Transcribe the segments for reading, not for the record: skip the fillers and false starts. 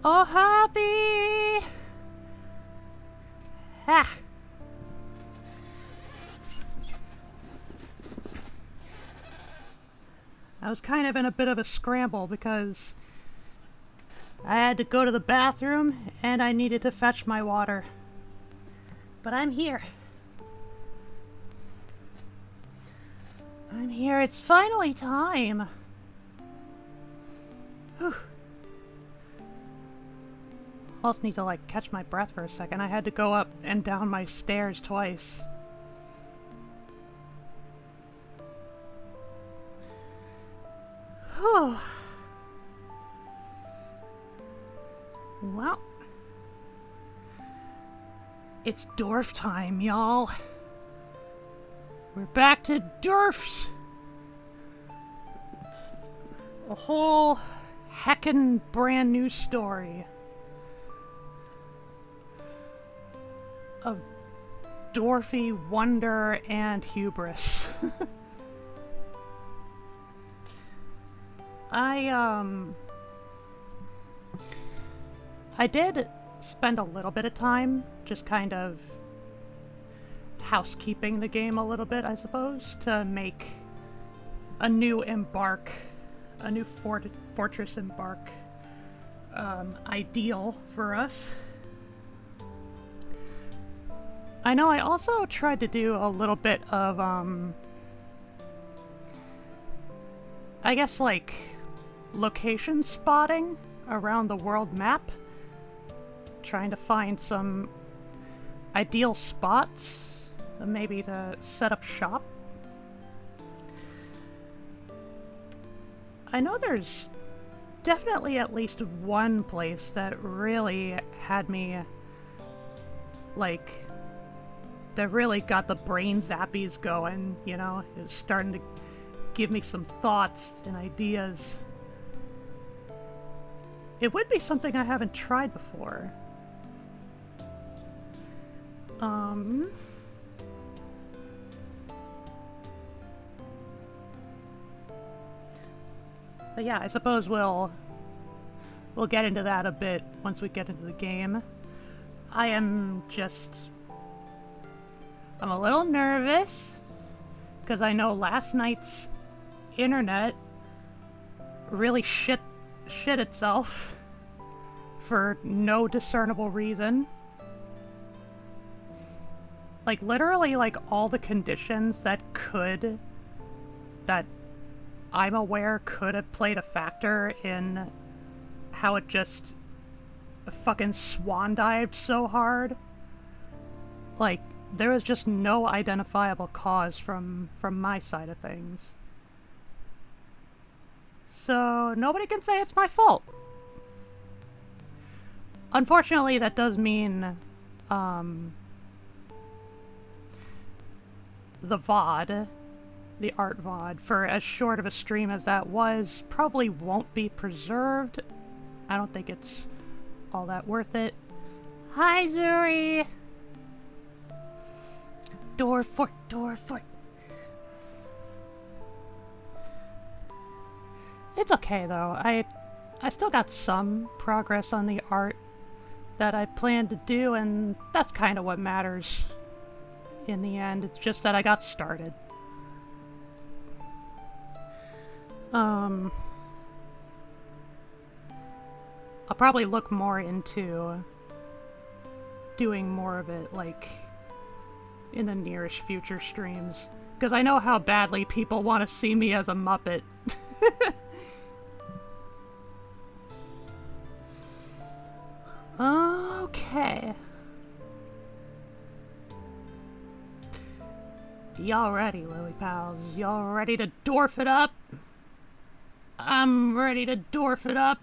Oh, happy! Ah. I was kind of in a bit of a scramble because I had to go to the bathroom and I needed to fetch my water. But I'm here. I'm here. It's finally time. Whew. I also need to, like, catch my breath for a second. I had to go up and down my stairs twice. Whew. Well, it's dwarf time, y'all. We're back to dwarfs. A whole heckin' brand new story of dwarfy wonder and hubris. I did spend a little bit of time just kind of housekeeping the game a little bit, I suppose, to make a new embark, a new fortress embark ideal for us. I know I also tried to do a little bit of, I guess, like, location spotting around the world map. Trying to find some ideal spots, maybe to set up shop. I know there's definitely at least one place that really had me, like, that really got the brain zappies going, you know? It was starting to give me some thoughts and ideas. It would be something I haven't tried before. But yeah, I suppose we'll get into that a bit once we get into the game. I'm a little nervous because I know last night's internet really shit itself for no discernible reason. Like, literally, like, all the conditions that I'm aware could have played a factor in how it just fucking swan dived so hard. Like, there was just no identifiable cause from my side of things. So, nobody can say it's my fault. Unfortunately, that does mean, the VOD, the art VOD, for as short of a stream as that was, probably won't be preserved. I don't think it's all that worth it. Hi, Zuri! Door fort. It's okay, though. I still got some progress on the art that I planned to do, and that's kind of what matters. In the end, it's just that I got started. I'll probably look more into doing more of it, like, in the nearest future streams. Because I know how badly people want to see me as a Muppet. Okay. Y'all ready, Lily Pals? Y'all ready to dwarf it up? I'm ready to dwarf it up.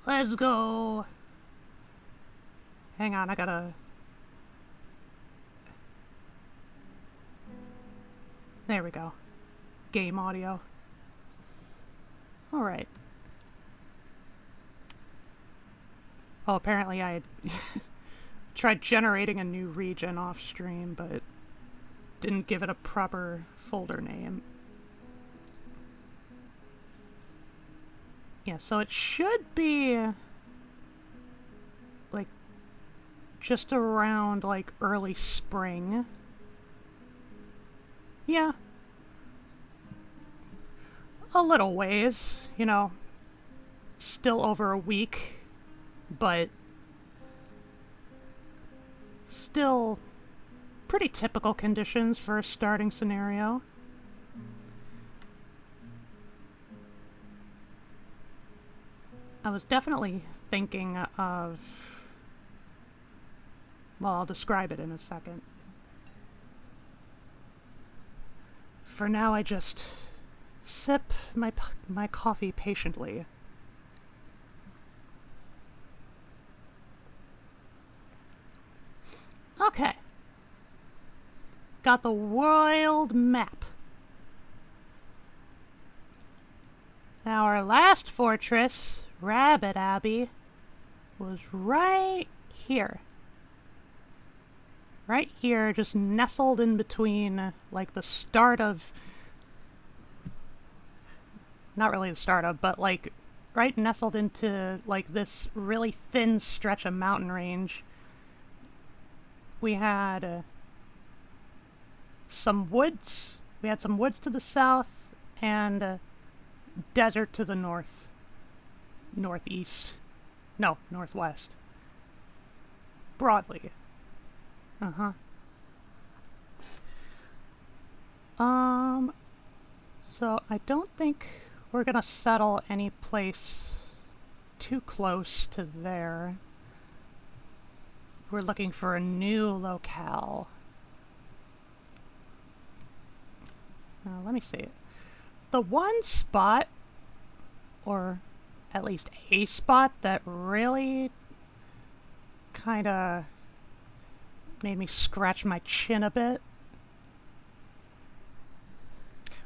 Let's go. Hang on, I gotta... There we go. Game audio. Alright. Oh, apparently I had tried generating a new region off stream, but didn't give it a proper folder name. Yeah, so it should be like just around like early spring. Yeah. A little ways, you know. Still over a week, but still pretty typical conditions for a starting scenario. I was definitely thinking of... Well, I'll describe it in a second. For now, I just sip my coffee patiently. Okay. Got the world map. Now our last fortress, Rabbit Abbey, was right here. Right here, just nestled in between, like, the start of... Not really the start of, but, like, right nestled into, like, this really thin stretch of mountain range. We had some woods. We had some woods to the south, and desert to the north. Northeast. No, northwest. Broadly. Uh-huh. So I don't think we're gonna settle any place too close to there. We're looking for a new locale. Now, let me see. The one spot, or at least a spot, that really kinda made me scratch my chin a bit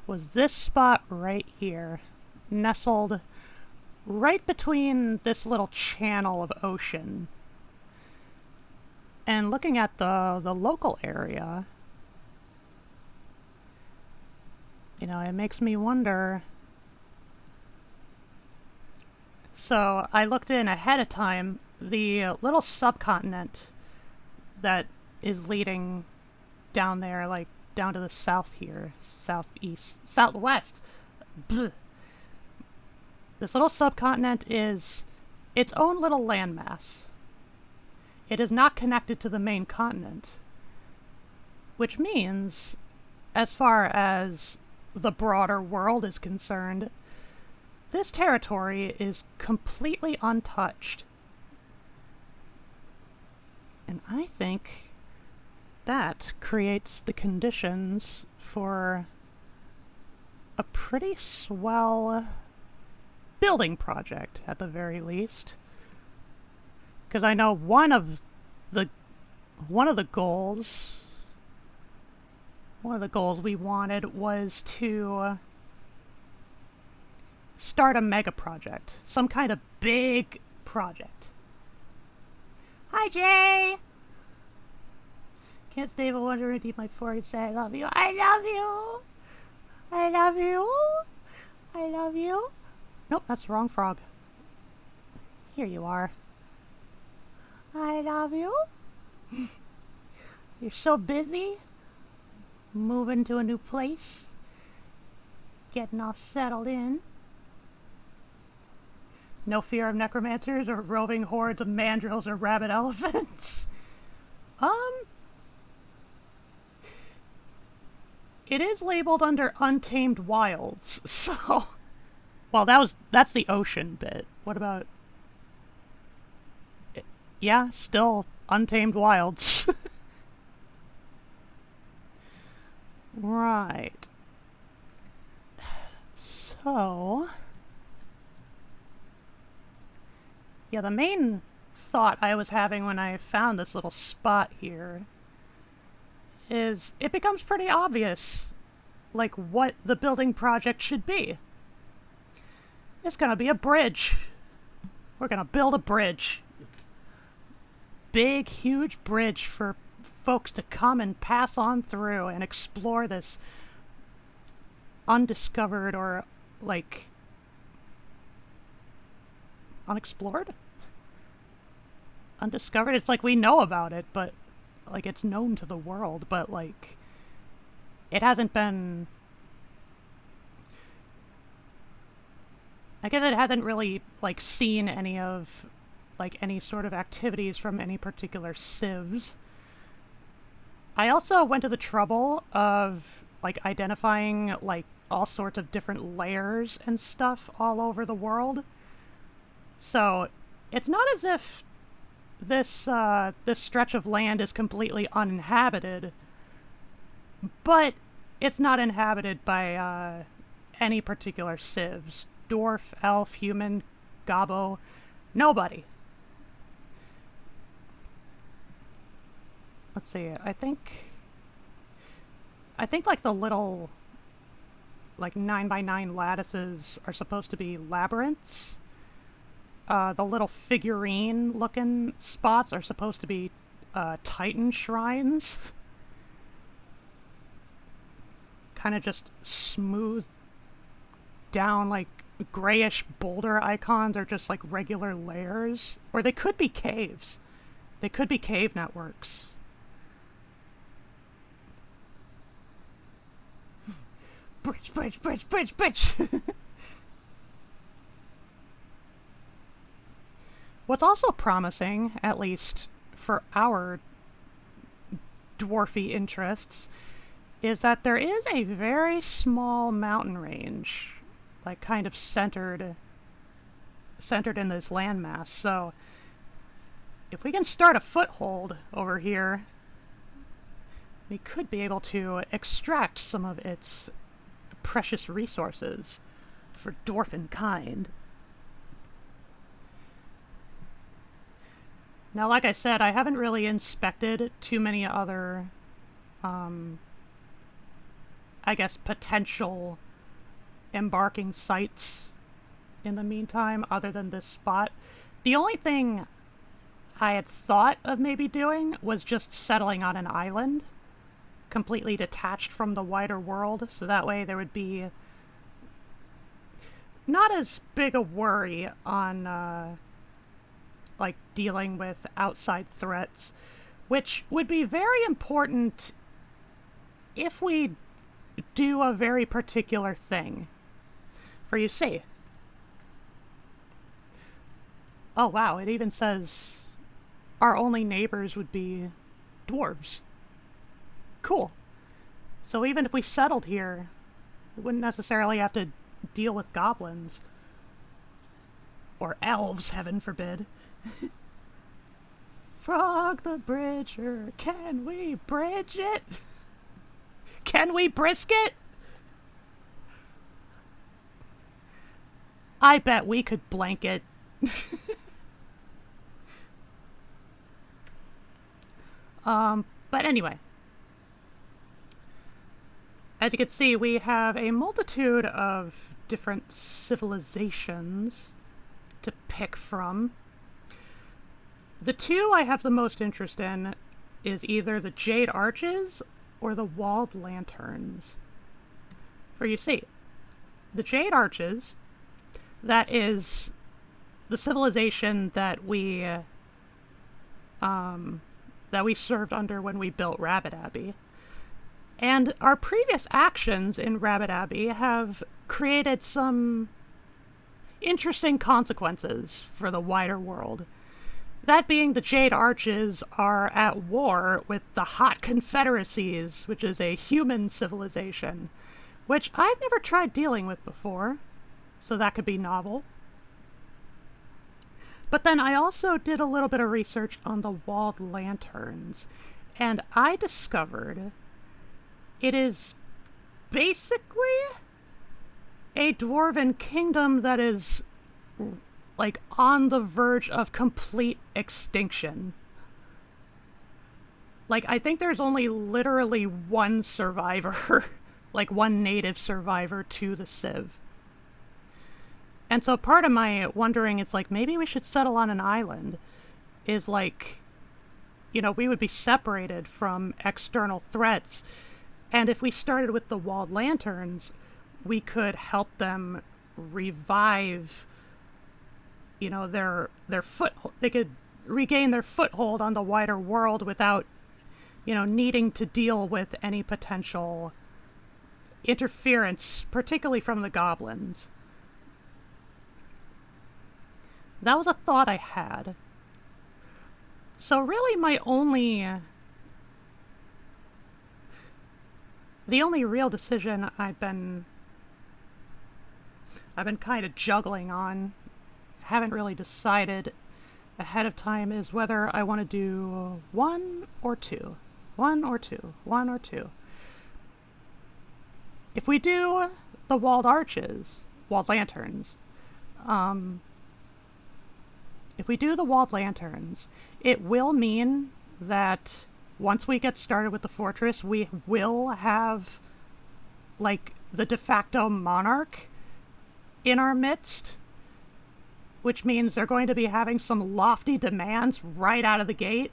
was this spot right here, nestled right between this little channel of ocean. And looking at the local area, you know, it makes me wonder. So I looked in ahead of time, the little subcontinent that is leading down there, like down to the south here, southeast, southwest. Blech. This little subcontinent is its own little landmass. It is not connected to the main continent, which means, as far as the broader world is concerned, this territory is completely untouched. And I think that creates the conditions for a pretty swell building project, at the very least. Because I know one of the goals we wanted was to start a mega project, some kind of big project. Hi, Jay! Can't stay but wonder and deep my forehead say I love you. I love you! I love you! I love you! Nope, that's the wrong frog. Here you are. I love you. You're so busy. Moving to a new place. Getting all settled in. No fear of necromancers or roving hordes of mandrills or rabbit elephants. It is labeled under Untamed Wilds, so... Well, that's the ocean bit. What about... Yeah, still Untamed Wilds. Right. So... Yeah, the main thought I was having when I found this little spot here is it becomes pretty obvious, like, what the building project should be. It's gonna be a bridge. We're gonna build a bridge. Big, huge bridge for folks to come and pass on through and explore this undiscovered or, like, unexplored? Undiscovered? It's like we know about it, but like it's known to the world, but like it hasn't been... I guess it hasn't really like seen any of like any sort of activities from any particular civs. I also went to the trouble of like identifying like all sorts of different layers and stuff all over the world. So it's not as if this stretch of land is completely uninhabited, but it's not inhabited by any particular civs. Dwarf, elf, human, gobbo, nobody. Let's see, I think like the little like 9x9 lattices are supposed to be labyrinths. The little figurine looking spots are supposed to be Titan shrines. Kind of just smooth down like grayish boulder icons are just like regular layers. Or they could be caves. They could be cave networks. Bridge, bridge, bridge, bridge, bridge! What's also promising, at least for our dwarfy interests, is that there is a very small mountain range, like kind of centered in this landmass. So if we can start a foothold over here, we could be able to extract some of its precious resources for dwarfen kind. Now, like I said, I haven't really inspected too many other, I guess, potential embarking sites in the meantime, other than this spot. The only thing I had thought of maybe doing was just settling on an island, completely detached from the wider world, so that way there would be not as big a worry on like dealing with outside threats, which would be very important if we do a very particular thing. For you see, oh wow, it even says our only neighbors would be dwarves. Cool. So even if we settled here, we wouldn't necessarily have to deal with goblins. Or elves, heaven forbid. Frog the Bridger, can we bridge it? Can we brisk it? I bet we could blanket. But anyway. As you can see, we have a multitude of different civilizations to pick from. The two I have the most interest in is either the Jade Arches or the Walled Lanterns. For you see, the Jade Arches, that is the civilization that we served under when we built Rabbit Abbey. And our previous actions in Rabbit Abbey have created some interesting consequences for the wider world. That being, the Jade Arches are at war with the Hot Confederacies, which is a human civilization, which I've never tried dealing with before, so that could be novel. But then I also did a little bit of research on the Walled Lanterns, and I discovered it is basically a dwarven kingdom that is like on the verge of complete extinction. Like, I think there's only literally one survivor, like one native survivor to the Civ. And so part of my wondering is like, maybe we should settle on an island, is like, you know, we would be separated from external threats. And if we started with the Walled Lanterns, we could help them revive you know, they could regain their foothold on the wider world without, you know, needing to deal with any potential interference, particularly from the goblins. That was a thought I had. So really the only real decision I've been kind of juggling on, haven't really decided ahead of time, is whether I want to do one or two. One or two. One or two. If we do the walled lanterns, if we do the walled lanterns, it will mean that once we get started with the fortress, we will have, like, the de facto monarch in our midst, which means they're going to be having some lofty demands right out of the gate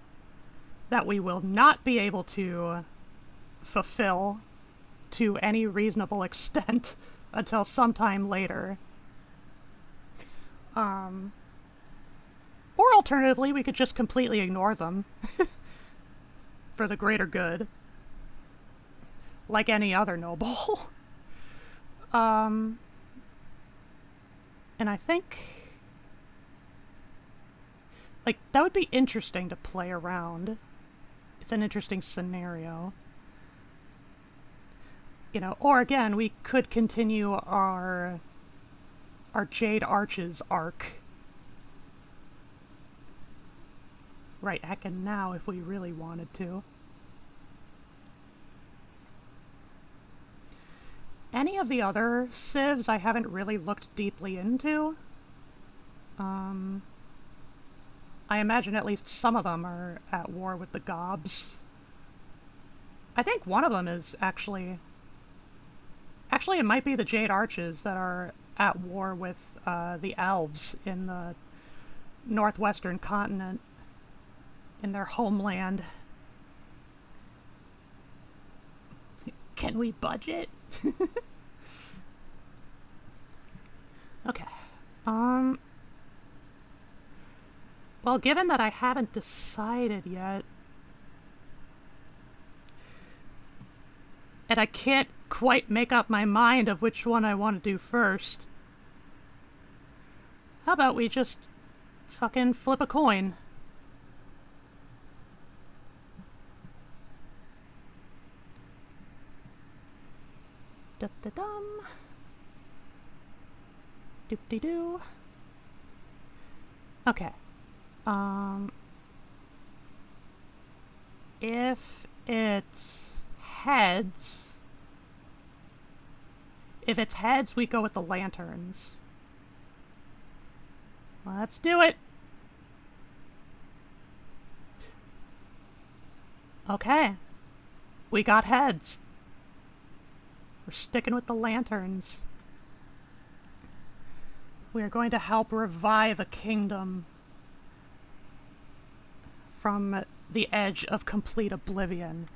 that we will not be able to fulfill to any reasonable extent until sometime later. Or alternatively, we could just completely ignore them for the greater good, like any other noble. And I think, like, that would be interesting to play around. It's an interesting scenario. You know, or again, we could continue our Jade Arches arc right heckin' now if we really wanted to. Any of the other civs I haven't really looked deeply into. I imagine at least some of them are at war with the gobs. I think one of them is actually, it might be the Jade Arches that are at war with the elves in the northwestern continent, in their homeland. Can we budget? Okay. Well, given that I haven't decided yet, and I can't quite make up my mind of which one I want to do first, how about we just fucking flip a coin? Da-da-dum. Doop-de-doo. Okay. If it's heads... If it's heads, we go with the lanterns. Let's do it! Okay. We got heads. We're sticking with the lanterns. We are going to help revive a kingdom from the edge of complete oblivion.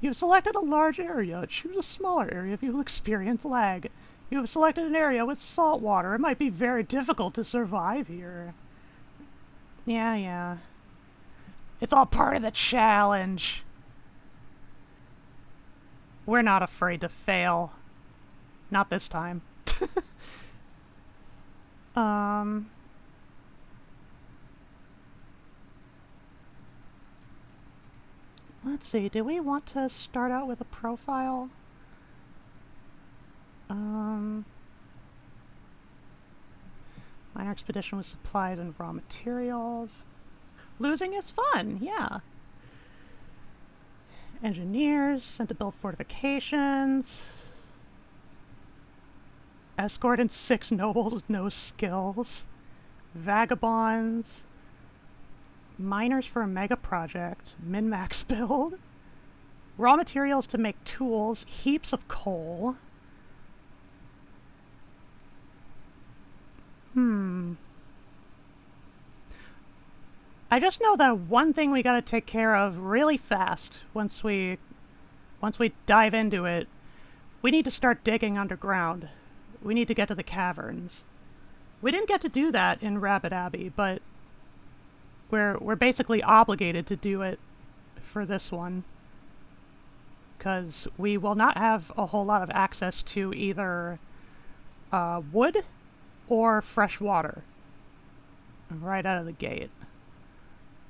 You have selected a large area. Choose a smaller area if you will experience lag. You have selected an area with salt water. It might be very difficult to survive here. Yeah. It's all part of the challenge. We're not afraid to fail. Not this time. Let's see, do we want to start out with a profile? Minor expedition with supplies and raw materials. Losing is fun, yeah. Engineers, sent to build fortifications. Escort and 6 nobles with no skills. Vagabonds. Miners for a mega project. Min-max build. Raw materials to make tools. Heaps of coal. I just know that one thing we gotta take care of really fast once we dive into it. We need to start digging underground we need to get to the caverns. We didn't get to do that in Rabbit Abbey, but we're basically obligated to do it for this one, because we will not have a whole lot of access to either wood or fresh water right out of the gate.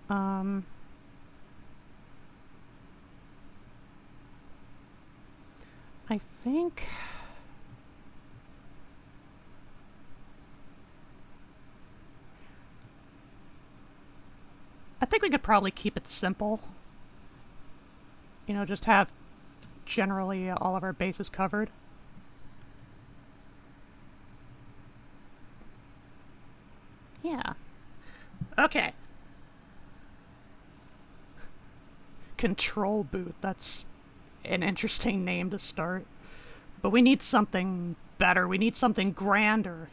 I think we could probably keep it simple. You know, just have generally all of our bases covered. Yeah. Okay. Control booth. That's an interesting name to start. But we need something better. We need something grander.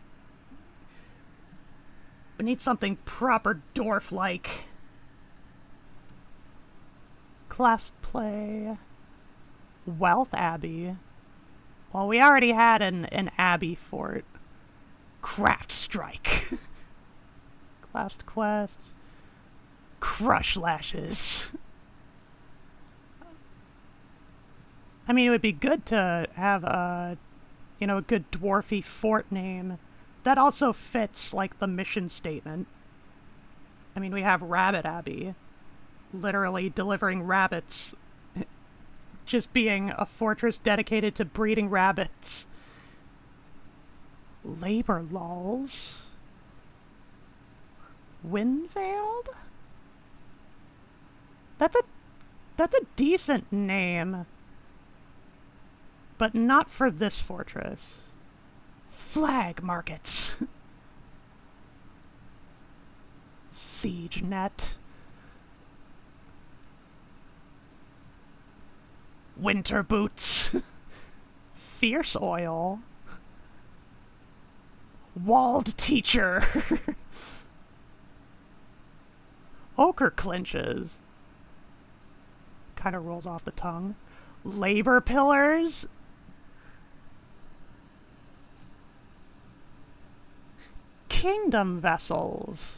We need something proper dwarf-like. Class play. Wealth Abbey. Well, we already had an Abbey fort. Craft Strike. Class quest. Crush Lashes. I mean, it would be good to have a, you know, a good dwarfy fort name that also fits, like, the mission statement. I mean, we have Rabbit Abbey. Literally delivering rabbits. Just being a fortress dedicated to breeding rabbits. Labor lulls. Windveiled? That's a decent name. But not for this fortress. Flag markets. Siege net. Winter boots. Fierce oil. Walled teacher. Ochre clinches. Kind of rolls off the tongue. Labor pillars. Kingdom vessels.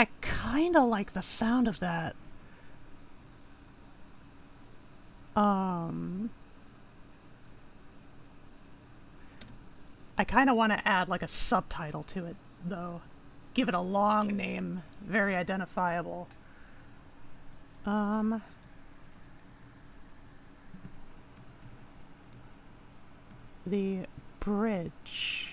I kinda like the sound of that. I kinda want to add like a subtitle to it, though. Give it a long name, very identifiable. The bridge.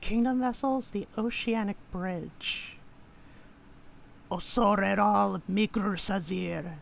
Kingdom vessels, the Oceanic Bridge. Osoreral Mikrur Sazir.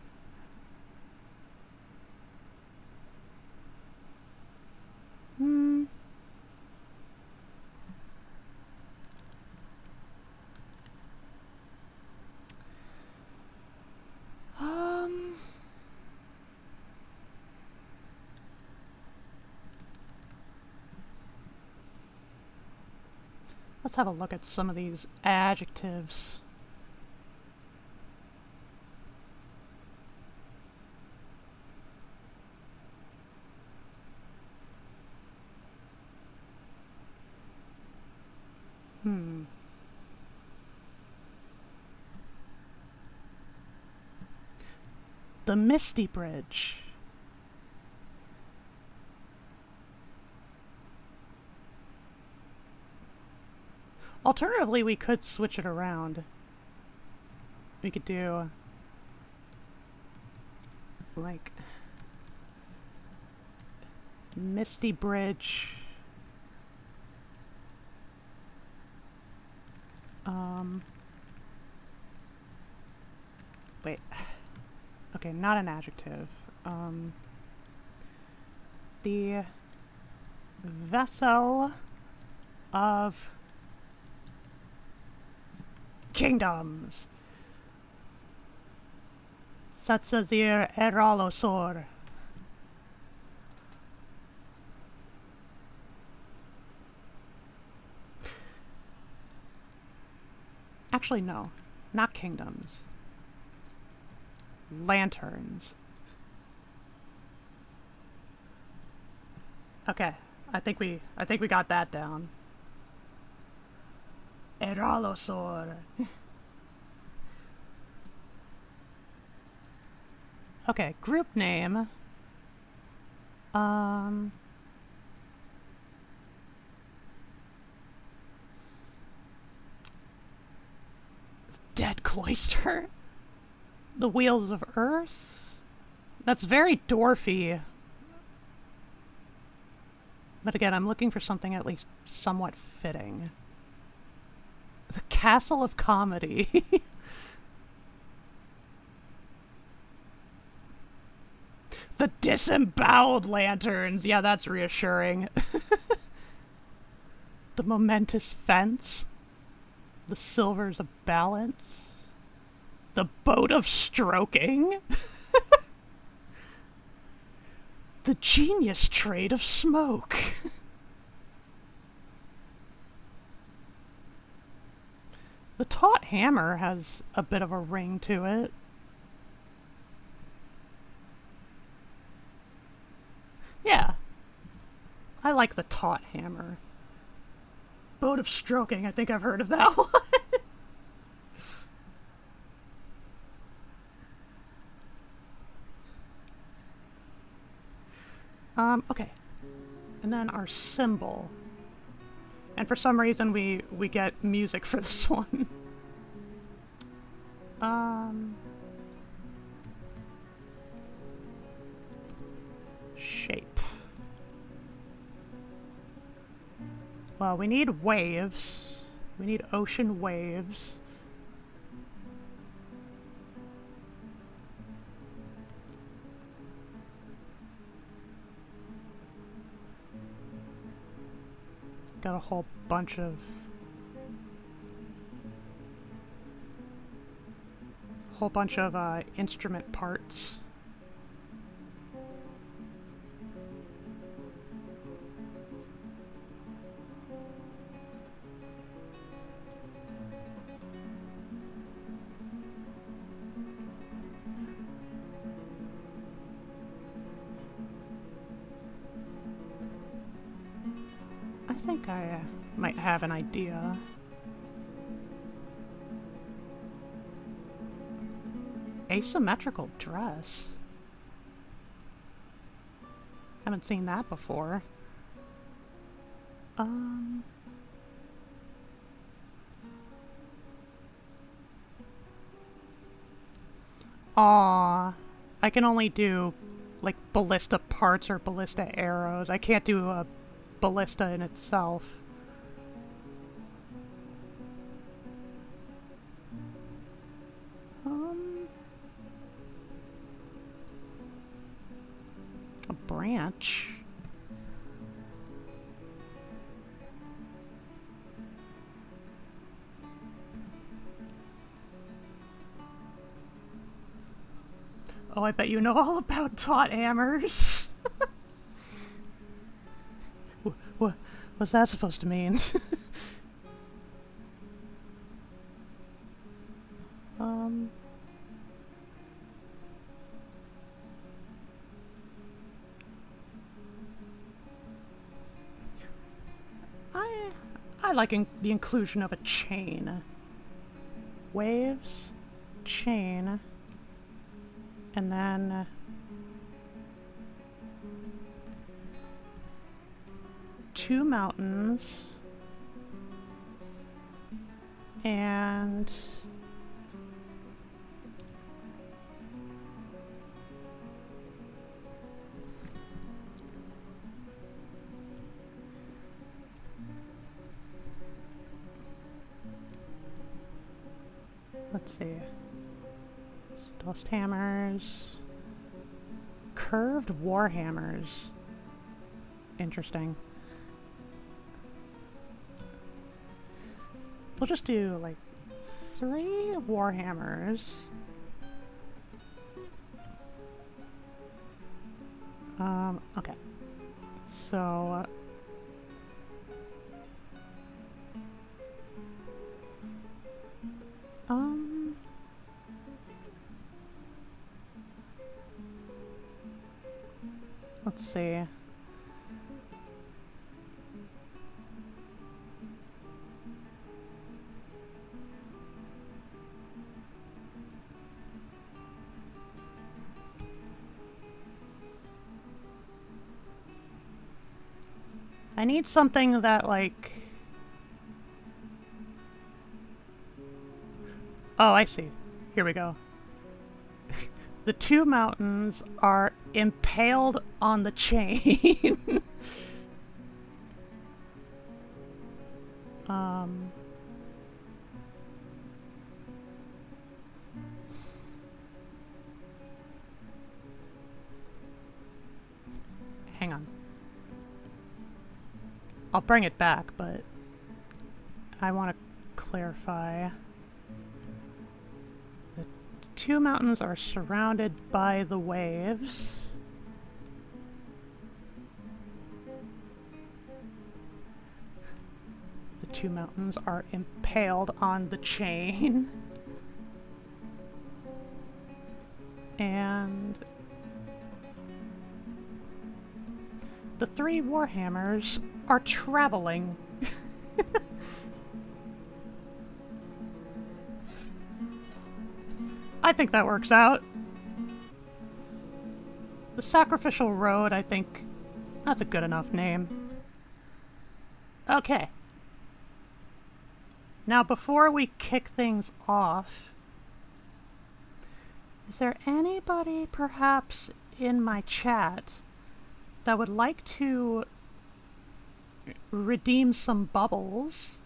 Let's have a look at some of these adjectives. The Misty Bridge. Alternatively, we could switch it around. We could do like Misty Bridge. Wait. Okay, not an adjective. The Vessel of Kingdoms. Satsazir Eralosor. Actually, no. Not kingdoms. Lanterns. Okay. I think we got that down. Eralosor. Okay, group name. Dead Cloister. The Wheels of Earth. That's very Dorfy. But again, I'm looking for something at least somewhat fitting. The Castle of Comedy. The Disemboweled Lanterns. Yeah, that's reassuring. The Momentous Fence. The Silvers of Balance. The Boat of Stroking. The Genius Trade of Smoke. The Taut Hammer has a bit of a ring to it. Yeah. I like the Taut Hammer. Boat of Stroking, I think I've heard of that one. Okay. And then our symbol. And for some reason we get music for this one. Shape. Well, we need waves. We need ocean waves. Got a whole bunch of instrument parts. I think I might have an idea. Asymmetrical dress. Haven't seen that before. Aw, I can only do like ballista parts or ballista arrows. I can't do a ballista in itself. A branch. Oh, I bet you know all about taut hammers. What's that supposed to mean? I like the inclusion of a chain. Waves, chain, and then two mountains and let's see. Dust hammers. Curved war hammers. Interesting. We'll just do, like, 3 Warhammers. Okay. So... let's see. I need something that, like... Oh, I see. Here we go. The 2 mountains are impaled on the chain. Hang on. I'll bring it back, but I want to clarify. The 2 mountains are surrounded by the waves. The 2 mountains are impaled on the chain. And the 3 Warhammers are traveling. I think that works out. The Sacrificial Road, I think that's a good enough name. Okay. Now, before we kick things off, is there anybody perhaps in my chat that would like to redeem some bubbles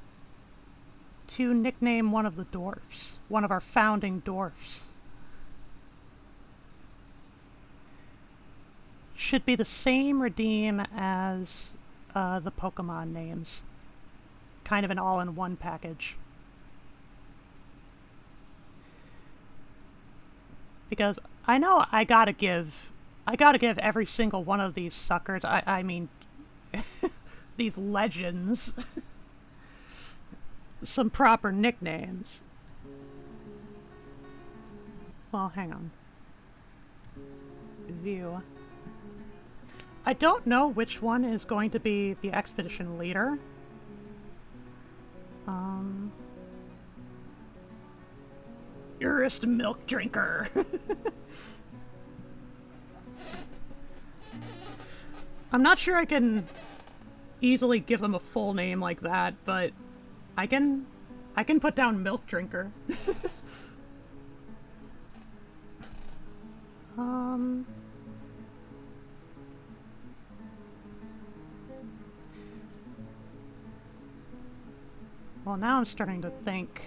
to nickname one of the dwarfs, one of our founding dwarfs? Should be the same redeem as the Pokemon names. Kind of an all-in-one package. Because I know I gotta give every single one of these suckers, I mean, these legends, some proper nicknames. Well, hang on. View. I don't know which one is going to be the expedition leader. Urist Milk Drinker. I'm not sure I can easily give them a full name like that, but I can put down Milk Drinker. Well, now I'm starting to think.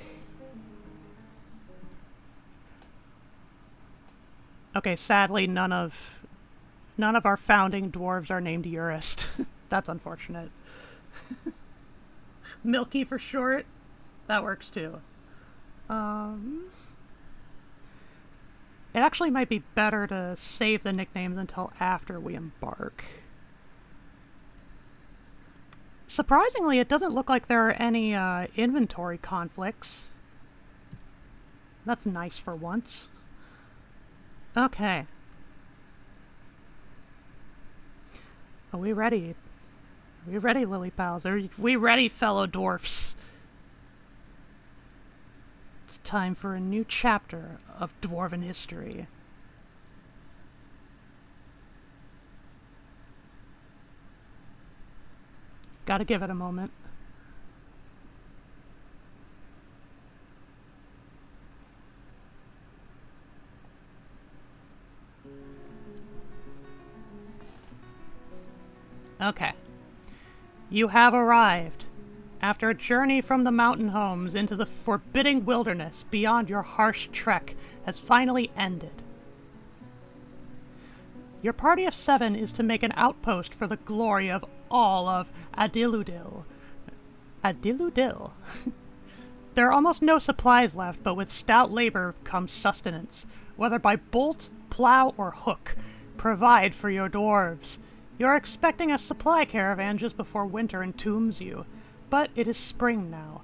Okay, sadly, none of our founding dwarves are named Urist. That's unfortunate. Milky for short. That works too. It actually might be better to save the nicknames until after we embark. Surprisingly, it doesn't look like there are any inventory conflicts. That's nice for once. Okay. Are we ready? Are we ready, Lily Pals? Are we ready, fellow dwarfs? It's time for a new chapter of Dwarven history. Gotta give it a moment. Okay. You have arrived. After a journey from the mountain homes into the forbidding wilderness beyond your harsh trek has finally ended. Your party of 7 is to make an outpost for the glory of all of Adiludil. Adiludil? There are almost no supplies left, but with stout labor comes sustenance, whether by bolt, plow, or hook. Provide for your dwarves. You're expecting a supply caravan just before winter entombs you, but it is spring now.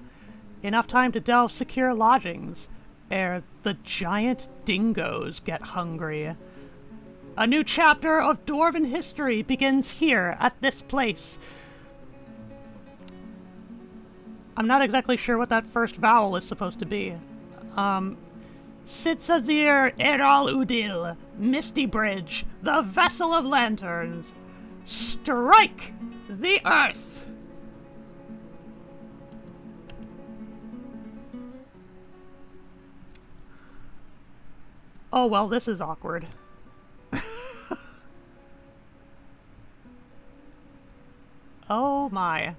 Enough time to delve secure lodgings, ere the giant dingoes get hungry. A new chapter of Dwarven history begins here, at this place. I'm not exactly sure what that first vowel is supposed to be. Sitzazir Eral Udil, Misty Bridge, the Vessel of Lanterns. Strike the earth! Oh, well, this is awkward. Oh my.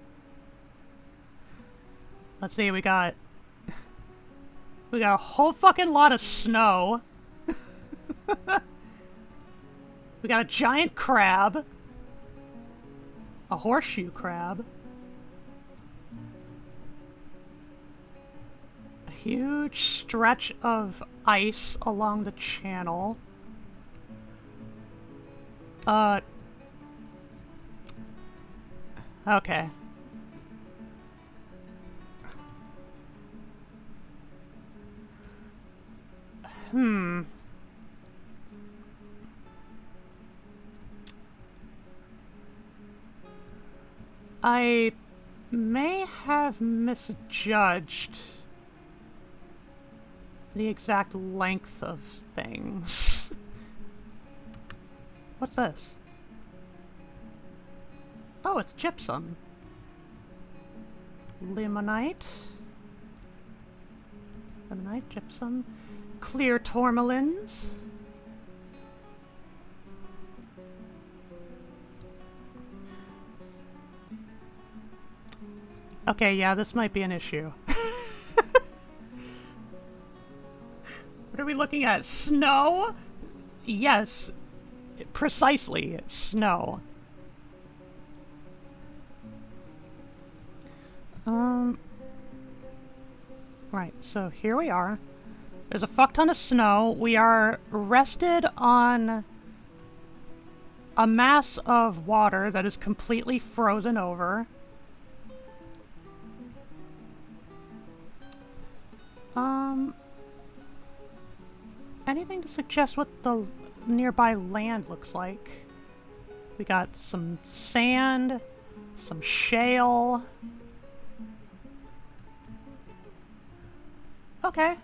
Let's see, we got a whole fucking lot of snow. We got a giant crab. A horseshoe crab. A huge stretch of ice along the channel. Okay. I may have misjudged the exact length of things. What's this? Oh, it's gypsum. Limonite. Limonite, gypsum. Clear tourmalines. Okay, yeah, this might be an issue. What are we looking at? Snow? Yes, precisely, snow. Right, so here we are. There's a fuck ton of snow. We are rested on a mass of water that is completely frozen over. Anything to suggest what the nearby land looks like? We got some sand, some shale. Okay.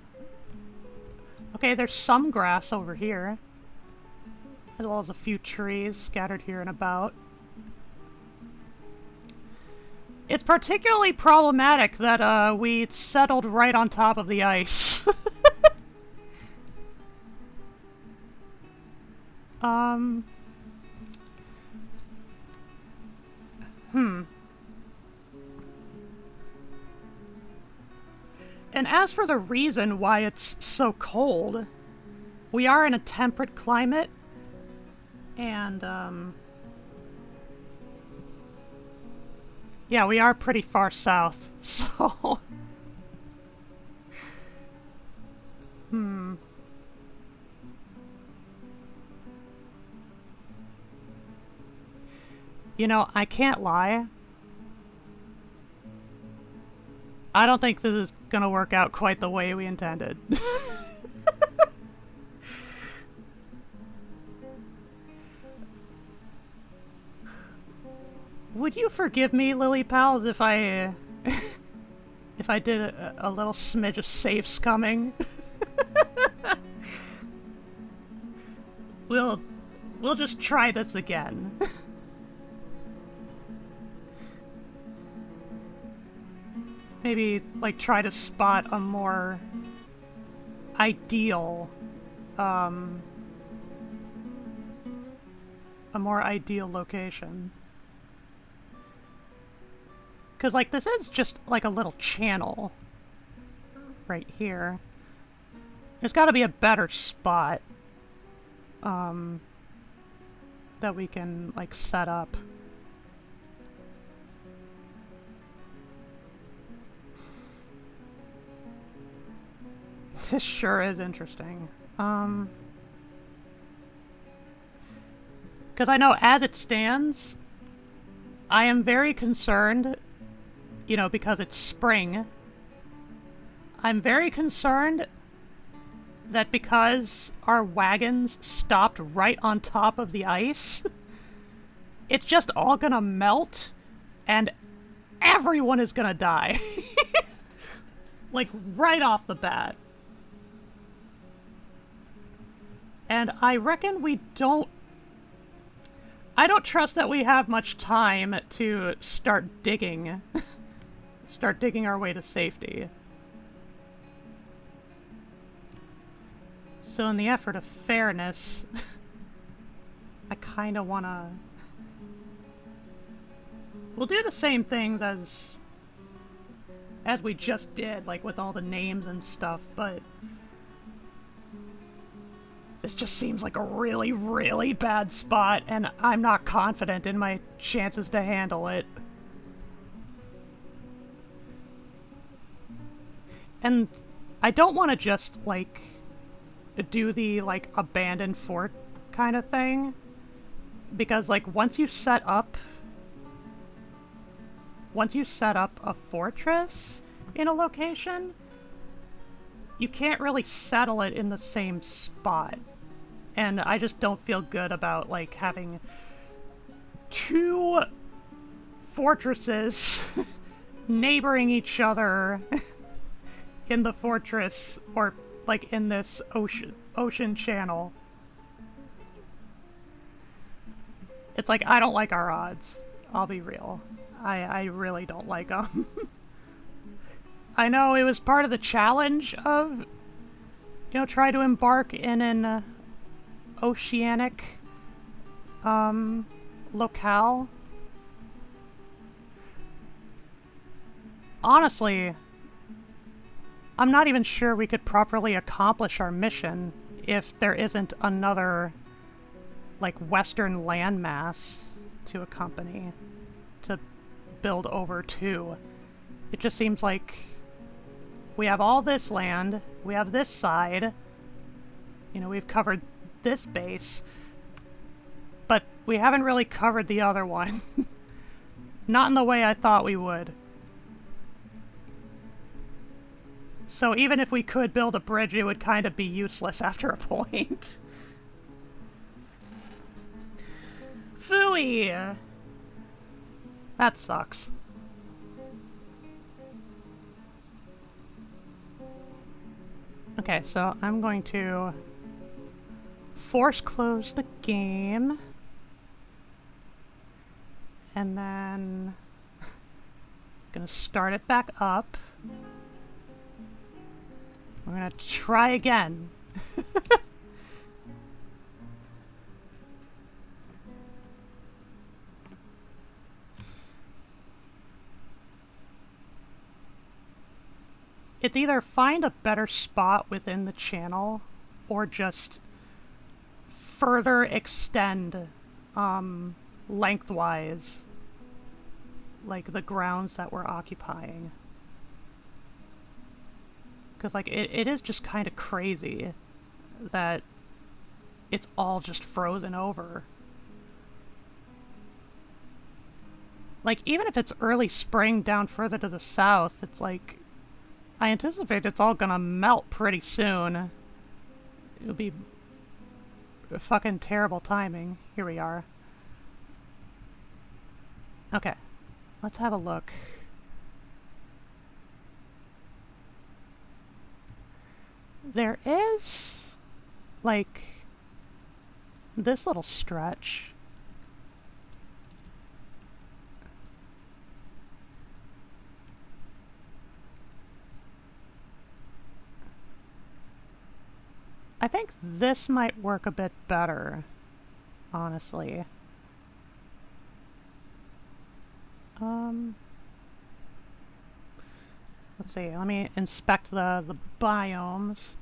Okay, there's some grass over here, as well as a few trees scattered here and about. It's particularly problematic that we settled right on top of the ice. And as for the reason why it's so cold, we are in a temperate climate, and, yeah, we are pretty far south, so... You know, I can't lie. I don't think this is gonna work out quite the way we intended. Would you forgive me, Lily Pals, if I... if I did a little smidge of safe scumming? We'll just try this again. Maybe, like, try to spot a more ideal, location. Because, like, this is just, like, a little channel right here. There's gotta be a better spot, that we can, like, set up. This sure is interesting. Because I know as it stands, I am very concerned, you know, because it's spring. I'm very concerned that because our wagons stopped right on top of the ice, it's just all gonna melt and everyone is gonna die. Like, right off the bat. And I reckon we don't... I don't trust that we have much time to start digging. Start digging our way to safety. So in the effort of fairness, I kinda wanna... We'll do the same things as we just did, like with all the names and stuff, but this just seems like a really, really bad spot, and I'm not confident in my chances to handle it. And I don't want to just, like, do the, like, abandoned fort kind of thing, because, like, once you set up a fortress in a location, you can't really settle it in the same spot. And I just don't feel good about, like, having two fortresses neighboring each other in the fortress, or, like, in this ocean channel. It's like, I don't like our odds. I'll be real. I really don't like them. I know it was part of the challenge of, you know, try to embark in an oceanic locale. Honestly, I'm not even sure we could properly accomplish our mission if there isn't another, like, western landmass to accompany, to build over to. It just seems like we have all this land, we have this side, you know, we've covered this base, but we haven't really covered the other one. Not in the way I thought we would. So even if we could build a bridge, it would kind of be useless after a point. Phooey! That sucks. Okay, so I'm going to force close the game. And then I'm gonna start it back up. We're gonna try again. It's either find a better spot within the channel or just further extend lengthwise, like, the grounds that we're occupying. Because, like, it is just kind of crazy that it's all just frozen over. Like, even if it's early spring down further to the south, it's like, I anticipate it's all gonna melt pretty soon. It'll be fucking terrible timing. Here we are. Okay, let's have a look. There is, like, this little stretch. I think this might work a bit better, honestly. Let's see, let me inspect the biomes.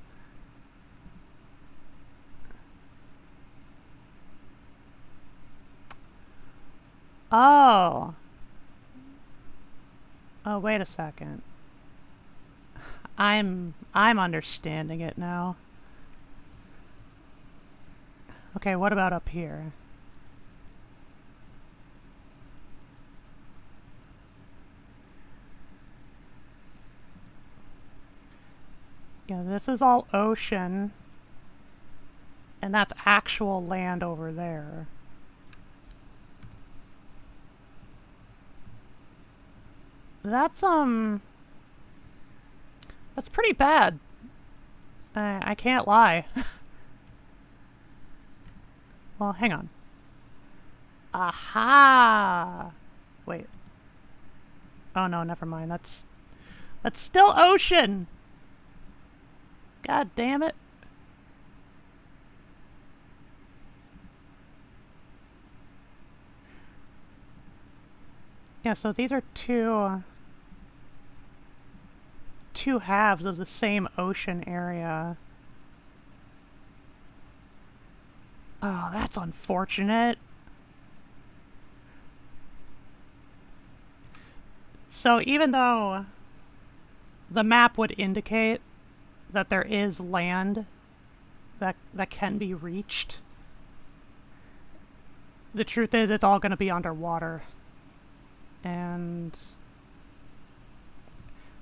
Oh! Oh, wait a second. I'm understanding it now. Okay, what about up here? Yeah, this is all ocean. And that's actual land over there. That's pretty bad. I can't lie. Well, hang on. Aha! Wait. Oh no, never mind. That's still ocean! God damn it. Yeah, so these are two halves of the same ocean area. Oh, that's unfortunate. So even though the map would indicate that there is land that can be reached, the truth is it's all going to be underwater. And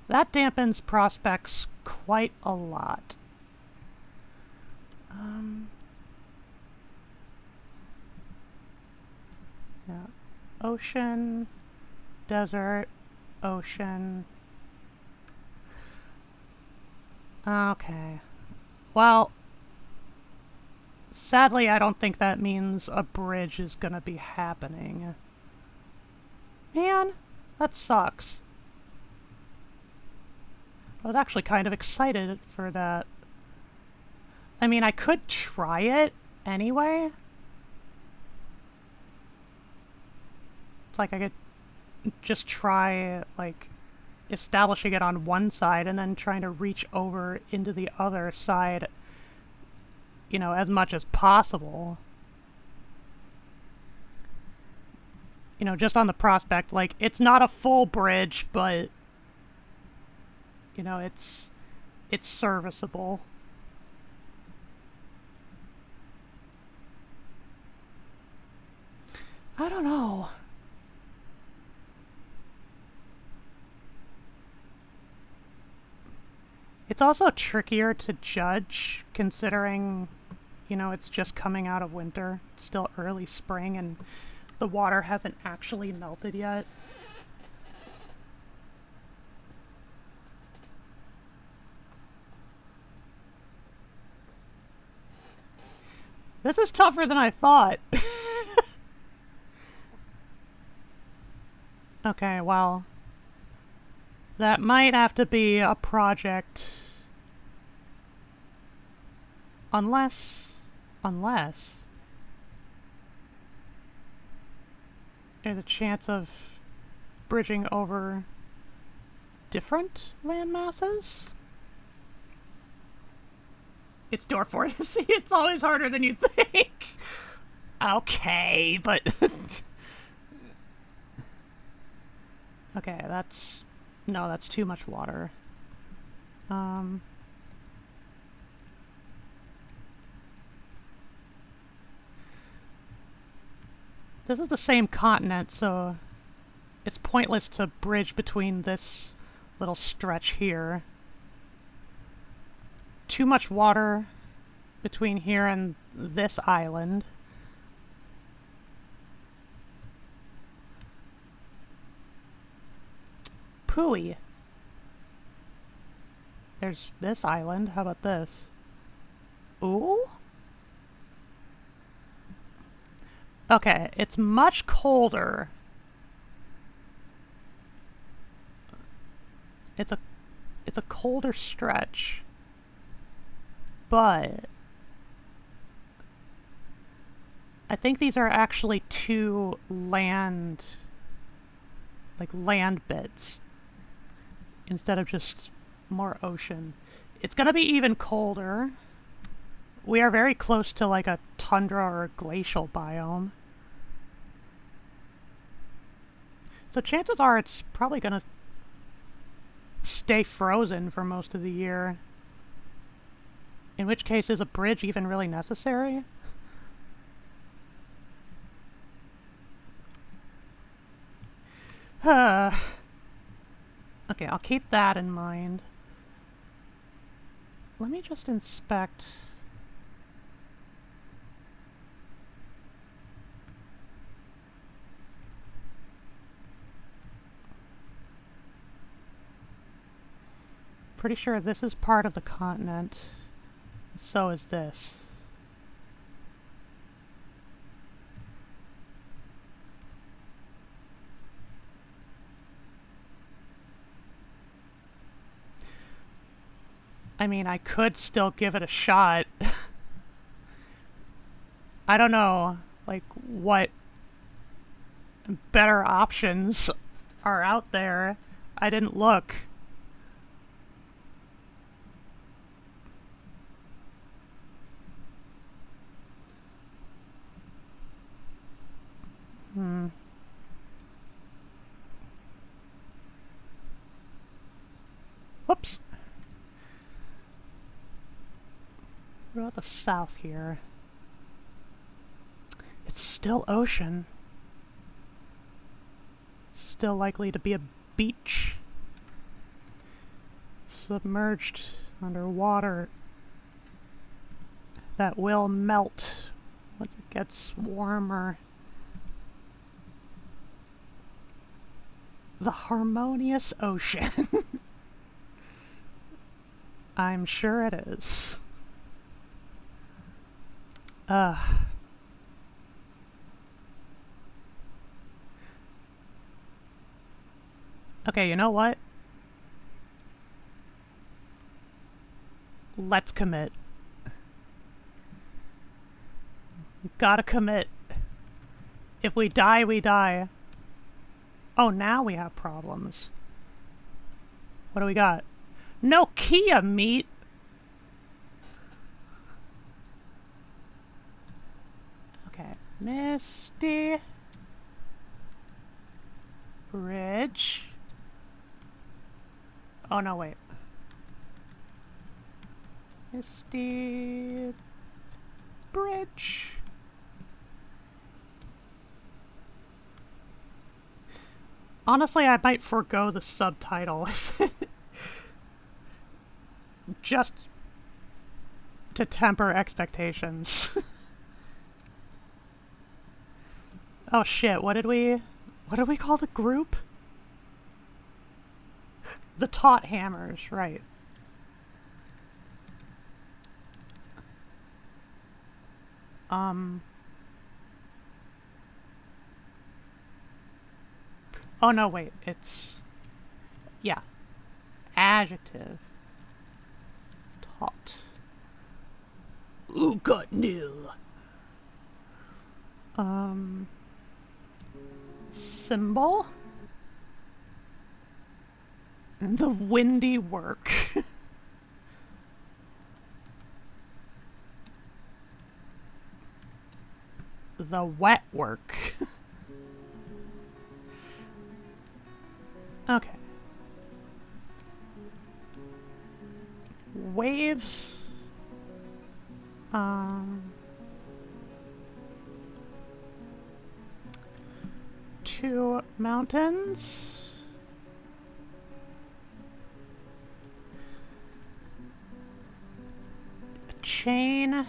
that dampens prospects quite a lot. Yeah. Ocean, desert, ocean. Okay. Well, sadly, I don't think that means a bridge is gonna be happening. Man, that sucks. I was actually kind of excited for that. I mean, I could try it anyway. It's like I could just try, like, establishing it on one side and then trying to reach over into the other side, you know, as much as possible. You know, just on the prospect, like, it's not a full bridge, but, you know, it's serviceable. I don't know. It's also trickier to judge, considering, you know, it's just coming out of winter. It's still early spring, and the water hasn't actually melted yet. This is tougher than I thought. Okay, well, that might have to be a project. Unless there's a chance of bridging over different land masses. It's Dorfier to see. It's always harder than you think. Okay, but okay, that's too much water. This is the same continent, so it's pointless to bridge between this little stretch here. Too much water between here and this island. Pooey. There's this island. How about this? Ooh? Okay, it's much colder. It's a colder stretch. But I think these are actually two land bits instead of just more ocean. It's gonna be even colder. We are very close to like a tundra or a glacial biome. So chances are it's probably gonna... stay frozen for most of the year. In which case, is a bridge even really necessary? Okay, I'll keep that in mind. Let me just inspect. Pretty sure this is part of the continent. So is this. I mean, I could still give it a shot. I don't know, like, what better options are out there. I didn't look. Whoops. What about the south here? It's still ocean. Still likely to be a beach. Submerged underwater. That will melt once it gets warmer. The harmonious ocean. I'm sure it is. Okay, you know what? Let's commit. Gotta commit. If we die, we die. Oh, now we have problems. What do we got? No Kia meat! Okay. Misty. Bridge. Oh, no, wait. Misty. Bridge. Honestly, I might forego the subtitle. Just to temper expectations. Oh shit, what did we call the group? The Taut Hammers, right. Oh no, wait, it's... yeah. Adjective. Taut. Ooh, got nil. Symbol? The windy work. The wet work. Okay. Waves. Two mountains. A chain.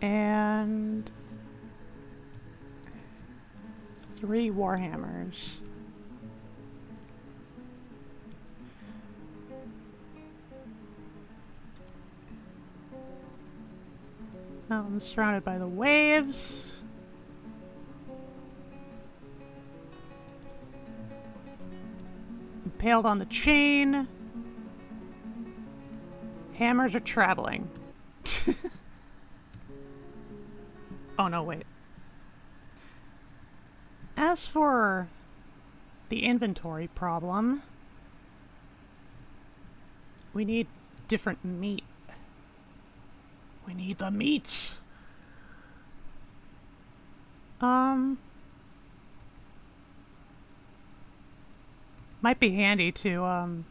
And 3 warhammers. Mountains surrounded by the waves. Impaled on the chain. Hammers are traveling. Oh no, wait. As for the inventory problem, we need different meat. We need the meats. Might be handy to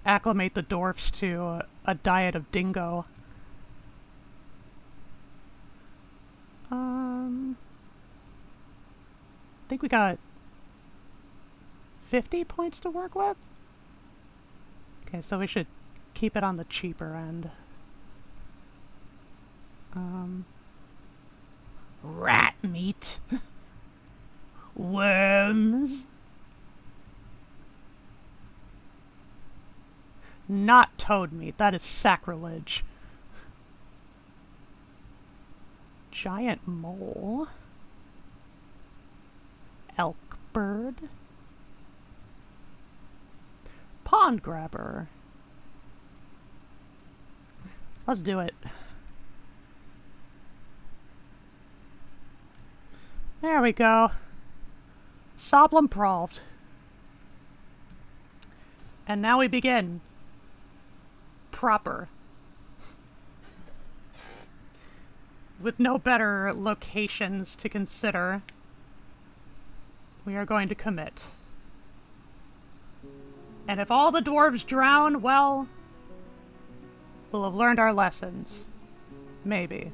acclimate the dwarfs to a diet of dingo. I think we got 50 points to work with. Okay, so we should keep it on the cheaper end. Rat meat. Worms. Not toad meat. That is sacrilege. Giant mole. Elk bird. Pond grabber. Let's do it. There we go. Soblum Prolved. And now we begin. Proper. With no better locations to consider, we are going to commit. And if all the dwarves drown, well, we'll have learned our lessons. Maybe.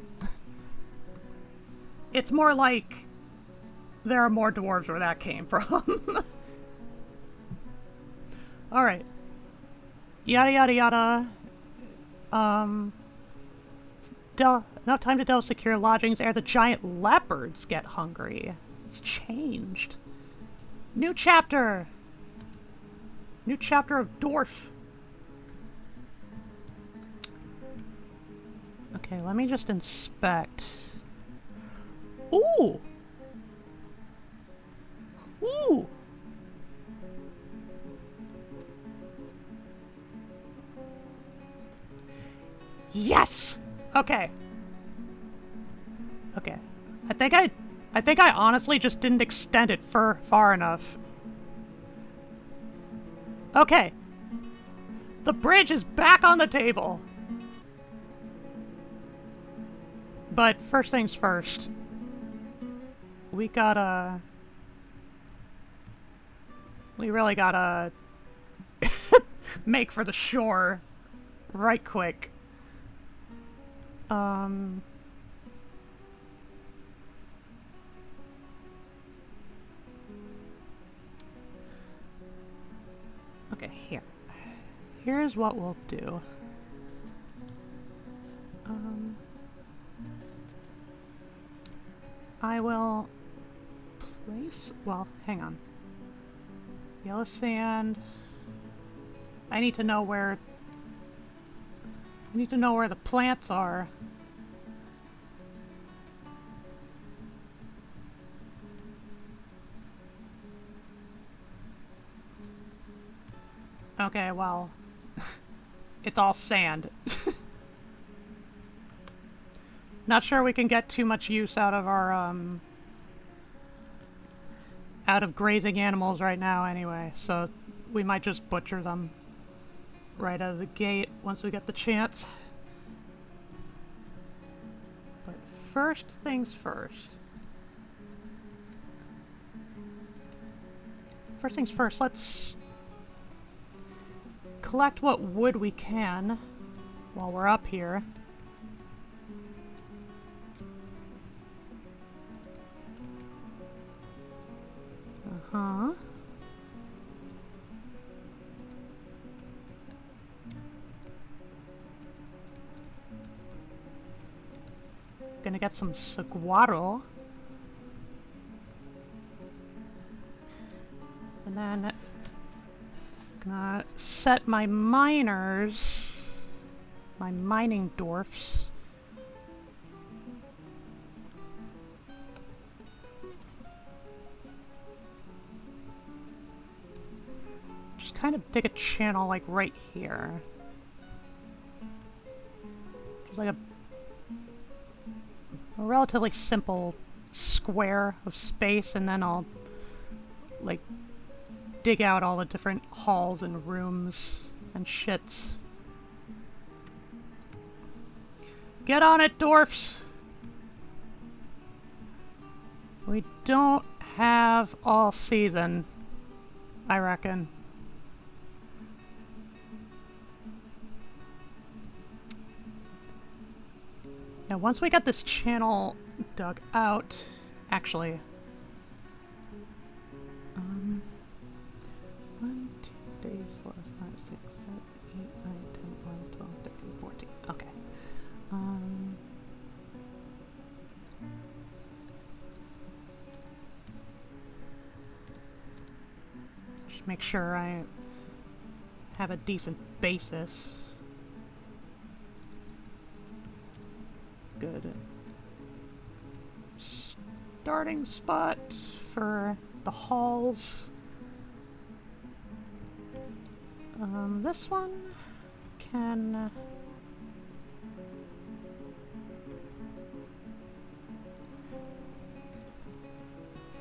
It's more like there are more dwarves where that came from. Alright. Yada yada yada. Enough time to delve secure lodgings ere the giant leopards get hungry. It's changed. New chapter! New chapter of Dwarf. Okay, let me just inspect. Ooh! Ooh! Yes! Okay. Okay. I think I honestly just didn't extend it far enough. Okay. The bridge is back on the table. But first things first. We really gotta make for the shore right quick. Okay, here. Here's what we'll do. I will place... Well, hang on. Yellow sand... I need to know where the plants are. Okay, well... it's all sand. Not sure we can get too much use out of our, out of grazing animals right now anyway, so we might just butcher them right out of the gate once we get the chance. But first things first. First things first, let's collect what wood we can while we're up here. Uh-huh. Gonna get some saguaro. And then gonna set my miners, my mining dwarfs. Just kind of dig a channel like right here. Just like a relatively simple square of space, and then I'll like dig out all the different halls and rooms and shits. Get on it, dwarfs! We don't have all season, I reckon. Now, once we got this channel dug out, actually, 1, 2, 3, 4, 5, 6, 7, 8, 9, 10, 11, 12, 13, 14. Okay. Just make sure I have a decent basis. Good starting spot for the halls. This one can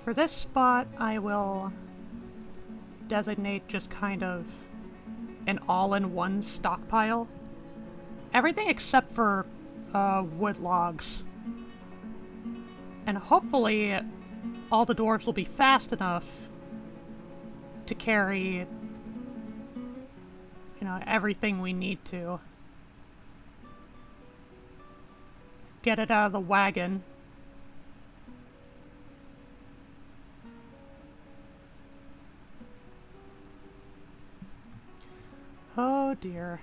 for this spot I will designate just kind of an all-in-one stockpile. Everything except for wood logs. And hopefully all the dwarves will be fast enough to carry, you know, everything we need to. Get it out of the wagon. Oh dear.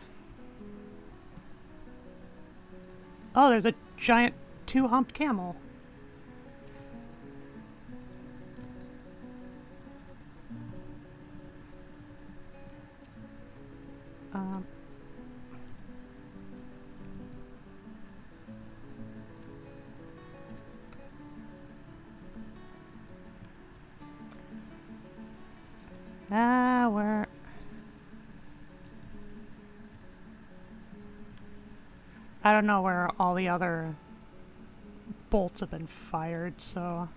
Oh, there's a giant two-humped camel. Where... I don't know where all the other bolts have been fired, so...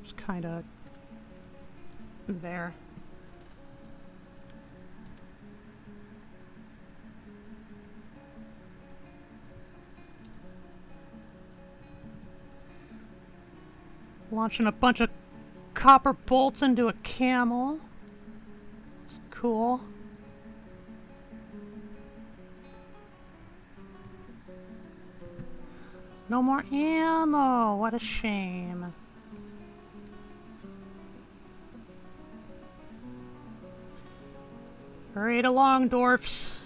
Just kinda... there. Launching a bunch of copper bolts into a camel. It's cool. No more ammo! What a shame. Hurry along, dwarfs.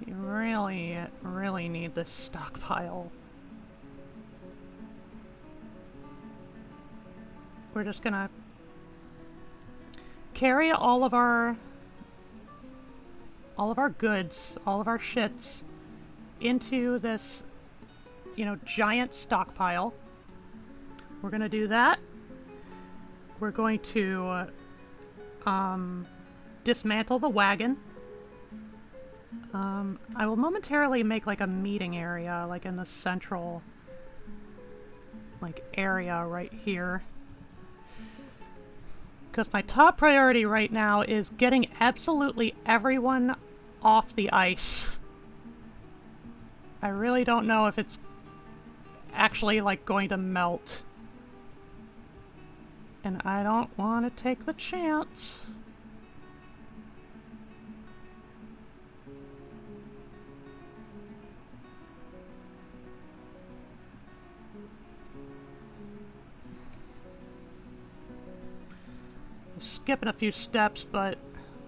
You really need this stockpile. We're just gonna carry all of our goods, all of our shits into this, you know, giant stockpile. We're gonna do that. We're going to dismantle the wagon. I will momentarily make like a meeting area, like in the central like area right here. Because my top priority right now is getting absolutely everyone off the ice. I really don't know if it's actually like going to melt. And I don't want to take the chance. Skipping a few steps, but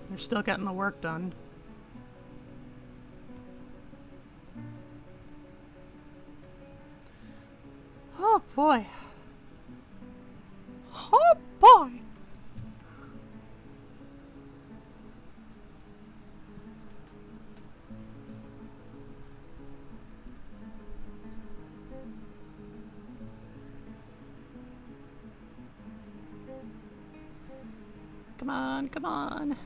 you're still getting the work done. Oh boy. Oh boy. Come on, come on.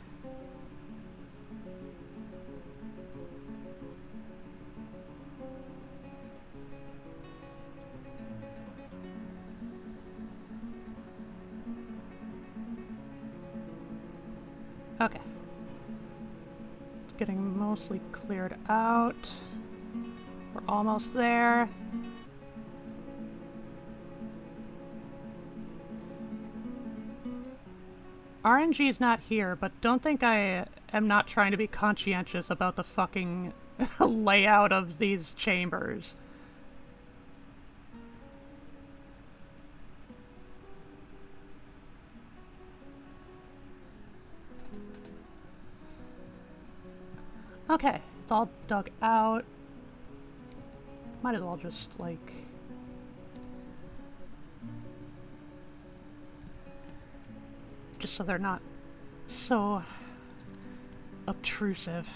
Okay. It's getting mostly cleared out. We're almost there. RNG's not here, but don't think I am not trying to be conscientious about the fucking layout of these chambers. Okay, it's all dug out. Might as well just, like... just so they're not so obtrusive.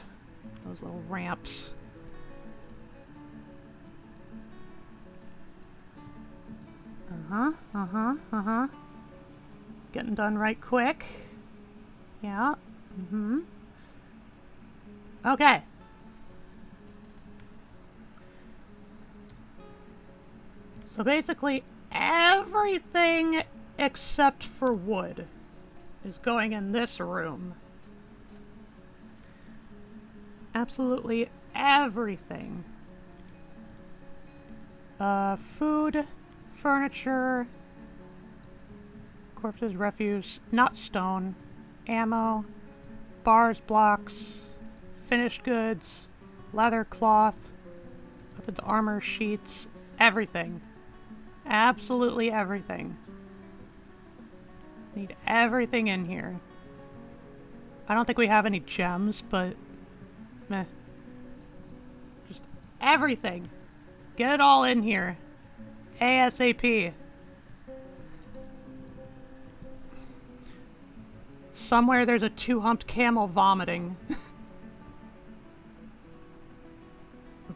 Those little ramps. Getting done right quick. Yeah. Okay. So basically everything except for wood is going in this room. Absolutely everything. Food, furniture, corpses, refuse, not stone, ammo, bars, blocks, finished goods, leather, cloth, weapons, armor, sheets, everything. Absolutely everything. Need everything in here. I don't think we have any gems, but meh. Just everything. Get it all in here. ASAP. Somewhere there's a two-humped camel vomiting.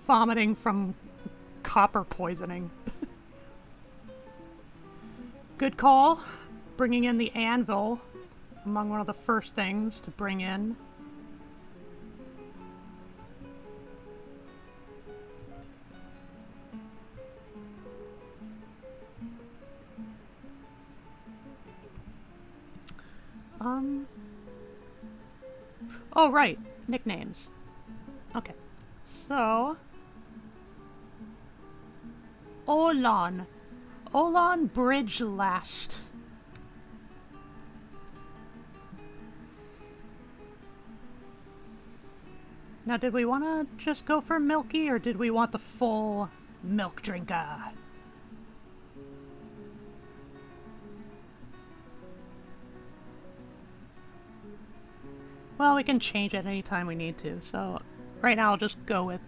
Vomiting from copper poisoning. Good call. Bringing in the anvil among one of the first things to bring in. Oh, right. Nicknames. Okay. So... Olan. Olan Bridge Last. Now, did we want to just go for Milky, or did we want the full milk drinker? Well, we can change it anytime we need to, so right now I'll just go with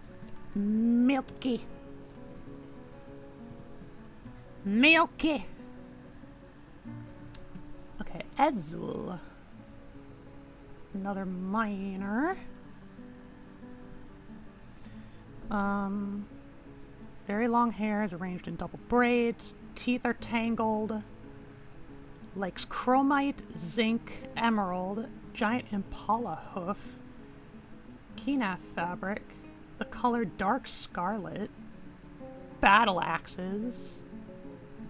Milky. Milky! Okay, Edzul. Another miner. Very long hairs arranged in double braids. Teeth are tangled. Likes chromite, zinc, emerald, giant impala hoof, Kenaf fabric, the color dark scarlet, battle axes,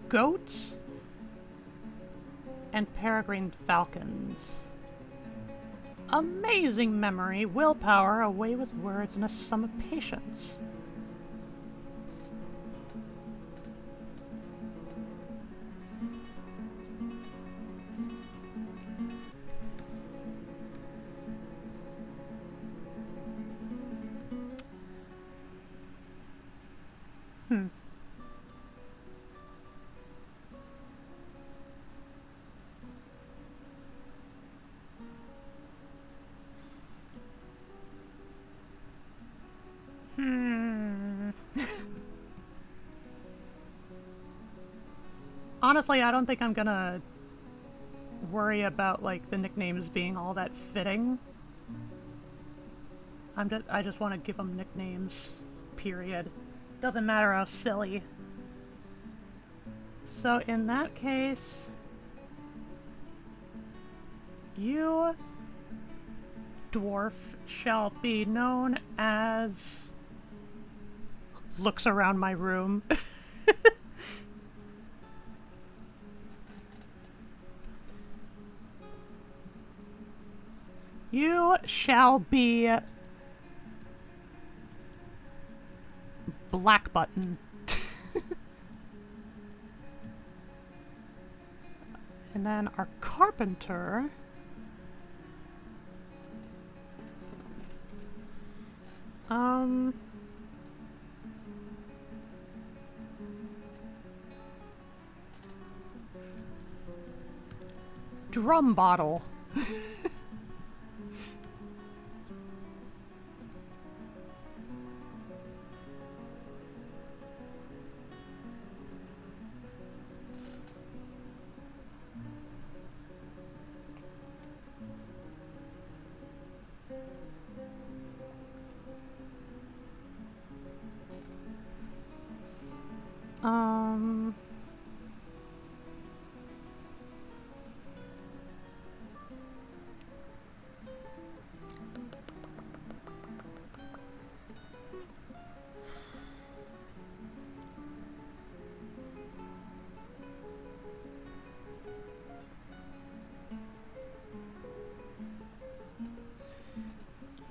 goats, and peregrine falcons. Amazing memory, willpower, a way with words, and a sum of patience. Honestly, I don't think I'm gonna worry about, like, the nicknames being all that fitting. I just want to give them nicknames, period. Doesn't matter how silly. So in that case, you, dwarf, shall be known as... Looks around my room. You shall be... Black Button. And then our carpenter Um... Drum bottle.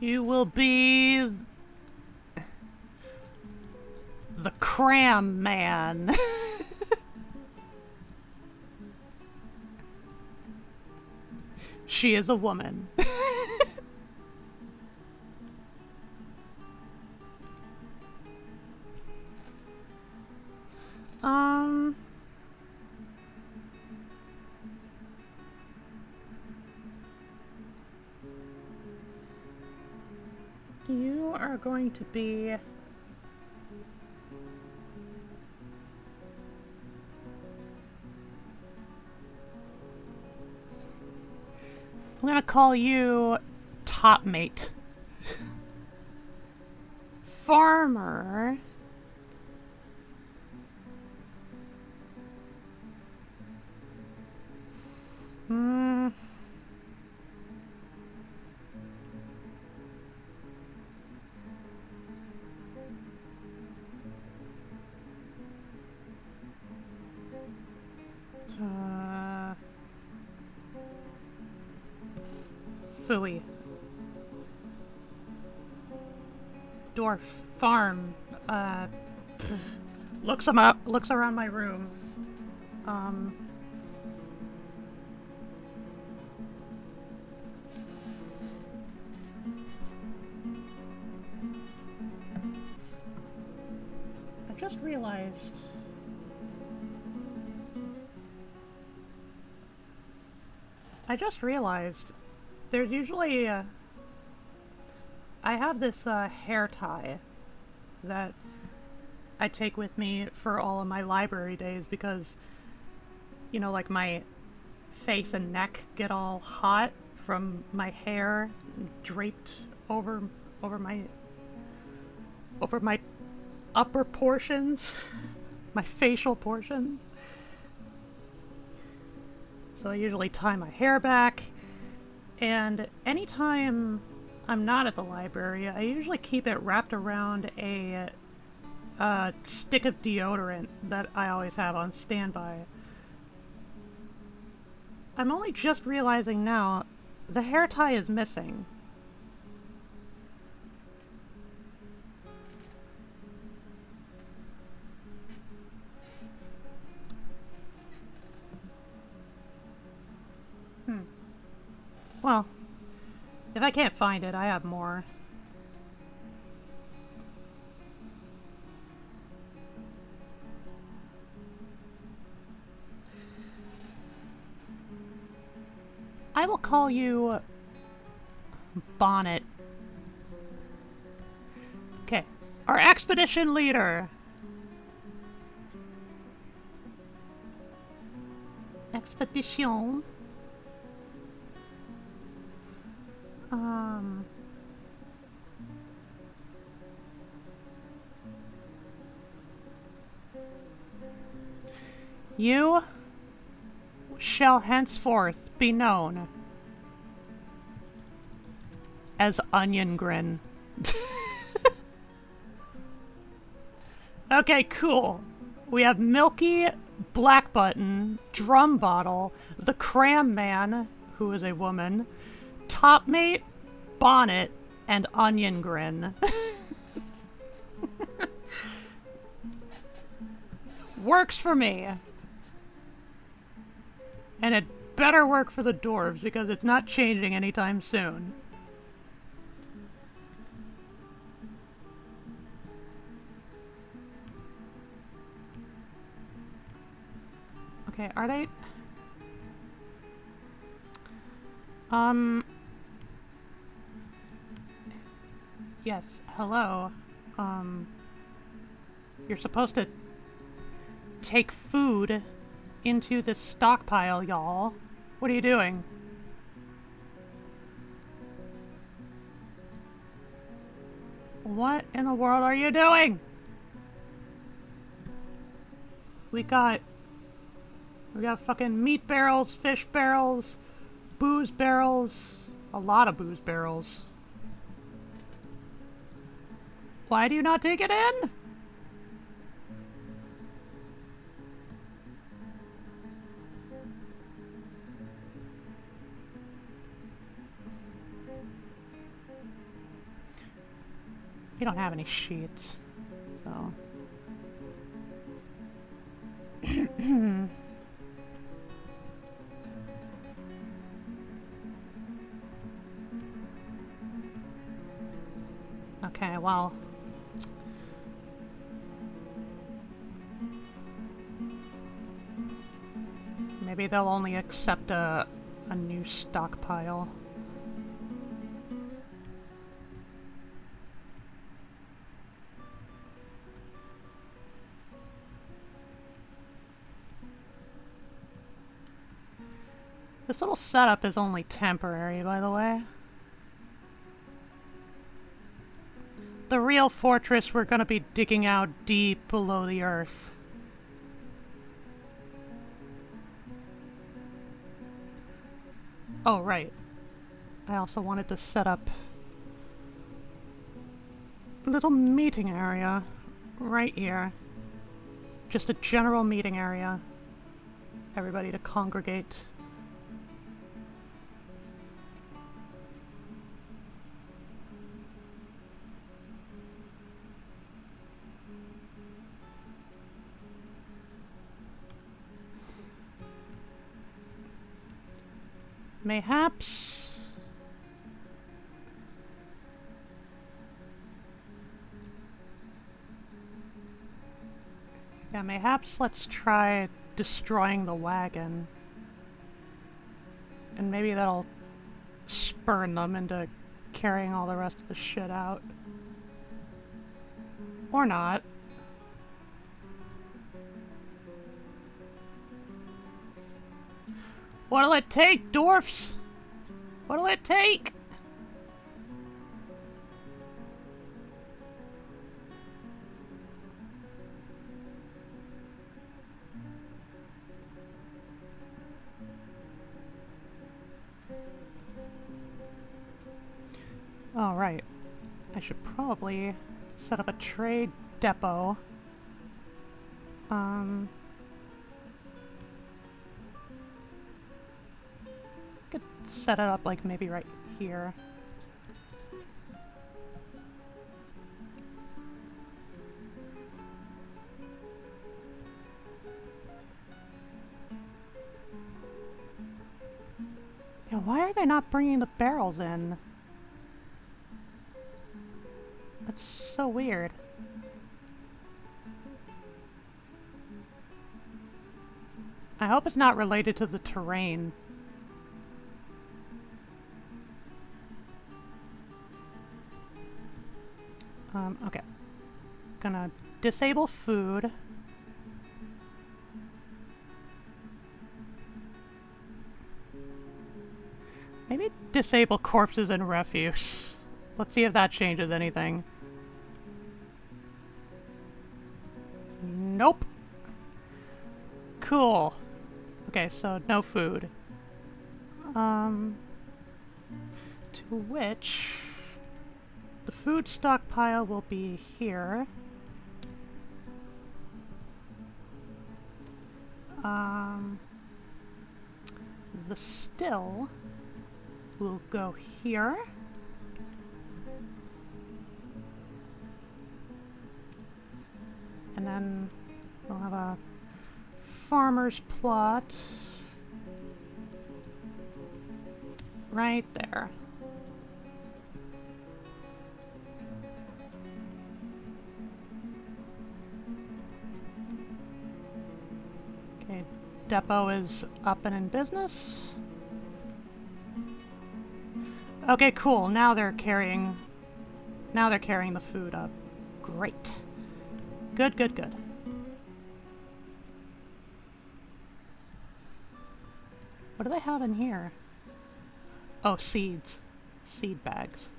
You will be the cram man. She is a woman. You are going to be... I'm gonna call you top mate. Farmer. Phooey. Dwarf. Farm. Looks him up. Looks around my room. I just realized... there's usually I have this hair tie that I take with me for all of my library days because, you know, like my face and neck get all hot from my hair draped over my upper portions, my facial portions. So I usually tie my hair back, and anytime I'm not at the library, I usually keep it wrapped around a stick of deodorant that I always have on standby. I'm only just realizing now, the hair tie is missing. Well, if I can't find it, I have more. I will call you Bonnet. Okay, our expedition leader. Expedition. You shall henceforth be known as Onion Grin. Okay, cool. We have Milky, Black Button, Drum Bottle, the Cram Man, who is a woman, Top Mate, Bonnet, and Onion Grin. Works for me. And it better work for the dwarves, because it's not changing anytime soon. Okay, are they... Yes, hello. You're supposed to take food into this stockpile, y'all. What are you doing? What in the world are you doing? We got fucking meat barrels, fish barrels, booze barrels, a lot of booze barrels. Why do you not take it in? We don't have any sheets, so... Okay, well... Maybe they'll only accept a new stockpile. This little setup is only temporary, by the way. The real fortress we're gonna be digging out deep below the earth. Oh, right. I also wanted to set up a little meeting area right here. Just a general meeting area. Everybody to congregate. Mayhaps... Yeah, mayhaps let's try destroying the wagon. And maybe that'll spurn them into carrying all the rest of the shit out. Or not. What'll it take, dwarfs? What'll it take? All right. I should probably set up a trade depot. Could set it up like maybe right here. Yeah, why are they not bringing the barrels in? That's so weird. I hope it's not related to the terrain. Okay. Gonna disable food. Maybe disable corpses and refuse. Let's see if that changes anything. Nope. Cool. Okay, so no food. To which... the food stockpile will be here. The still will go here. And then we'll have a farmer's plot right there. Okay, depot is up and in business. Okay, cool. Now they're carrying the food up. Great. Good, good, good. What do they have in here? Oh, seeds. Seed bags.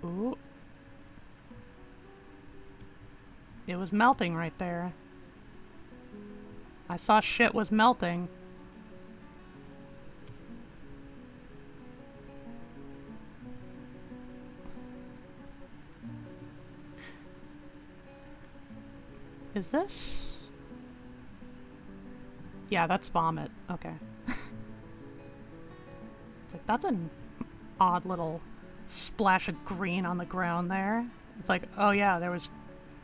Ooh. It was melting right there. I saw shit was melting. Is this? Yeah, that's vomit. Okay. It's like, that's an odd little splash of green on the ground there. It's like, oh yeah, there was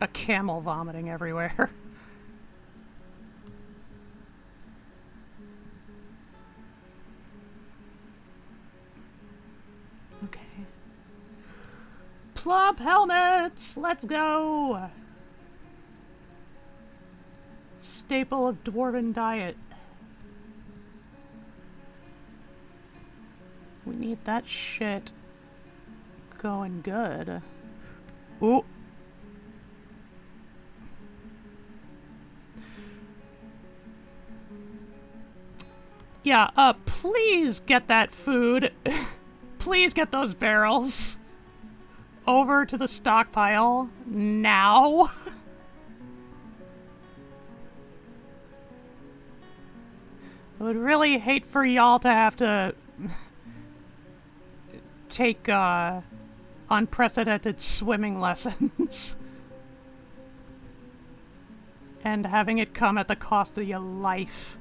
a camel vomiting everywhere. Okay. Plop helmets! Let's go! Staple of dwarven diet. We need that shit going good. Ooh. Yeah, please get that food. Please get those barrels over to the stockpile now. I would really hate for y'all to have to take unprecedented swimming lessons and having it come at the cost of your life.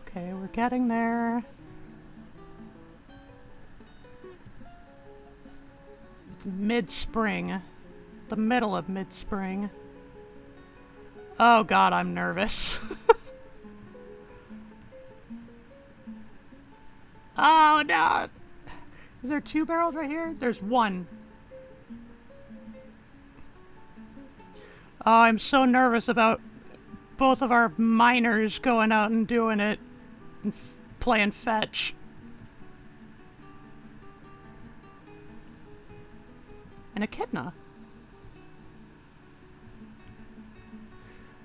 Okay, we're getting there. It's mid-spring. The middle of mid-spring. Oh god, I'm nervous. Oh no! Is there 2 barrels right here? There's 1. Oh, I'm so nervous about both of our miners going out and doing it and playing fetch. And echidna.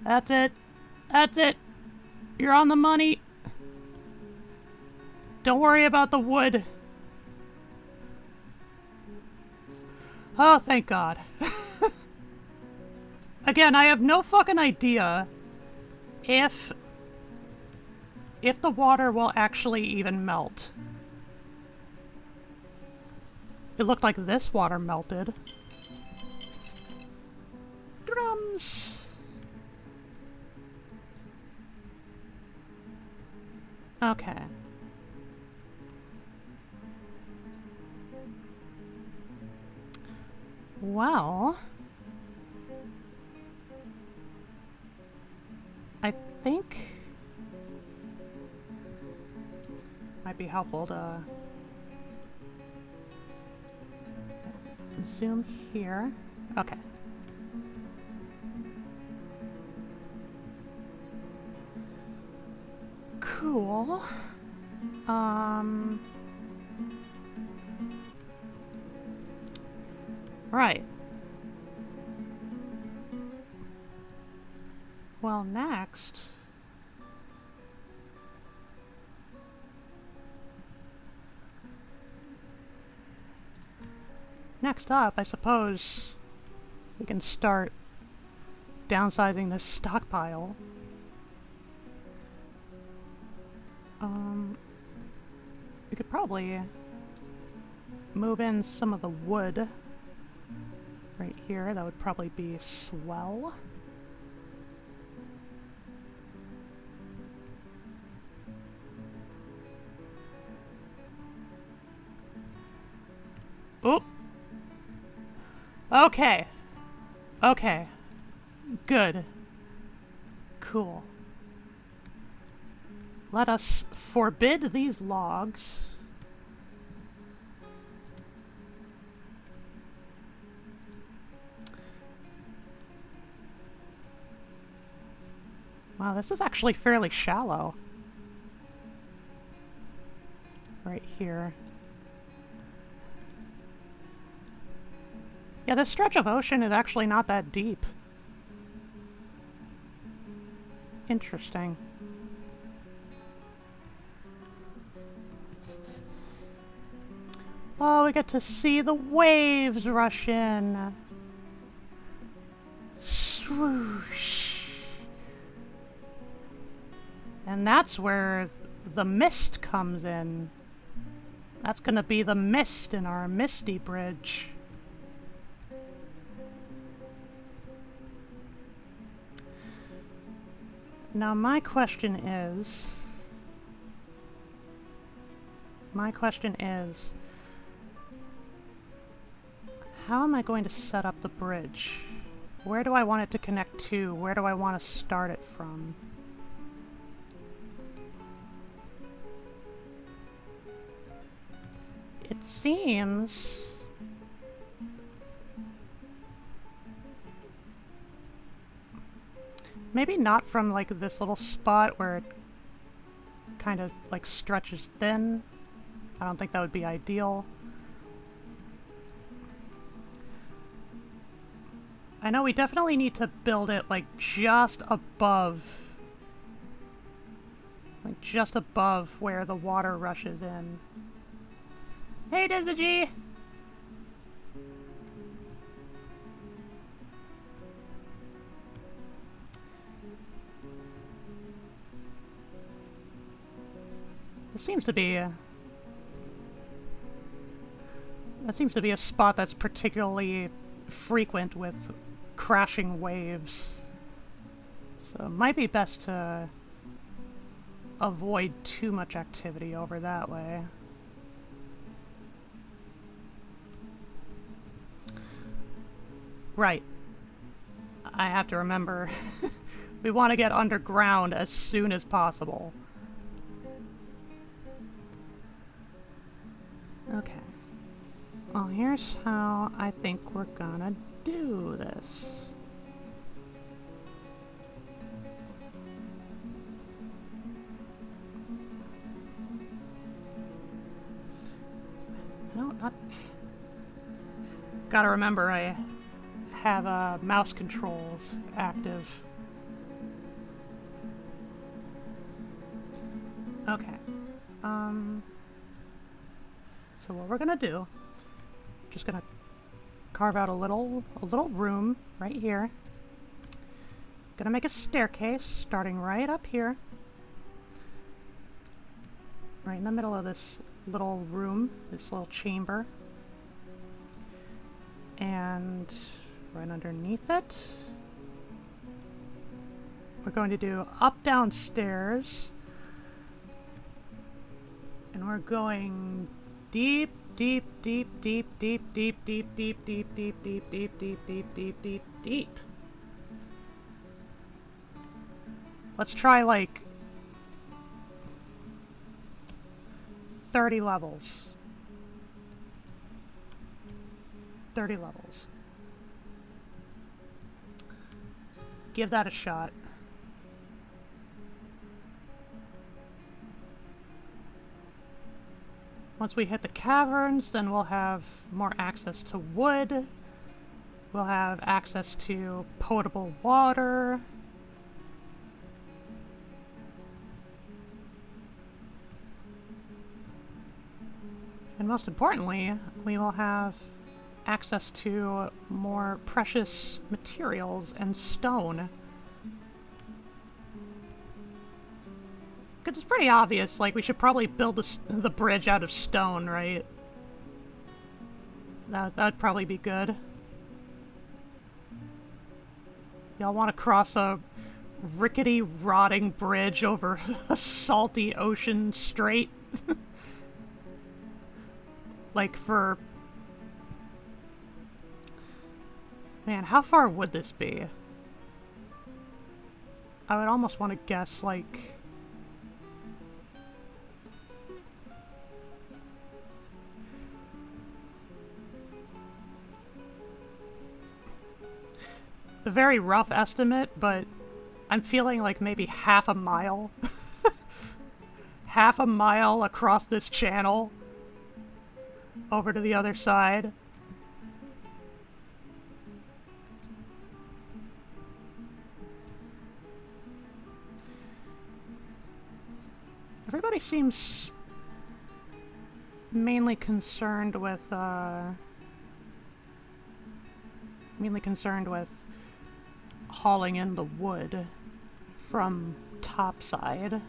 That's it. That's it. You're on the money. Don't worry about the wood. Oh, thank God. Again, I have no fucking idea if the water will actually even melt. It looked like this water melted. Drums! Okay. Well, I think might be helpful to zoom here. Okay. Cool. Right. Well, next... Next up, I suppose, we can start downsizing this stockpile. We could probably move in some of the wood right here. That would probably be swell. Oop! Okay. Okay. Good. Cool. Let us forbid these logs. Wow, this is actually fairly shallow. Right here. Yeah, this stretch of ocean is actually not that deep. Interesting. Oh, we get to see the waves rush in. Swoosh. And that's where the mist comes in. That's gonna be the mist in our Misty Bridge. Now my question is, how am I going to set up the bridge? Where do I want it to connect to? Where do I want to start it from? It seems... maybe not from, like, this little spot where it kind of, like, stretches thin. I don't think that would be ideal. I know we definitely need to build it, like, just above... like, just above where the water rushes in. Hey, Dizzy! This seems to be a... that seems to be a spot that's particularly frequent with crashing waves. So it might be best to avoid too much activity over that way. Right. I have to remember. We want to get underground as soon as possible. Okay. Well, here's how I think we're gonna do this. No, not... Gotta remember, I have mouse controls active. Okay. So what we're gonna do, just gonna carve out a little room right here. Gonna make a staircase starting right up here. Right in the middle of this little room, this little chamber. And right underneath it, we're going to do up, down stairs. And we're going deep, deep, deep, deep, deep, deep, deep, deep, deep, deep, deep, deep, deep, deep, deep, deep, deep. Let's try like 30 levels. 30 levels. Let's give that a shot. Once we hit the caverns, then we'll have more access to wood. We'll have access to potable water. And most importantly, we will have access to more precious materials and stone. Because it's pretty obvious, like, we should probably build the bridge out of stone, right? That'd probably be good. Y'all want to cross a rickety, rotting bridge over a salty ocean strait? Like, for... Man, how far would this be? I would almost want to guess, like... a very rough estimate, but I'm feeling like maybe half a mile. Half a mile across this channel over to the other side. Everybody seems mainly concerned with hauling in the wood from topside.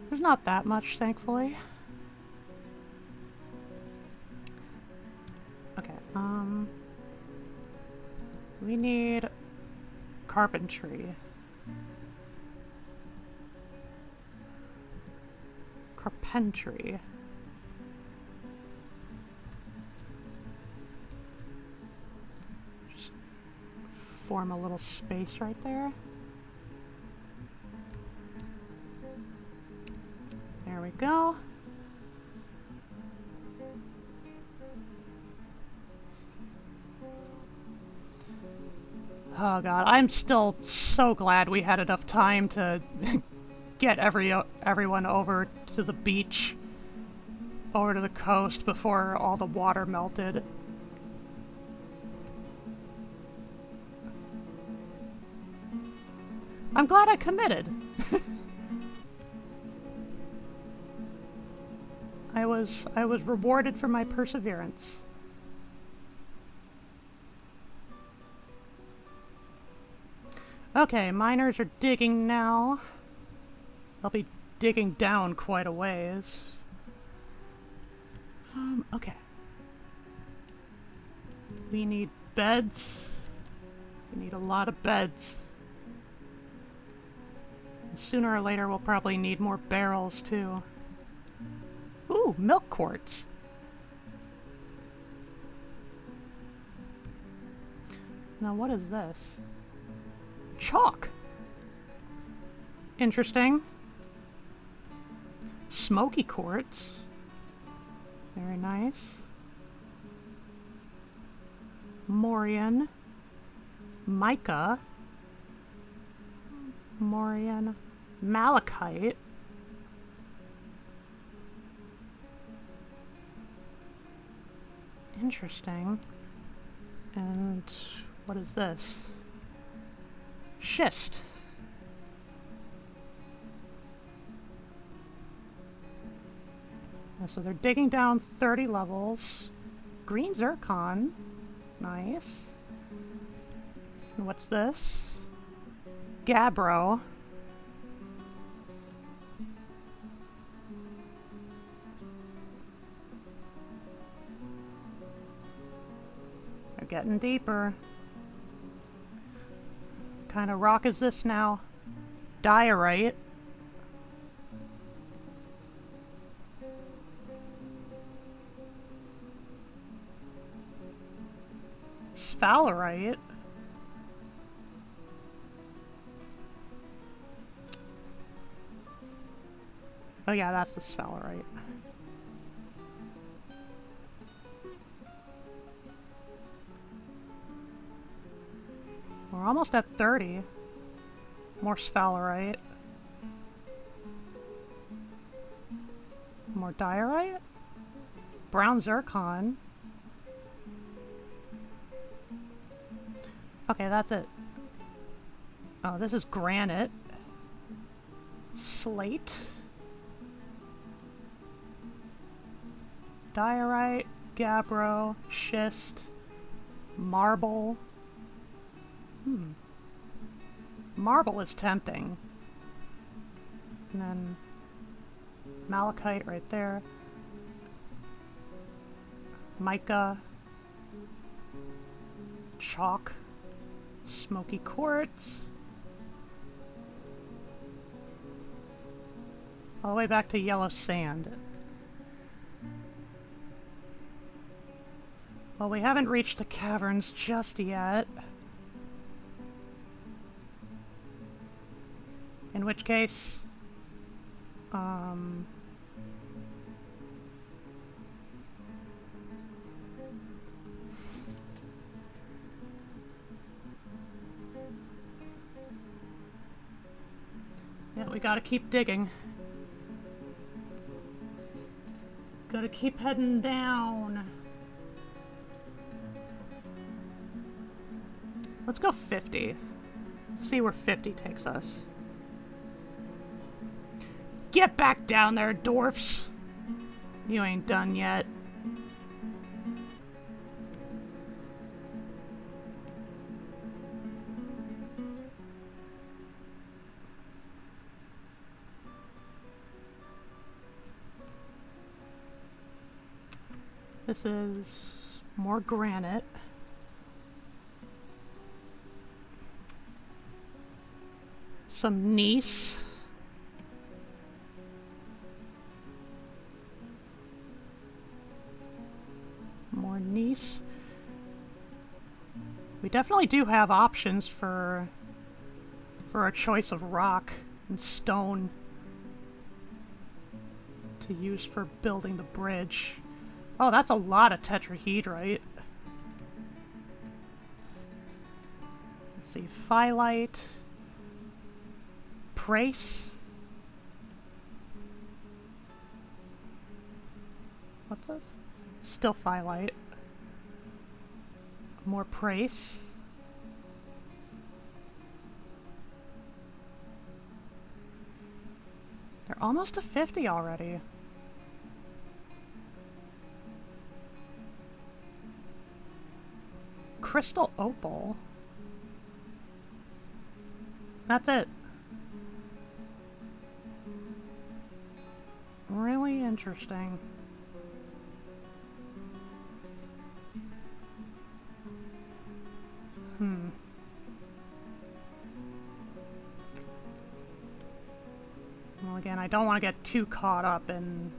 There's not that much, thankfully. Okay, we need carpentry. Carpentry. Just form a little space right there. There we go. Oh god, I'm still so glad we had enough time to get everyone over to the beach, over to the coast before all the water melted. I'm glad I committed. I was rewarded for my perseverance. Okay, miners are digging now. They'll be digging down quite a ways. Okay. We need beds. We need a lot of beds. And sooner or later we'll probably need more barrels too. Ooh, milk quarts. Now what is this? Chalk. Interesting. Smoky quartz. Very nice. Morian. Mica. Morian. Malachite. Interesting. And what is this? Schist. So they're digging down 30 levels. Green zircon. Nice. And what's this? Gabbro. They're getting deeper. What kind of rock is this now? Diorite. Sphalerite. Oh yeah, that's the sphalerite. We're almost at 30. More sphalerite. More diorite. Brown zircon. Okay, that's it. Oh, this is granite. Slate. Diorite, gabbro, schist, marble. Marble is tempting. And then malachite right there. Mica. Chalk. Smoky quartz. All the way back to yellow sand. Well, we haven't reached the caverns just yet. In which case, we gotta keep digging. Gotta keep heading down. Let's go 50. See where 50 takes us. Get back down there, dwarfs! You ain't done yet. This is more granite. Some gneiss. More gneiss. We definitely do have options for a choice of rock and stone to use for building the bridge. Oh, that's a lot of tetrahedrite. Let's see, phyllite, prace. What's this? Still phyllite. More prace. They're almost to 50 already. Crystal opal. That's it. Really interesting. Well, again, I don't want to get too caught up in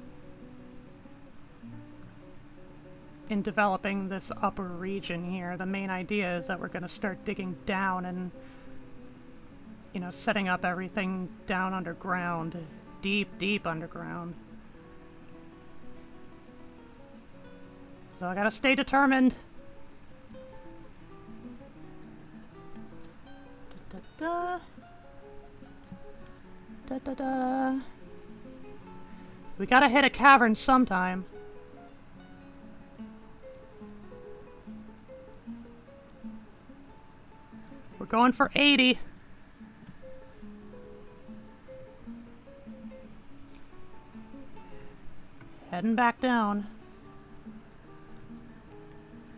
developing this upper region here. The main idea is that we're going to start digging down and, you know, setting up everything down underground. Deep, deep underground. So I gotta stay determined. Da, da, da. Da, da, da. We gotta hit a cavern sometime. We're going for 80. Heading back down.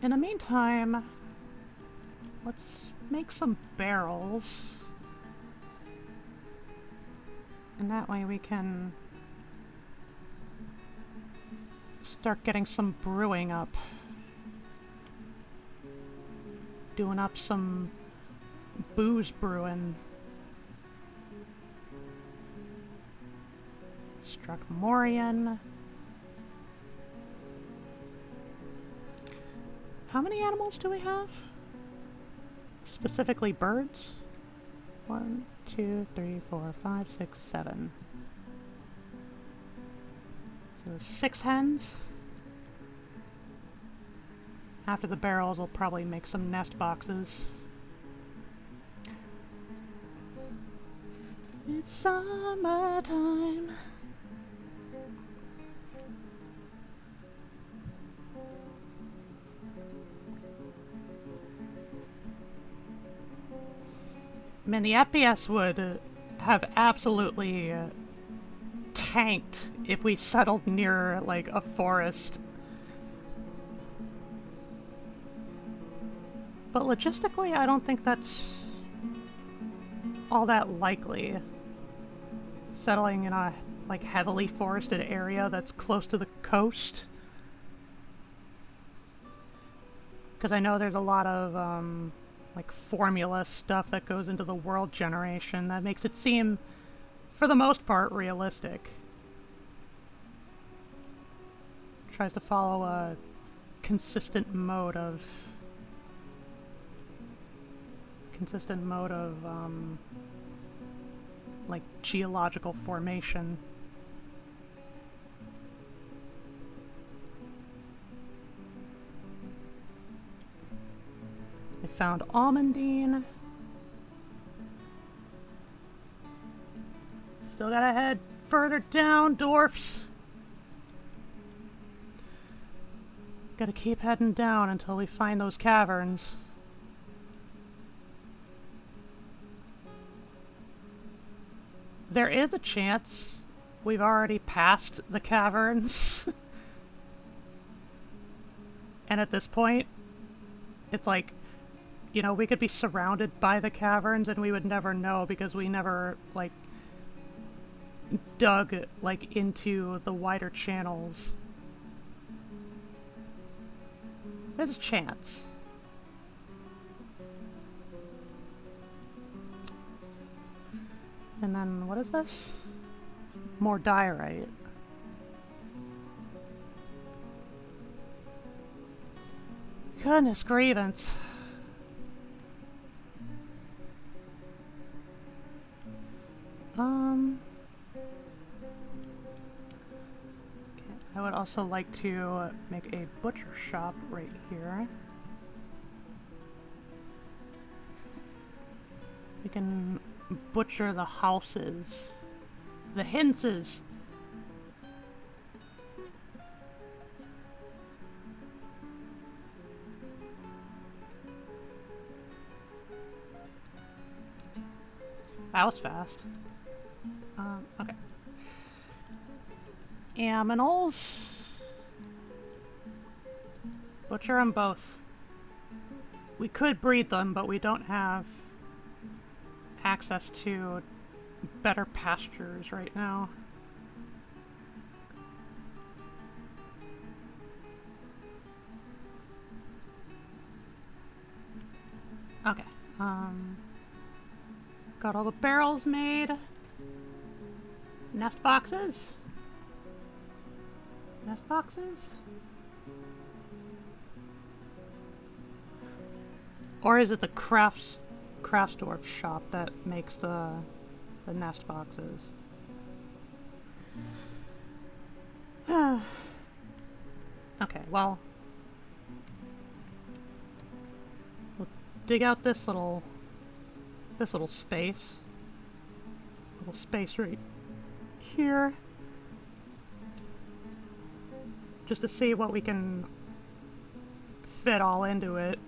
In the meantime, let's make some barrels. And that way we can start getting some brewing up. Doing up some booze brewing. Struck Morian. How many animals do we have? Specifically birds? 1, 2, 3, 4, 5, 6, 7. So 6 hens. After the barrels, we'll probably make some nest boxes. It's summertime. Man, the FPS would have absolutely tanked if we settled near, like, a forest. But logistically, I don't think that's all that likely. Settling in a, like, heavily forested area that's close to the coast. Because I know there's a lot of, like, formula stuff that goes into the world generation that makes it seem, for the most part, realistic. Tries to follow a consistent mode of like, geological formation. I found almandine. Still gotta head further down, dwarfs. Gotta keep heading down until we find those caverns. There is a chance we've already passed the caverns. And at this point, it's like, you know, we could be surrounded by the caverns and we would never know because we never, like, dug, like, into the wider channels. There's a chance. And then, what is this? More diorite. Goodness grievance. Okay, I would also like to make a butcher shop right here. We can butcher the houses. The hinses. That was fast. Okay. Aminals. Butcher them both. We could breed them, but we don't have access to better pastures right now. Okay. Got all the barrels made. Nest boxes. Nest boxes. Or is it the Craftsdorf shop that makes the nest boxes? Okay, well, we'll dig out this little space. Little space right here. Just to see what we can fit all into it.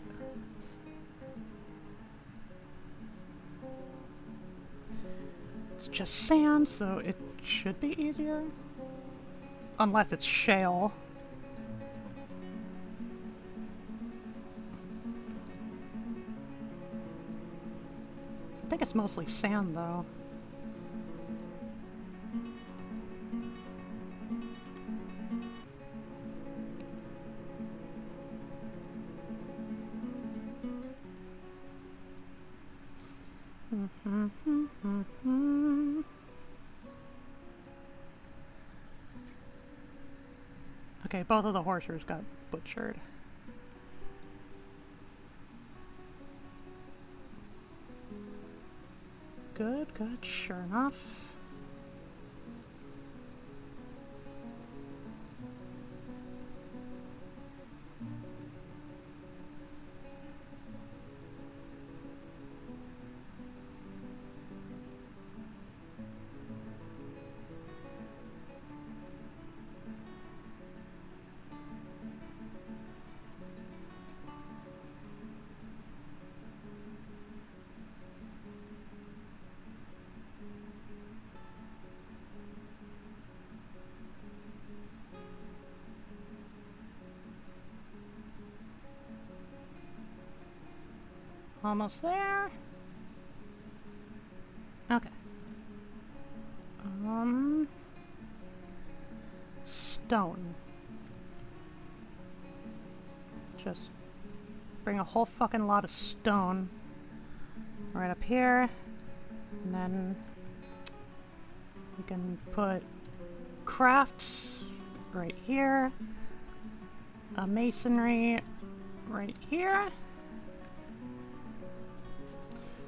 It's just sand, so it should be easier. Unless it's shale. I think it's mostly sand, though. Okay, both of the horsers got butchered. Good, good, sure enough. Almost there. Okay. Stone. Just bring a whole fucking lot of stone right up here, and then we can put crafts right here, a masonry right here.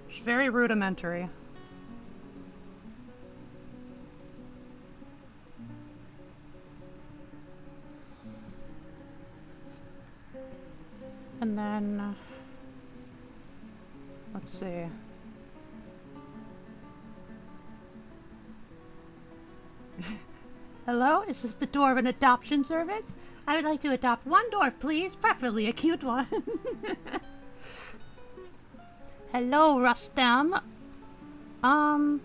It's very rudimentary. And then, let's see. Hello, is this the Dwarven Adoption Service? I would like to adopt one dwarf, please, preferably a cute one. Hello, Rustam. I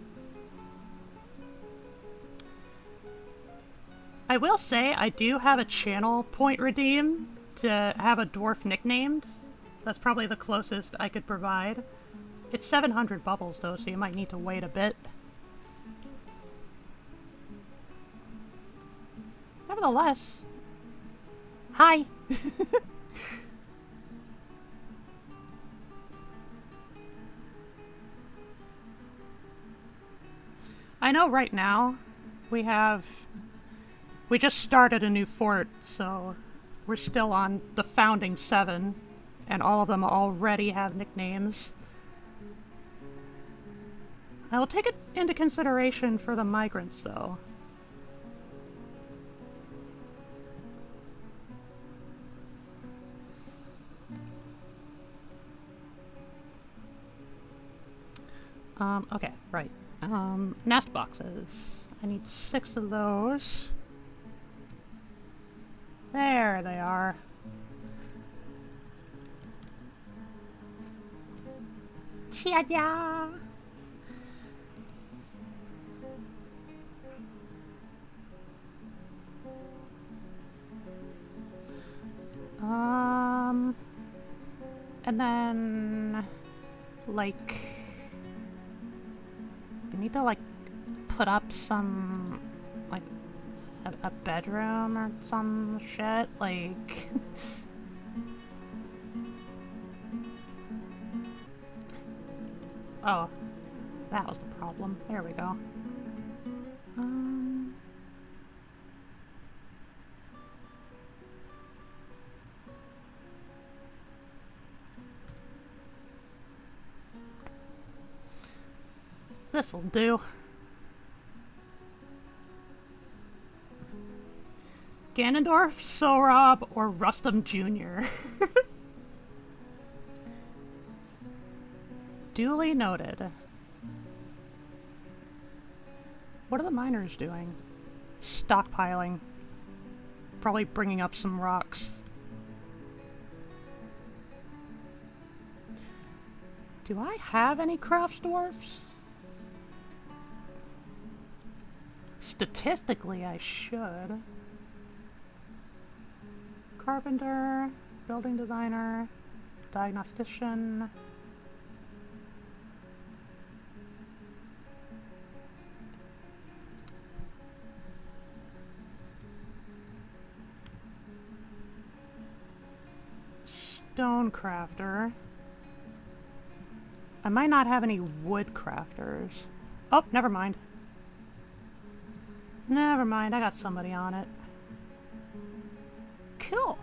will say I do have a channel point redeem to have a dwarf nicknamed. That's probably the closest I could provide. It's 700 bubbles though, so you might need to wait a bit. Nevertheless, hi! I know right now we just started a new fort, so we're still on the founding 7, and all of them already have nicknames. I will take it into consideration for the migrants, though. Okay, right. Nest boxes. I need 6 of those. There they are. Chia-ya! And then, like, I need to, like, put up some, like, a bedroom or some shit, like... Oh, that was the problem. There we go. This'll do. Ganondorf, Sohrab, or Rustam Jr. Duly noted. What are the miners doing? Stockpiling. Probably bringing up some rocks. Do I have any craft dwarfs? Statistically, I should. Carpenter, building designer, diagnostician. Stone crafter. I might not have any wood crafters. Oh, never mind. Never mind, I got somebody on it. Cool.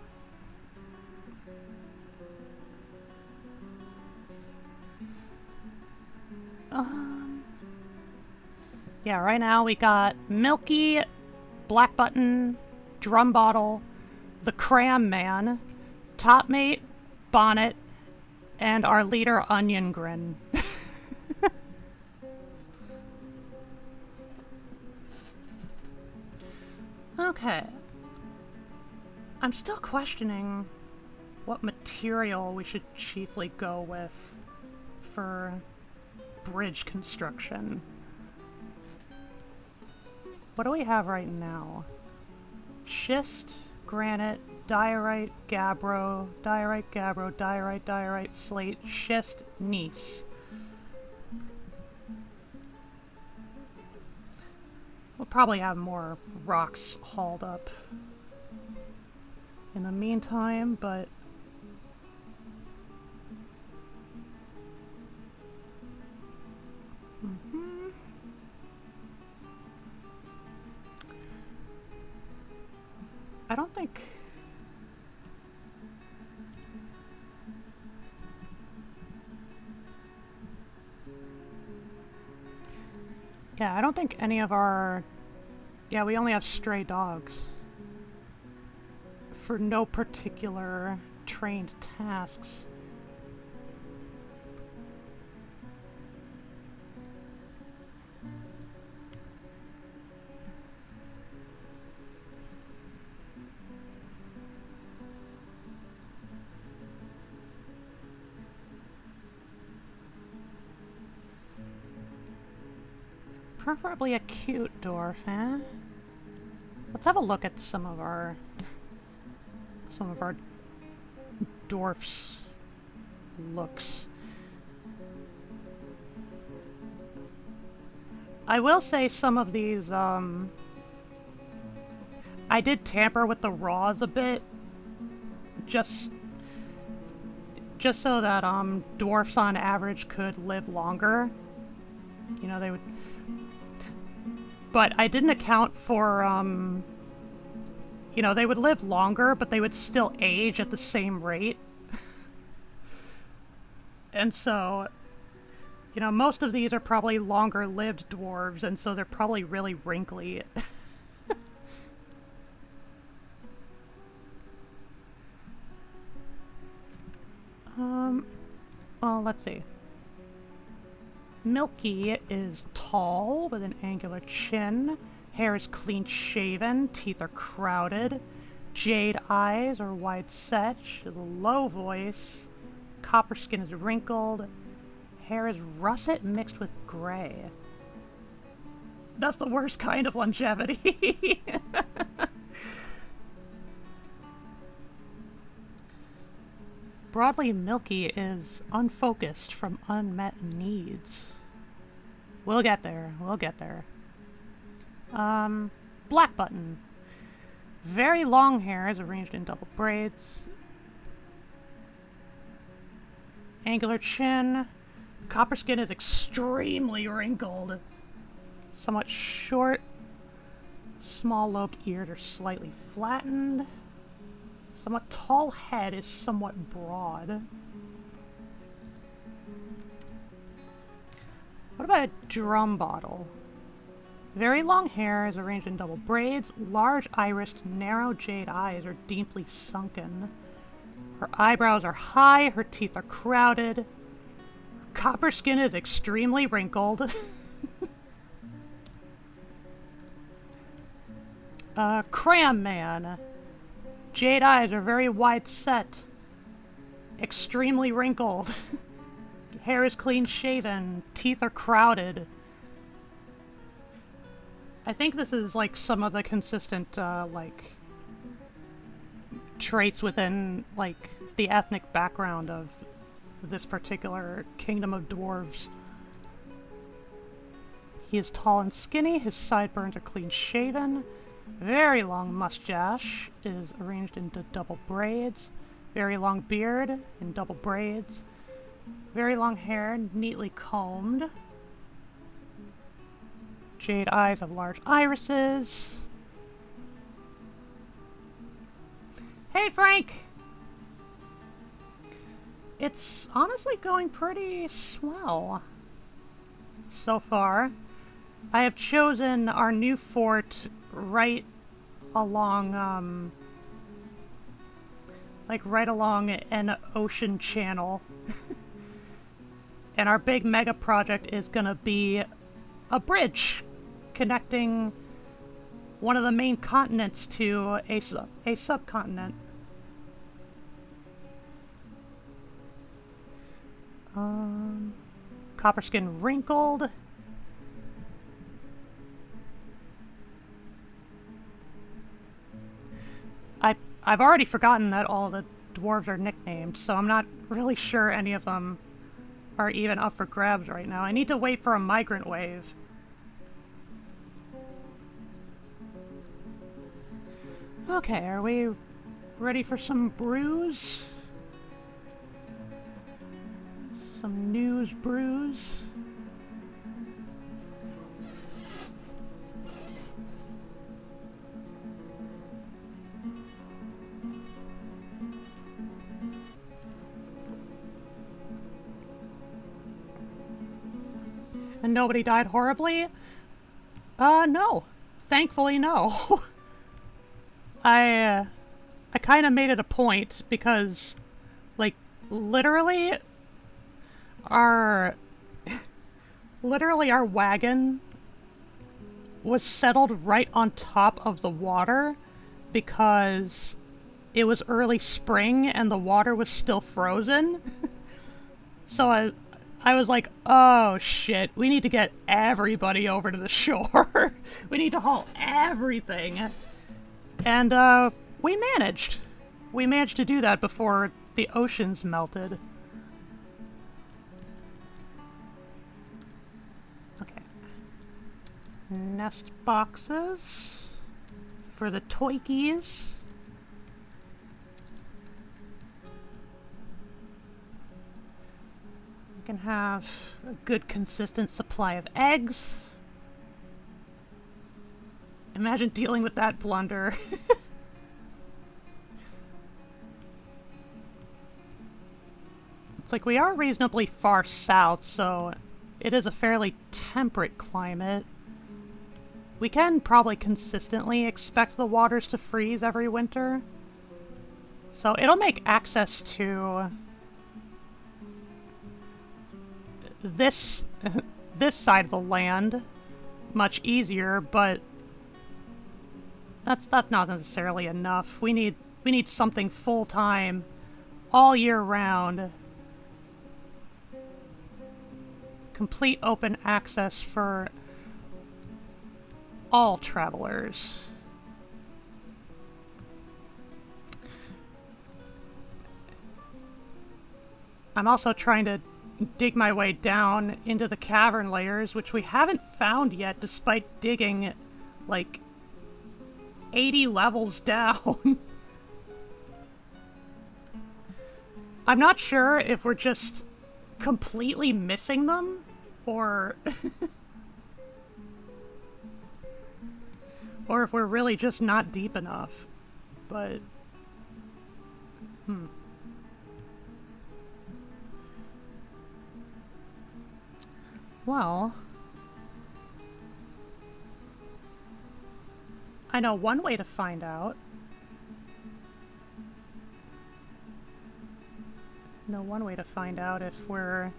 Yeah, right now we got Milky, Black Button, Drum Bottle, the Cram Man, Topmate, Bonnet, and our leader, Onion Grin. Okay. I'm still questioning what material we should chiefly go with for bridge construction. What do we have right now? Schist, granite, diorite, gabbro, diorite, gabbro, diorite, diorite, slate, schist, gneiss. We'll probably have more rocks hauled up in the meantime, but I don't think I don't think any of our... Yeah, we only have stray dogs. For no particular trained tasks. Preferably a cute dwarf, eh? Let's have a look at some of our dwarfs' looks. I will say some of these, I did tamper with the raws a bit, just so that, dwarfs on average could live longer. You know, they would... But I didn't account for, you know, they would live longer, but they would still age at the same rate. And so... You know, most of these are probably longer-lived dwarves, and so they're probably really wrinkly. Well, let's see. Milky is tall, with an angular chin. Hair is clean-shaven, teeth are crowded. Jade eyes are wide-set, she has a low voice. Copper skin is wrinkled. Hair is russet mixed with gray. That's the worst kind of longevity. Broadly milky is unfocused from unmet needs. We'll get there. We'll get there. Black button. Very long hair is arranged in double braids. Angular chin. Copper skin is extremely wrinkled. Somewhat short. Small lobed ears are slightly flattened. Somewhat tall head is somewhat broad. What about a drum bottle? Very long hair is arranged in double braids. Large irised, narrow jade eyes are deeply sunken. Her eyebrows are high, her teeth are crowded. Copper skin is extremely wrinkled. Cram man. Jade eyes are very wide set. Extremely wrinkled. Hair is clean shaven. Teeth are crowded. I think this is like some of the consistent like traits within like the ethnic background of this particular kingdom of dwarves. He is tall and skinny, his sideburns are clean shaven. Very long mustache is arranged into double braids. Very long beard in double braids. Very long hair, neatly combed. Jade eyes have large irises. Hey, Frank! It's honestly going pretty swell so far. I have chosen our new fort right along, like right along an ocean channel. And our big mega project is gonna be a bridge connecting one of the main continents to a subcontinent. Copper skin wrinkled. I've already forgotten that all the dwarves are nicknamed, so I'm not really sure any of them are even up for grabs right now. I need to wait for a migrant wave. Okay, are we ready for some brews? Some news brews? And nobody died horribly? No. Thankfully, no. I kind of made it a point because, like, literally our wagon was settled right on top of the water because it was early spring and the water was still frozen. So I was like, oh shit, we need to get everybody over to the shore. We need to haul everything. And, we managed. We managed to do that before the oceans melted. Okay. Nest boxes for the toikies. We can have a good consistent supply of eggs. Imagine dealing with that plunder. It's like we are reasonably far south, so it is a fairly temperate climate. We can probably consistently expect the waters to freeze every winter. So it'll make access to this side of the land much easier, but that's not necessarily enough. We need something full-time all year round. Complete open access for all travelers. I'm also trying to dig my way down into the cavern layers, which we haven't found yet, despite digging like 80 levels down. I'm not sure if we're just completely missing them, or or if we're really just not deep enough. But well, I know one way to find out. If we're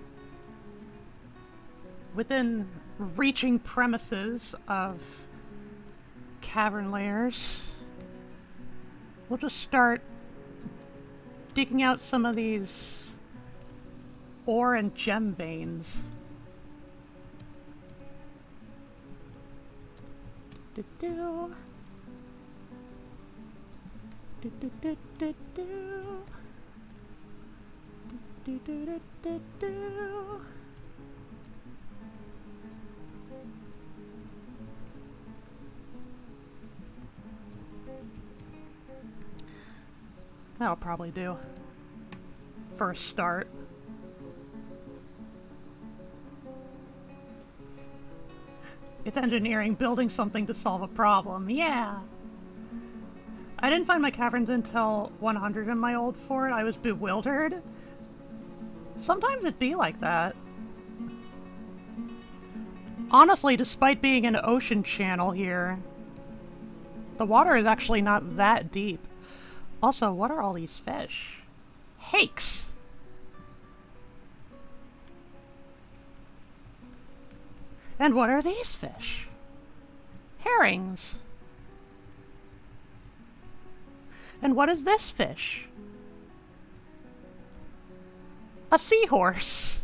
within reaching premises of cavern layers. We'll just start digging out some of these ore and gem veins. Do-do. Do-do-do-do-do. Do-do-do-do-do. That'll probably do. For a start. It's engineering, building something to solve a problem. Yeah! I didn't find my caverns until 100 in my old fort. I was bewildered. Sometimes it'd be like that. Honestly, despite being an ocean channel here, the water is actually not that deep. Also, what are all these fish? Hakes! And what are these fish? Herrings. And what is this fish? A seahorse.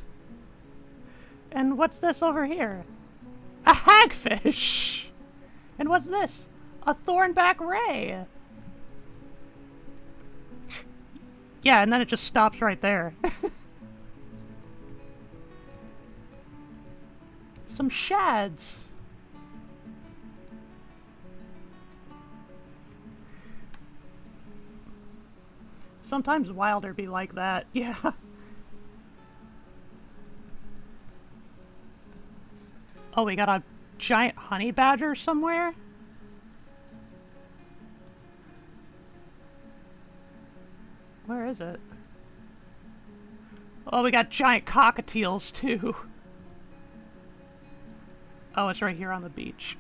And what's this over here? A hagfish. And what's this? A thornback ray. Yeah, and then it just stops right there. Some shads. Sometimes Wilder be like that, yeah. Oh, we got a giant honey badger somewhere? Where is it? Oh, we got giant cockatiels too. Oh, it's right here on the beach.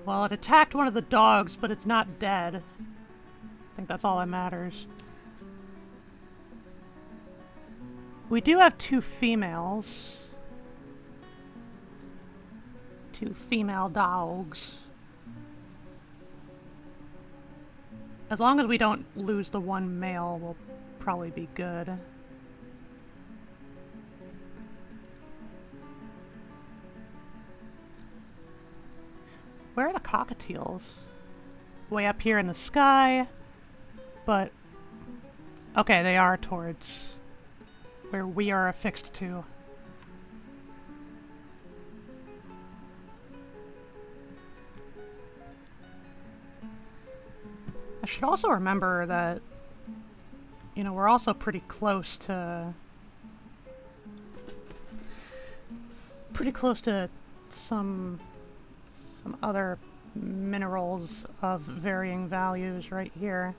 Well, it attacked one of the dogs, but it's not dead. I think that's all that matters. We do have 2 females. 2 female dogs. As long as we don't lose the 1 male, we'll probably be good. Where are the cockatiels? Way up here in the sky, but... Okay, they are towards where we are affixed to. I should also remember that, you know, we're also pretty close to some other minerals of varying values right here.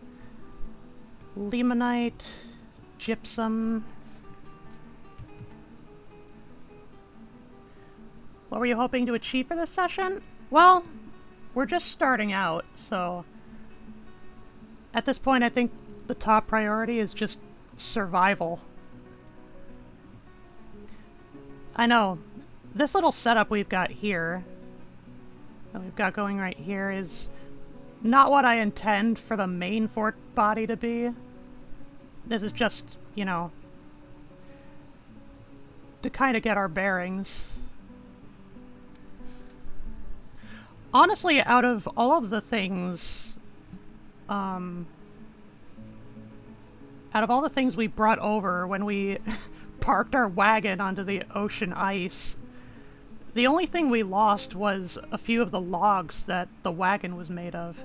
Limonite, gypsum. What were you hoping to achieve for this session? Well, we're just starting out, so at this point I think the top priority is just survival. I know, this little setup we've got here, that we've got going right here, is not what I intend for the main fort body to be. This is just, you know, to kind of get our bearings. Honestly, out of all of the things, out of all the things we brought over when we parked our wagon onto the ocean ice, the only thing we lost was a few of the logs that the wagon was made of.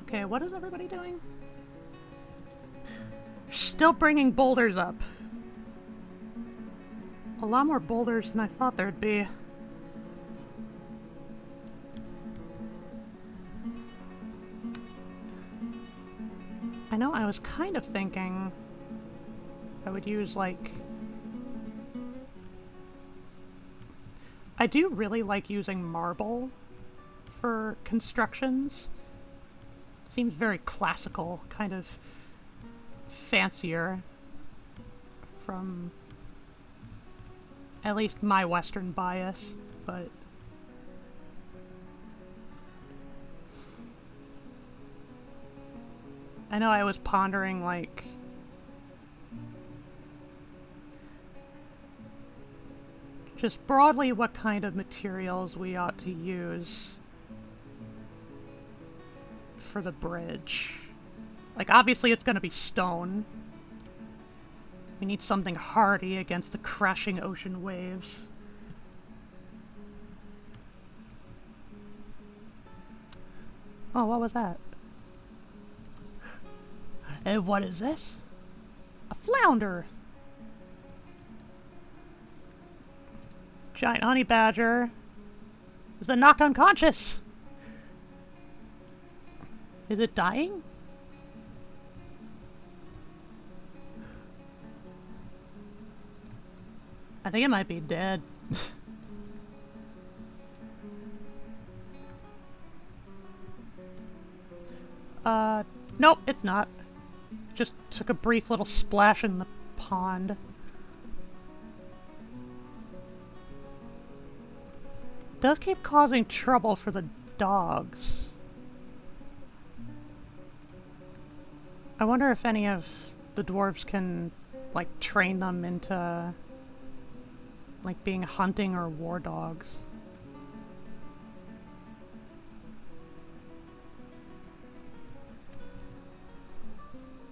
Okay, what is everybody doing? Still bringing boulders up. A lot more boulders than I thought there'd be. I know I was kind of thinking I would use, like... I do really like using marble for constructions. It seems very classical, kind of fancier from at least my Western bias, but... I know I was pondering, like... just broadly what kind of materials we ought to use for the bridge. Like, obviously it's gonna be stone. We need something hardy against the crashing ocean waves. Oh, what was that? And what is this? A flounder! Giant honey badger has been knocked unconscious! Is it dying? I think it might be dead. Nope, it's not. Just took a brief little splash in the pond. Does keep causing trouble for the dogs. I wonder if any of the dwarves can, like, train them into, like, being hunting or war dogs.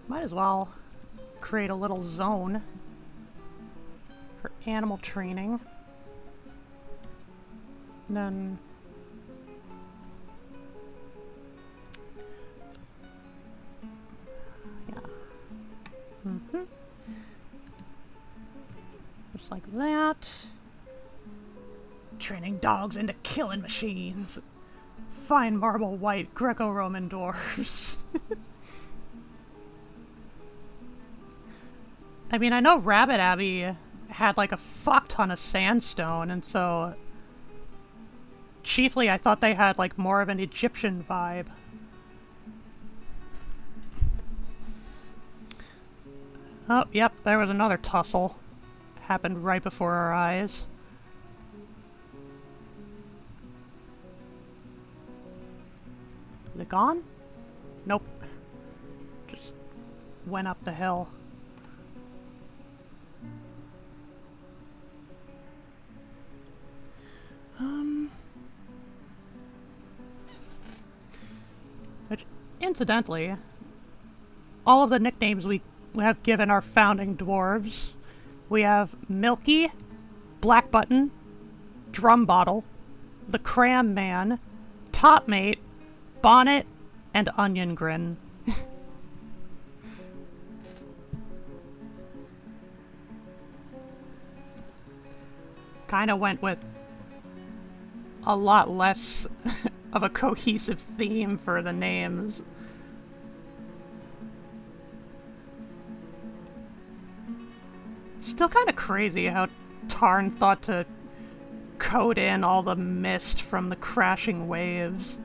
Might as well create a little zone for animal training. And then... yeah. Mm-hmm. Just like that. Training dogs into killing machines. Fine marble white Greco-Roman dwarves. I mean, I know Rabbit Abbey had like a fuck ton of sandstone, and so chiefly I thought they had like more of an Egyptian vibe. Oh, yep, there was another tussle happened right before our eyes. Is it gone? Nope. Just went up the hill. Which, incidentally, all of the nicknames we have given our founding dwarves. We have Milky, Black Button, Drum Bottle, the Cram Man, Top Mate, Bonnet, and Onion Grin. Kinda went with a lot less of a cohesive theme for the names. Still kind of crazy how Tarn thought to code in all the mist from the crashing waves.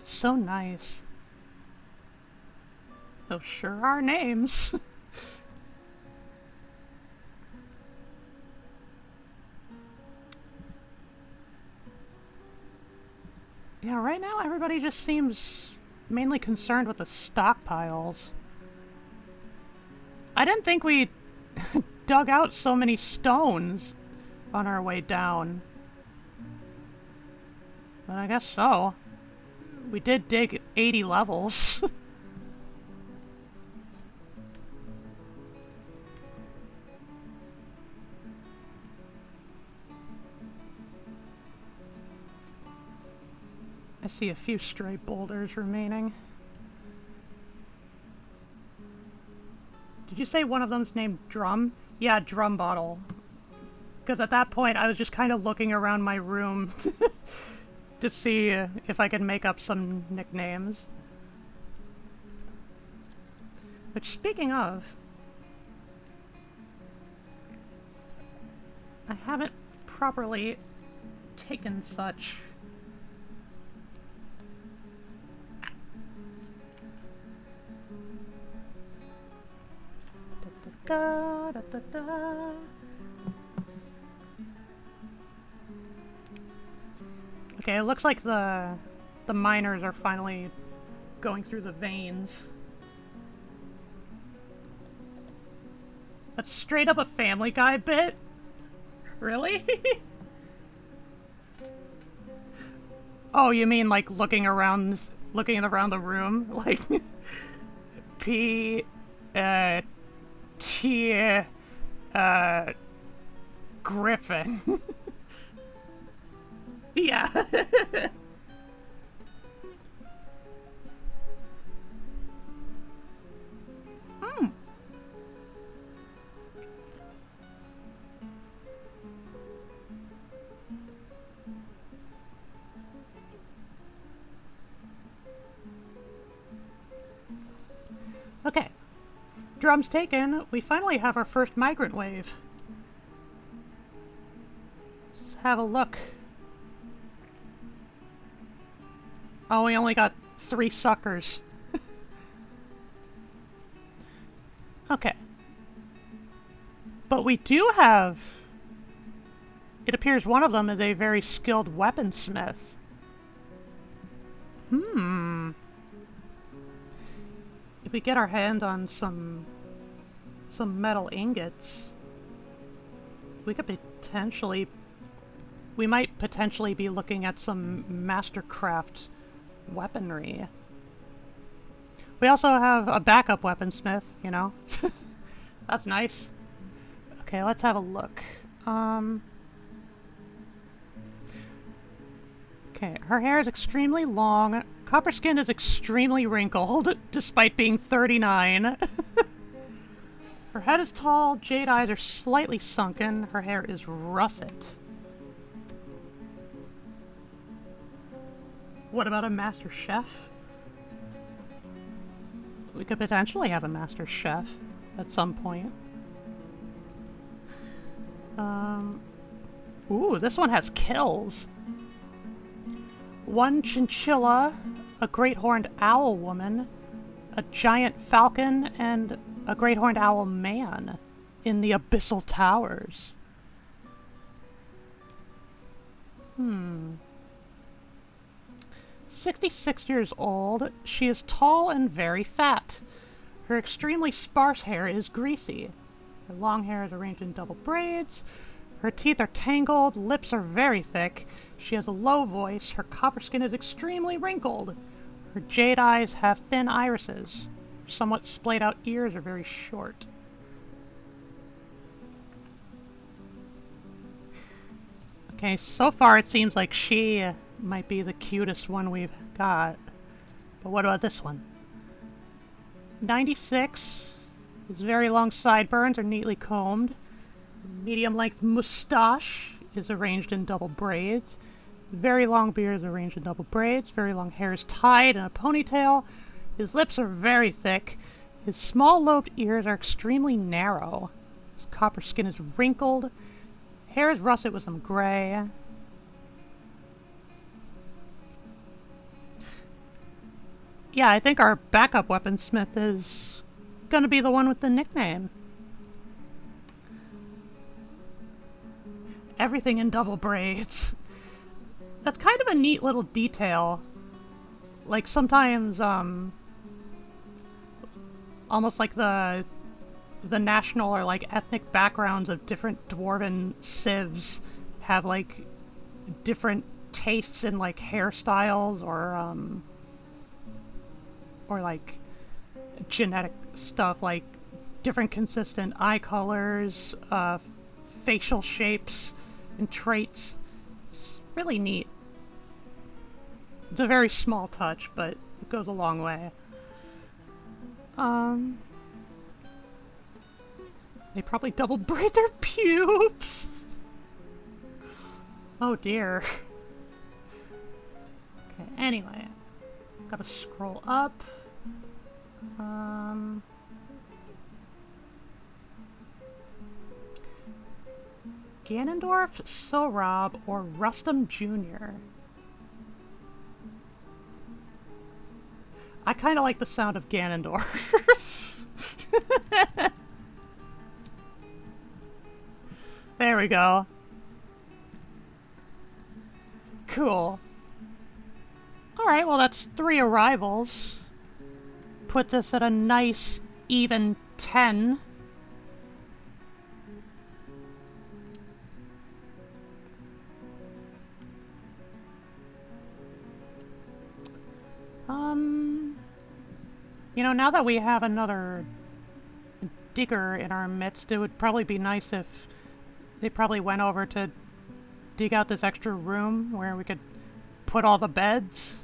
It's so nice. Those sure are names. Yeah, right now everybody just seems mainly concerned with the stockpiles. I didn't think we dug out so many stones on our way down. But I guess so. We did dig 80 levels. I see a few stray boulders remaining. Did you say one of them's named Drum? Yeah, Drum Bottle. Because at that point I was just kind of looking around my room to see if I could make up some nicknames. Which, speaking of, I haven't properly taken such. Da, da, da, da. Okay, it looks like the miners are finally going through the veins. That's straight up a Family Guy bit? Really? Oh, you mean like looking around the room? Like P T Griffin. Yeah. Okay. Drums taken, we finally have our first migrant wave. Let's have a look. Oh, we only got 3 suckers. Okay. But we do have... It appears one of them is a very skilled weaponsmith. If we get our hand on some metal ingots, we could potentially... We might potentially be looking at some mastercraft weaponry. We also have a backup weaponsmith, you know? That's nice. Okay, let's have a look. Okay, her hair is extremely long. Copper skin is extremely wrinkled, despite being 39. Her head is tall, jade eyes are slightly sunken, her hair is russet. What about a master chef? We could potentially have a master chef at some point. Ooh, this one has kills. 1 chinchilla, a great horned owl woman, a giant falcon, and a great horned owl man. in the abyssal towers. 66 years old, she is tall and very fat. Her extremely sparse hair is greasy. Her long hair is arranged in double braids. Her teeth are tangled, lips are very thick. She has a low voice. Her copper skin is extremely wrinkled. Her jade eyes have thin irises. Her somewhat splayed out ears are very short. Okay, so far it seems like she might be the cutest one we've got. But what about this one? 96. His very long sideburns are neatly combed. Medium-length mustache is arranged in double braids. Very long beard is arranged in double braids. Very long hair is tied in a ponytail. His lips are very thick. His small lobed ears are extremely narrow. His copper skin is wrinkled. Hair is russet with some gray. Yeah, I think our backup weaponsmith is gonna be the one with the nickname. Everything in double braids. That's kind of a neat little detail. Like sometimes, almost like the national or like ethnic backgrounds of different dwarven civs have like different tastes in like hairstyles or like genetic stuff, like different consistent eye colors, facial shapes and traits. It's really neat. It's a very small touch, but it goes a long way. They probably double braid their pubes. Oh dear. Okay, anyway. Gotta scroll up. Ganondorf, Sohrab, or Rustum Jr. I kind of like the sound of Ganondorf. There we go. Cool. Alright, well that's 3 arrivals. Puts us at a nice, even 10. You know, now that we have another digger in our midst, it would probably be nice if they probably went over to dig out this extra room where we could put all the beds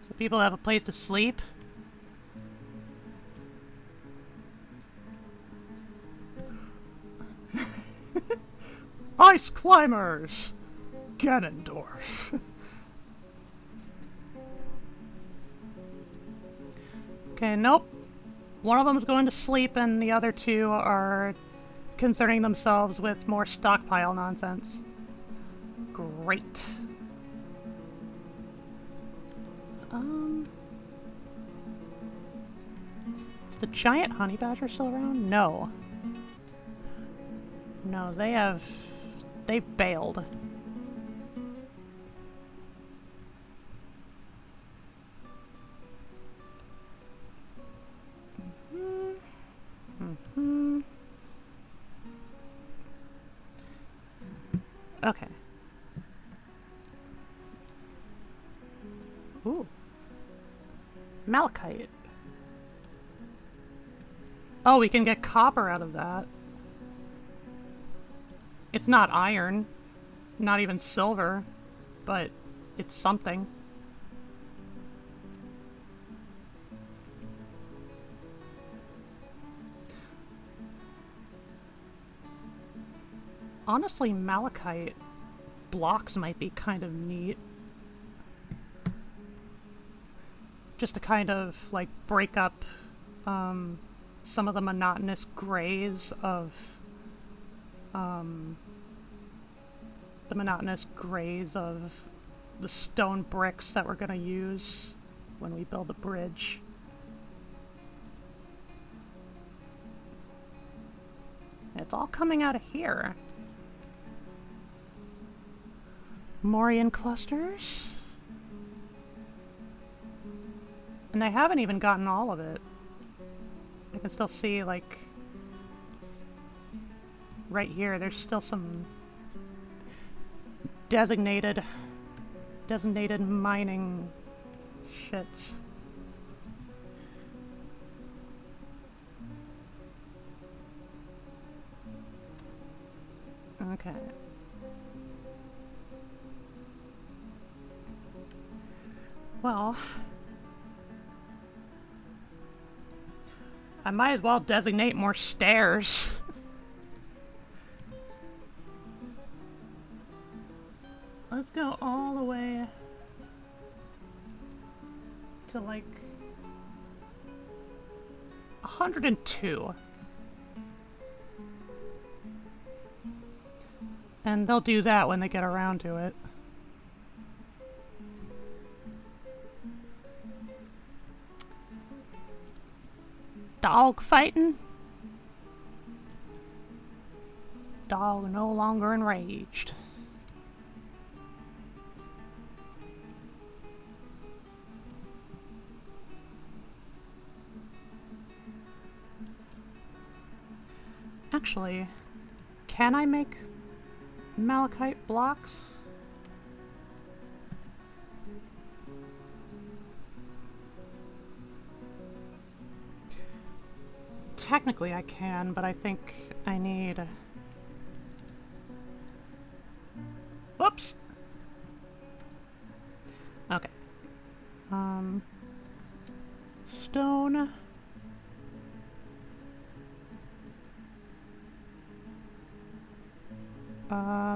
so people have a place to sleep. Ice climbers! Ganondorf. Okay, nope. One of them is going to sleep and the other 2 are concerning themselves with more stockpile nonsense. Great. Is the giant honey badger still around? No. No, they've bailed. Okay. Ooh. Malachite. Oh, we can get copper out of that. It's not iron, not even silver, but it's something. Honestly, malachite blocks might be kind of neat. Just to kind of, like, break up some of the monotonous grays of the stone bricks that we're gonna use when we build the bridge. It's all coming out of here. Morian clusters. And I haven't even gotten all of it. I can still see, like, right here, there's still some designated mining shits. Okay. Well, I might as well designate more stairs. Let's go all the way to like 102. And they'll do that when they get around to it. Dog fighting? Dog no longer enraged. Actually, can I make malachite blocks? Technically I can, but I think I need... Whoops! Okay. Stone...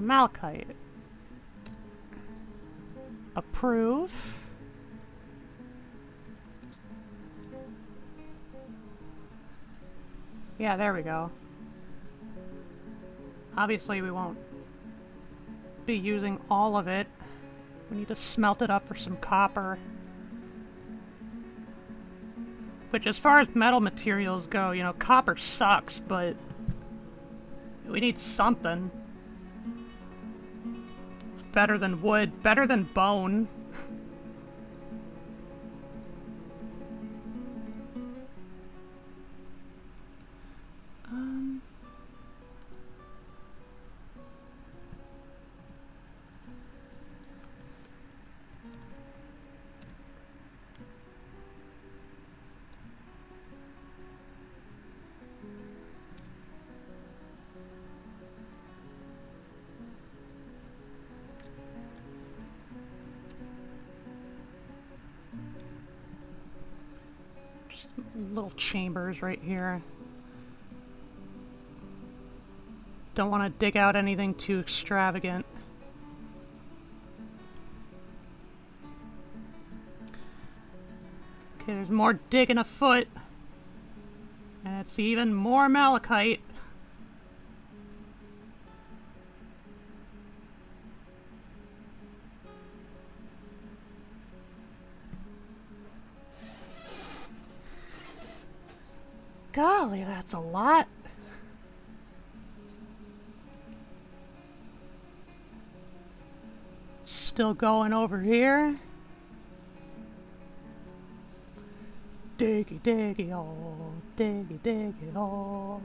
malachite. Approve. Yeah, there we go. Obviously we won't be using all of it. We need to smelt it up for some copper. Which, as far as metal materials go, you know, copper sucks, but we need something. Better than wood, better than bone. Little chambers right here. Don't want to dig out anything too extravagant. Okay, there's more digging afoot. And it's even more malachite. Golly, that's a lot. Still going over here. Diggy, diggy, oh, diggy, diggy, oh.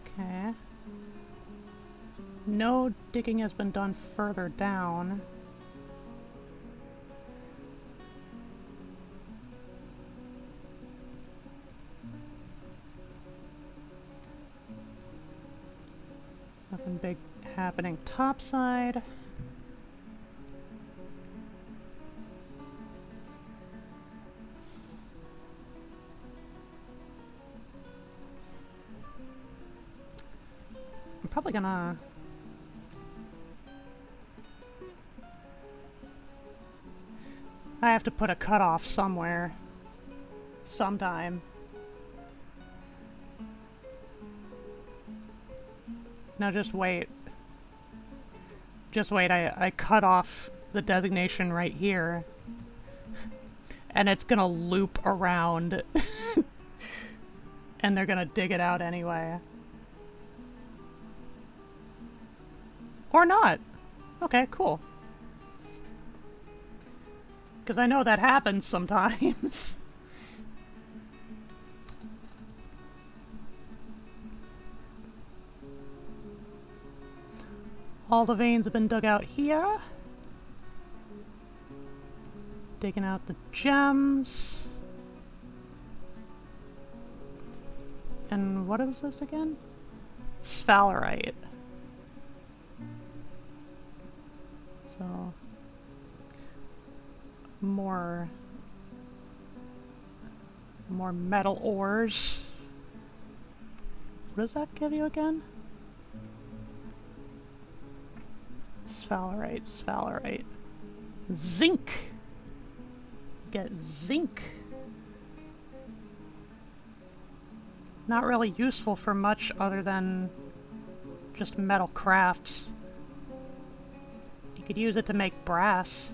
Okay. No digging has been done further down. Nothing big happening topside. I'm probably gonna... I have to put a cutoff somewhere. Sometime. No, just wait. Just wait, I cut off the designation right here. and it's gonna loop around. And they're gonna dig it out anyway. Or not. Okay, cool. Because I know that happens sometimes. All the veins have been dug out here. Digging out the gems. And what is this again? Sphalerite. So... More metal ores. What does that give you again? Sphalerite, sphalerite. Zinc! Get zinc. Not really useful for much other than just metal crafts. You could use it to make brass.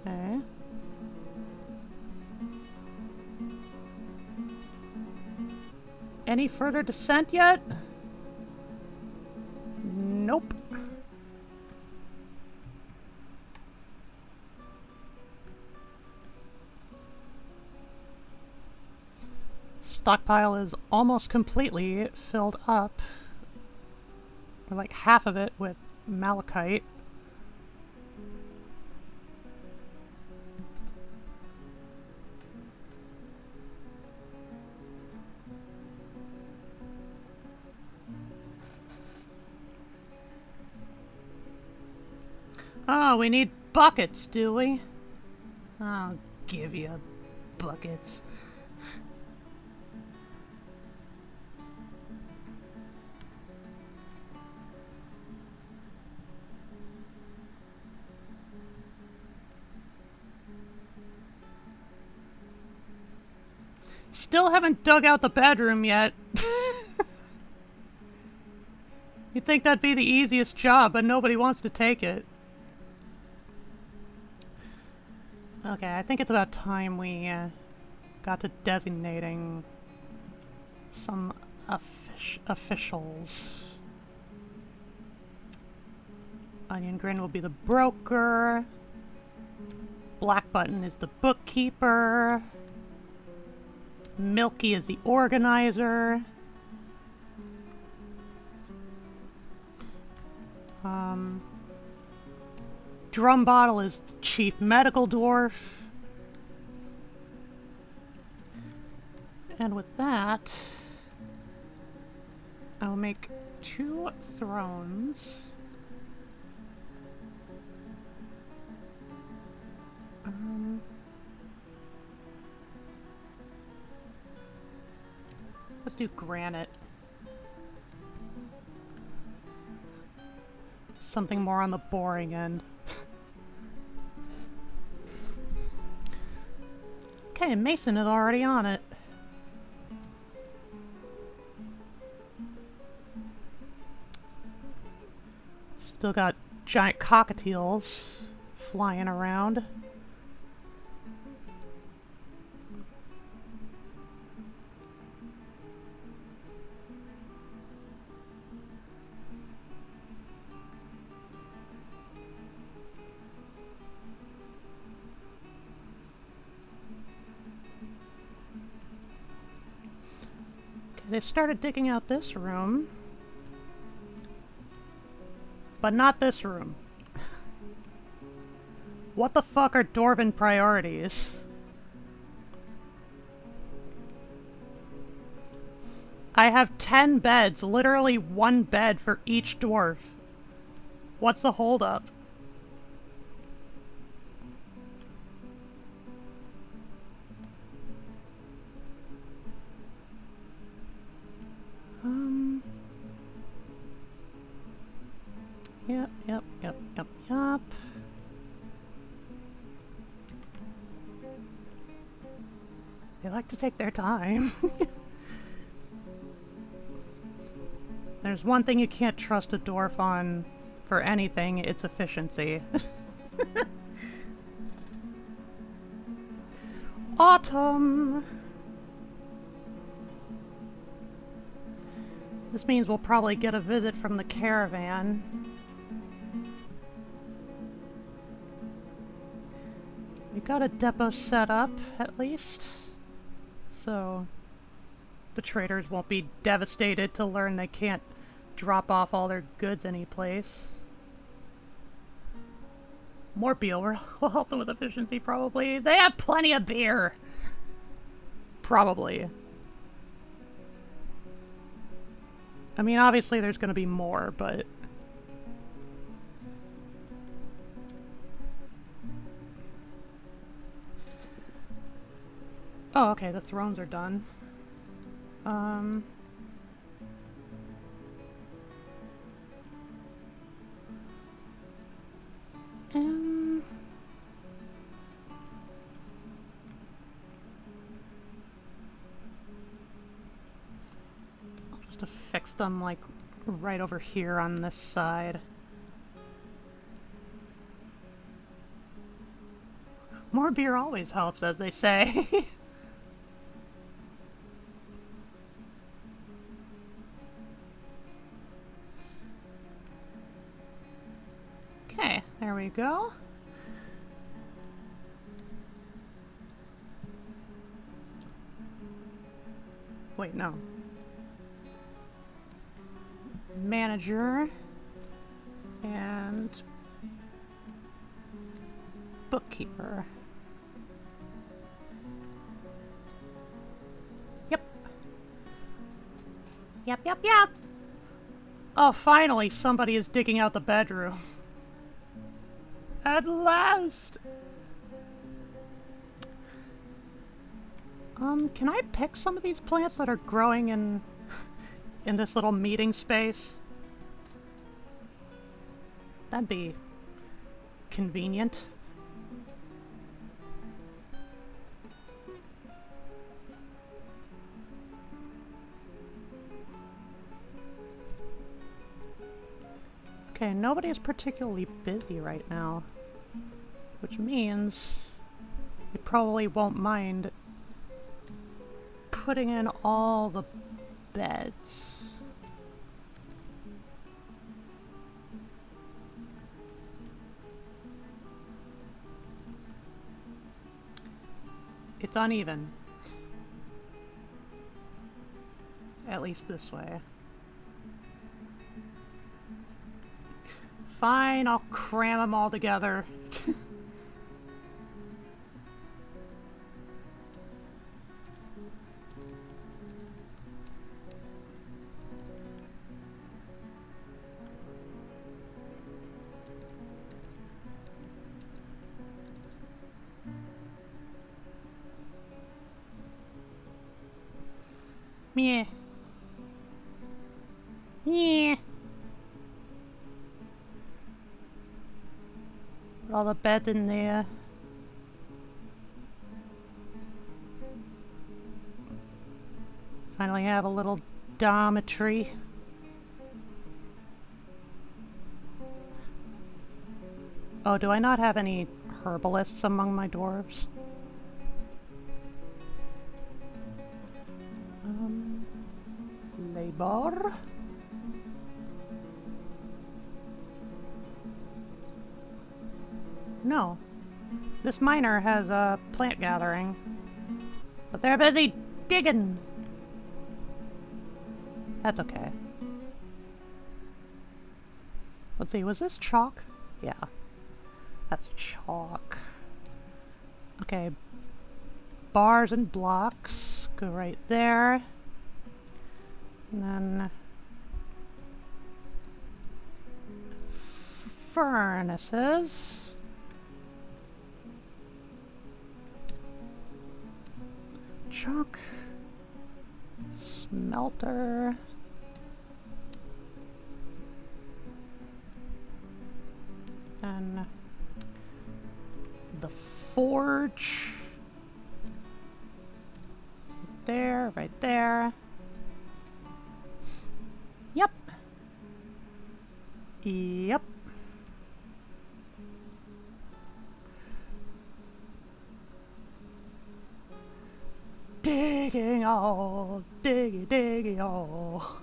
Okay. Any further descent yet? Nope. Stockpile is almost completely filled up. Or like half of it with malachite. Oh, we need buckets, do we? I'll give you buckets. Still haven't dug out the bedroom yet. You'd think that'd be the easiest job, but nobody wants to take it. Okay, I think it's about time we got to designating some officials. Onion Grin will be the broker. Black Button is the bookkeeper. Milky is the organizer. Drum Bottle is Chief Medical Dwarf. And with that, I'll make 2 thrones. Let's do granite. Something more on the boring end. Okay, Mason is already on it. Still got giant cockatiels flying around. They started digging out this room. But not this room. What the fuck are Dwarven priorities? I have 10 beds, literally 1 bed for each dwarf. What's the holdup? Yep. They like to take their time. there's one thing you can't trust a dwarf on for anything, it's efficiency. Autumn! This means we'll probably get a visit from the caravan. We got a depot set up, at least. So the traders won't be devastated to learn they can't drop off all their goods anyplace. More beer will help them with efficiency, probably. They have plenty of beer! Probably. I mean, obviously there's gonna be more, but... Oh, okay, the thrones are done. I'll just affix them, like, right over here on this side. More beer always helps, as they say. Okay, there we go. Wait, no. Manager and bookkeeper. Yep. Yep. Oh, finally somebody is digging out the bedroom. At last! Can I pick some of these plants that are growing in this little meeting space? That'd be convenient. Okay, nobody is particularly busy right now, which means we probably won't mind putting in all the beds. It's uneven. At least this way. Fine, I'll cram them all together. Meh. Yeah. Put all the beds in there. Finally have a little dormitory. Oh, do I not have any herbalists among my dwarves? Labor. No. This miner has a plant gathering. But they're busy digging. That's okay. Let's see, was this chalk? Yeah. That's chalk. Okay. Bars and blocks go right there. And then furnaces. Chalk. Smelter. And the forge. Right there, right there. Yep. Yep. Digging all, diggy all.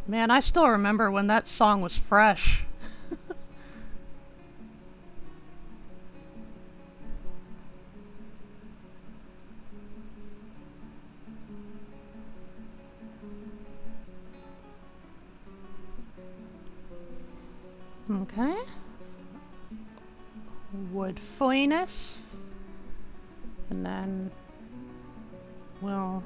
Man, I still remember when that song was fresh. Okay. Wood furnace. And then we'll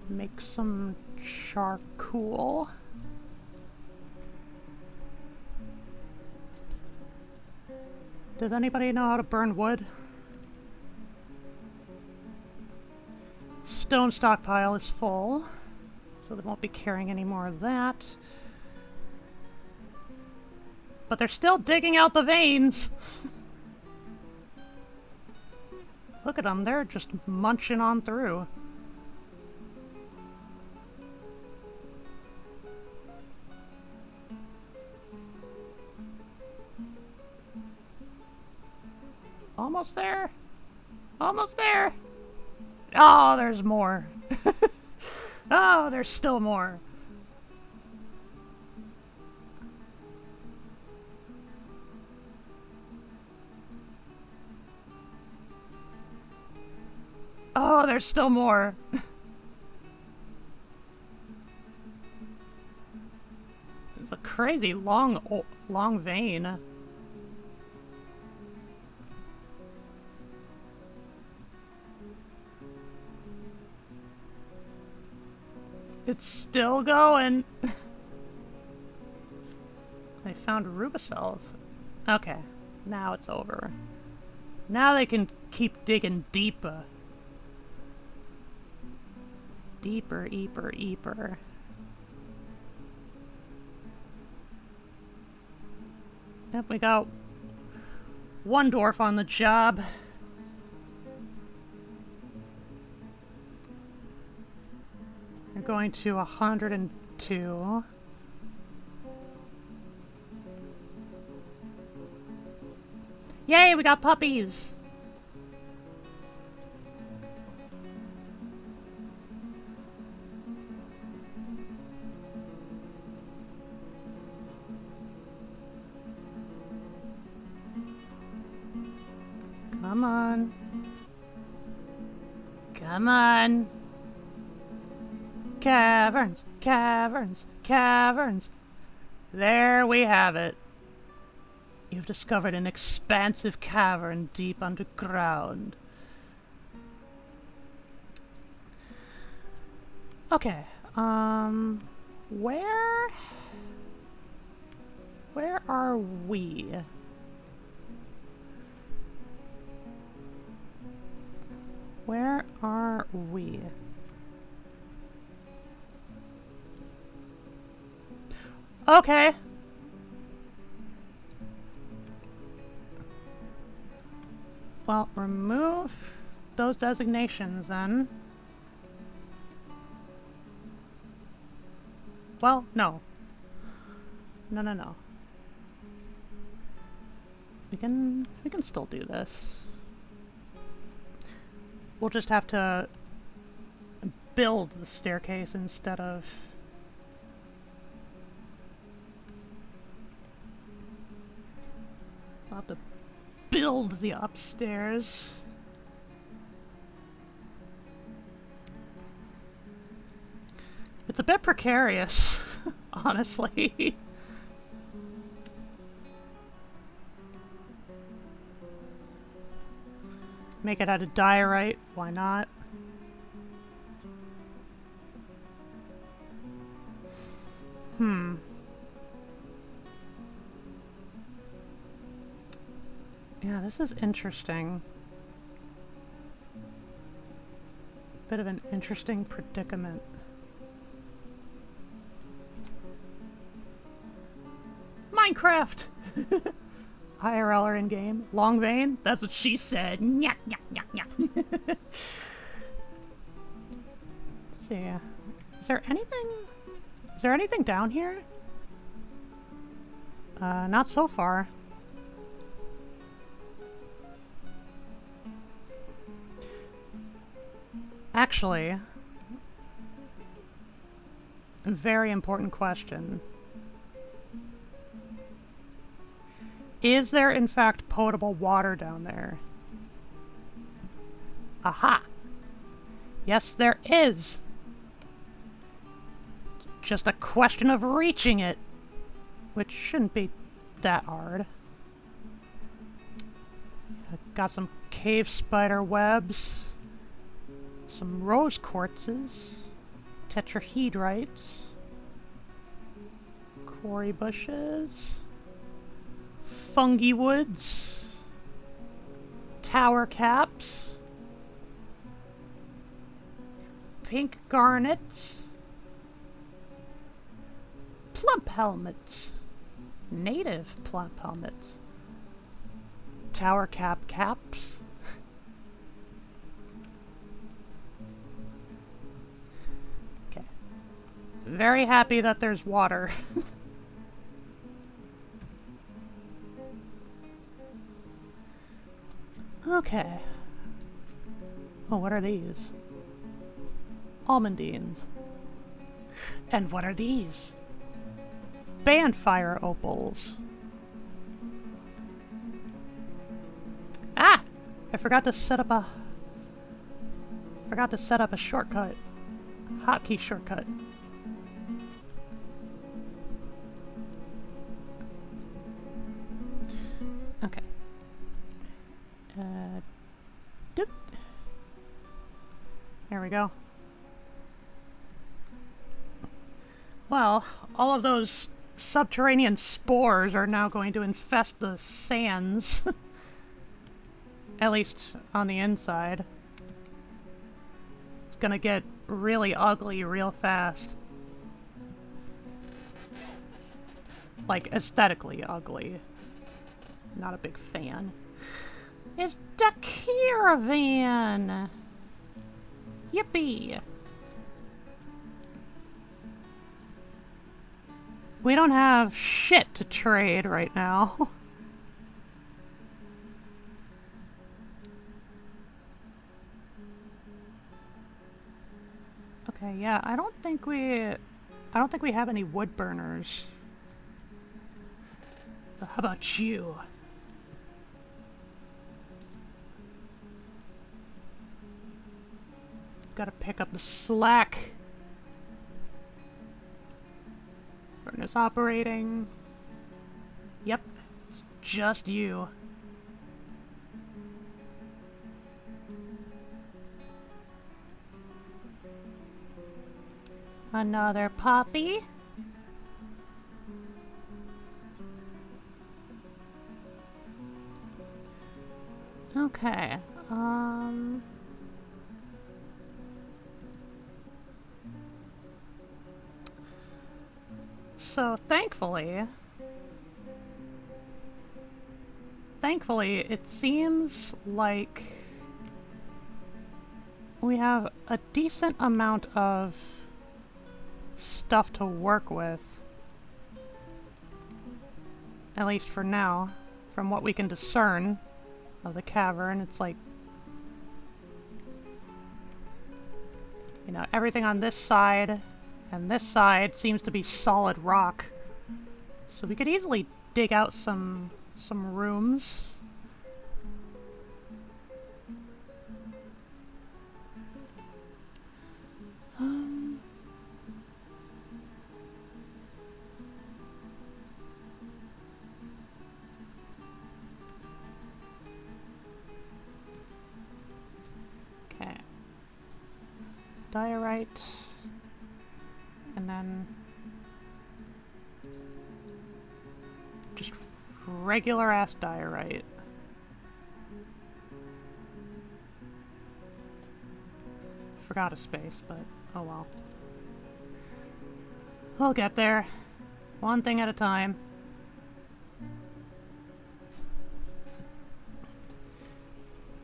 make some charcoal. Does anybody know how to burn wood? Stone stockpile is full, so they won't be carrying any more of that. But they're still digging out the veins! Look at them, they're just munching on through. Almost there! Almost there! Oh, there's more! Oh, there's still more! Oh, there's still more! It's a crazy long vein. It's still going. I found rubicells. Okay, now it's over. Now they can keep digging deeper. Deeper, deeper, deeper. Yep, we got one dwarf on the job. We're going to 102. Yay, we got puppies! Come on. Come on. Caverns, caverns, caverns. There we have it. You've discovered an expansive cavern deep underground. Okay, where are we? Where are we? Okay. Well, remove those designations then. Well, no. No, no, no. We can still do this. We'll just have to build the staircase instead of... We'll have to build the upstairs. It's a bit precarious, honestly. Make it out of diorite, why not? Yeah, this is interesting. Bit of an interesting predicament. Minecraft! IRL or in-game. Long vein? That's what she said. Nya, nya, nya, nya. see. Is there anything down here? Not so far. Actually, a very important question. Is there in fact potable water down there? Aha! Yes, there is! It's just a question of reaching it, which shouldn't be that hard. I've got some cave spider webs, some rose quartzes, tetrahedrites, quarry bushes, fungi woods, tower caps, pink garnet, plump helmets, native plump helmets, tower cap caps. Okay. Very happy that there's water. Okay. Oh, what are these? Almondines. And what are these? Bandfire opals. Ah! I forgot to set up a shortcut. Hotkey shortcut. Okay. Doop. There we go. Well, all of those subterranean spores are now going to infest the sands. At least on the inside. It's gonna get really ugly real fast. Like, aesthetically ugly. Not a big fan. It's the caravan! Yippee! We don't have shit to trade right now. Okay, yeah, I don't think we have any wood burners. So how about you? Gotta pick up the slack. Furnace operating. Yep, it's just you. Another poppy. Okay, so thankfully, it seems like we have a decent amount of stuff to work with. At least for now, from what we can discern of the cavern. It's like, you know, everything on this side and this side seems to be solid rock. So we could easily dig out some rooms. Okay. Diorite. And then just regular ass diorite. Forgot a space, but oh well. We'll get there. One thing at a time.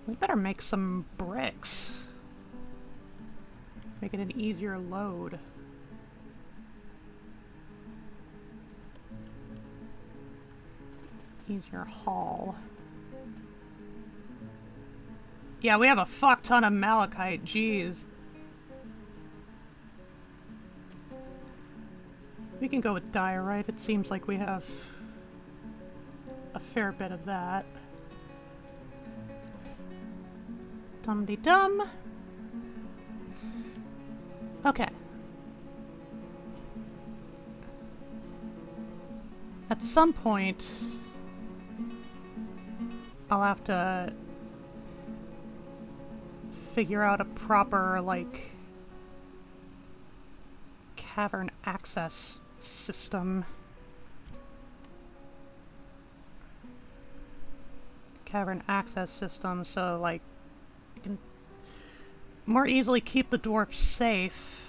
We better make some bricks. Make it an easier load. Easier haul. Yeah, we have a fuck ton of malachite, jeez. We can go with diorite, it seems like we have a fair bit of that. Dum-de-dum. Okay. At some point, I'll have to figure out a proper, like, cavern access system. Cavern access system, so, like, you can more easily keep the dwarfs safe.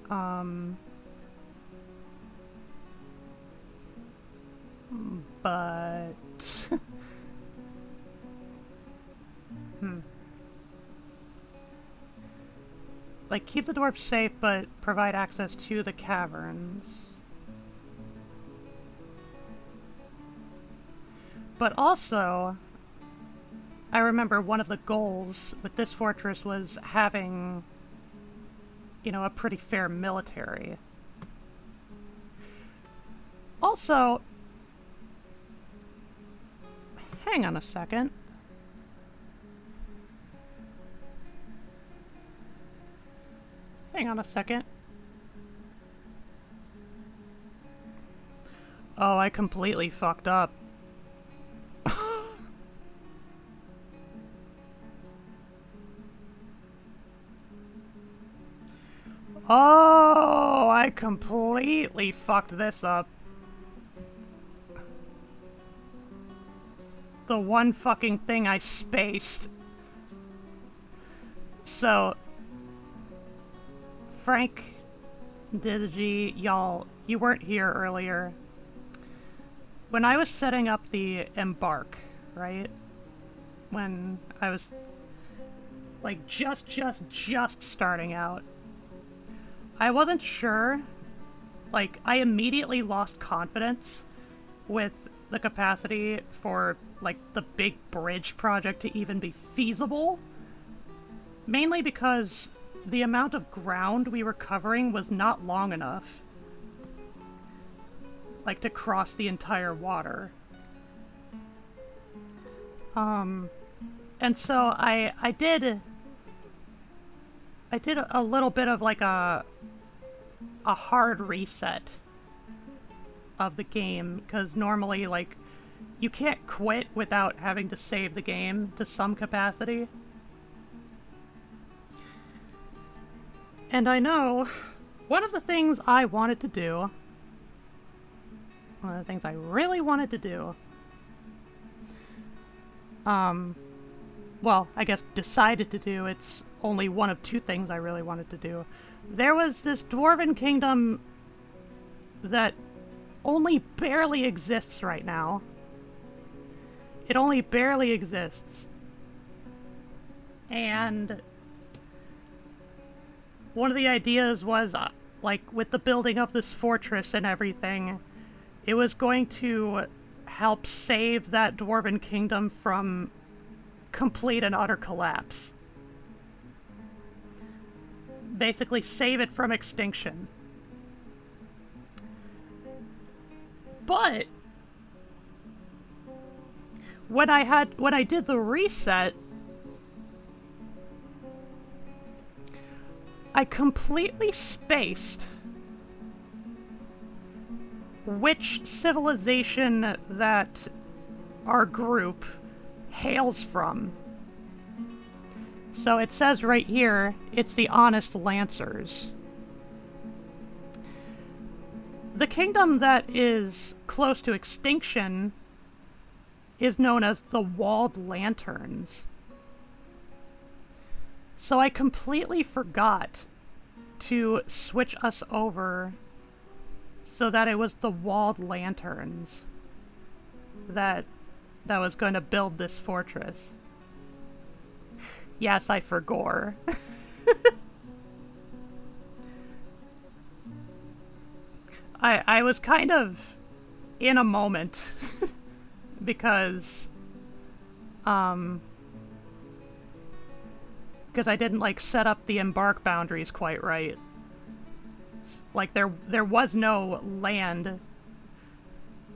But... Like, keep the dwarfs safe, but provide access to the caverns. But also, I remember one of the goals with this fortress was having, you know, a pretty fair military. Also, hang on a second. Hang on a second. Oh, I completely fucked up. Oh, I completely fucked this up. The one fucking thing I spaced. So, Frank, Digi, y'all, you weren't here earlier. When I was setting up the embark, right? When I was, like, just starting out, I wasn't sure. Like, I immediately lost confidence with the capacity for, like, the big bridge project to even be feasible. Mainly because the amount of ground we were covering was not long enough, like, to cross the entire water. And so I did a little bit of, like, a hard reset of the game, because normally, like, you can't quit without having to save the game to some capacity. And I know one of the things I wanted to do, one of the things I really wanted to do, well, I guess decided to do, it's only one of two things I really wanted to do. There was this dwarven kingdom that only barely exists right now. It only barely exists. And one of the ideas was, like, with the building of this fortress and everything, it was going to help save that dwarven kingdom from complete and utter collapse. Basically, save it from extinction. But when I did the reset, I completely spaced which civilization that our group hails from. So it says right here, it's the Honest Lancers. The kingdom that is close to extinction is known as the Walled Lanterns. So I completely forgot to switch us over so that it was the Walled Lanterns that was going to build this fortress. Yes, I forgot. I was kind of in a moment because I didn't like set up the embark boundaries quite right. Like there was no land.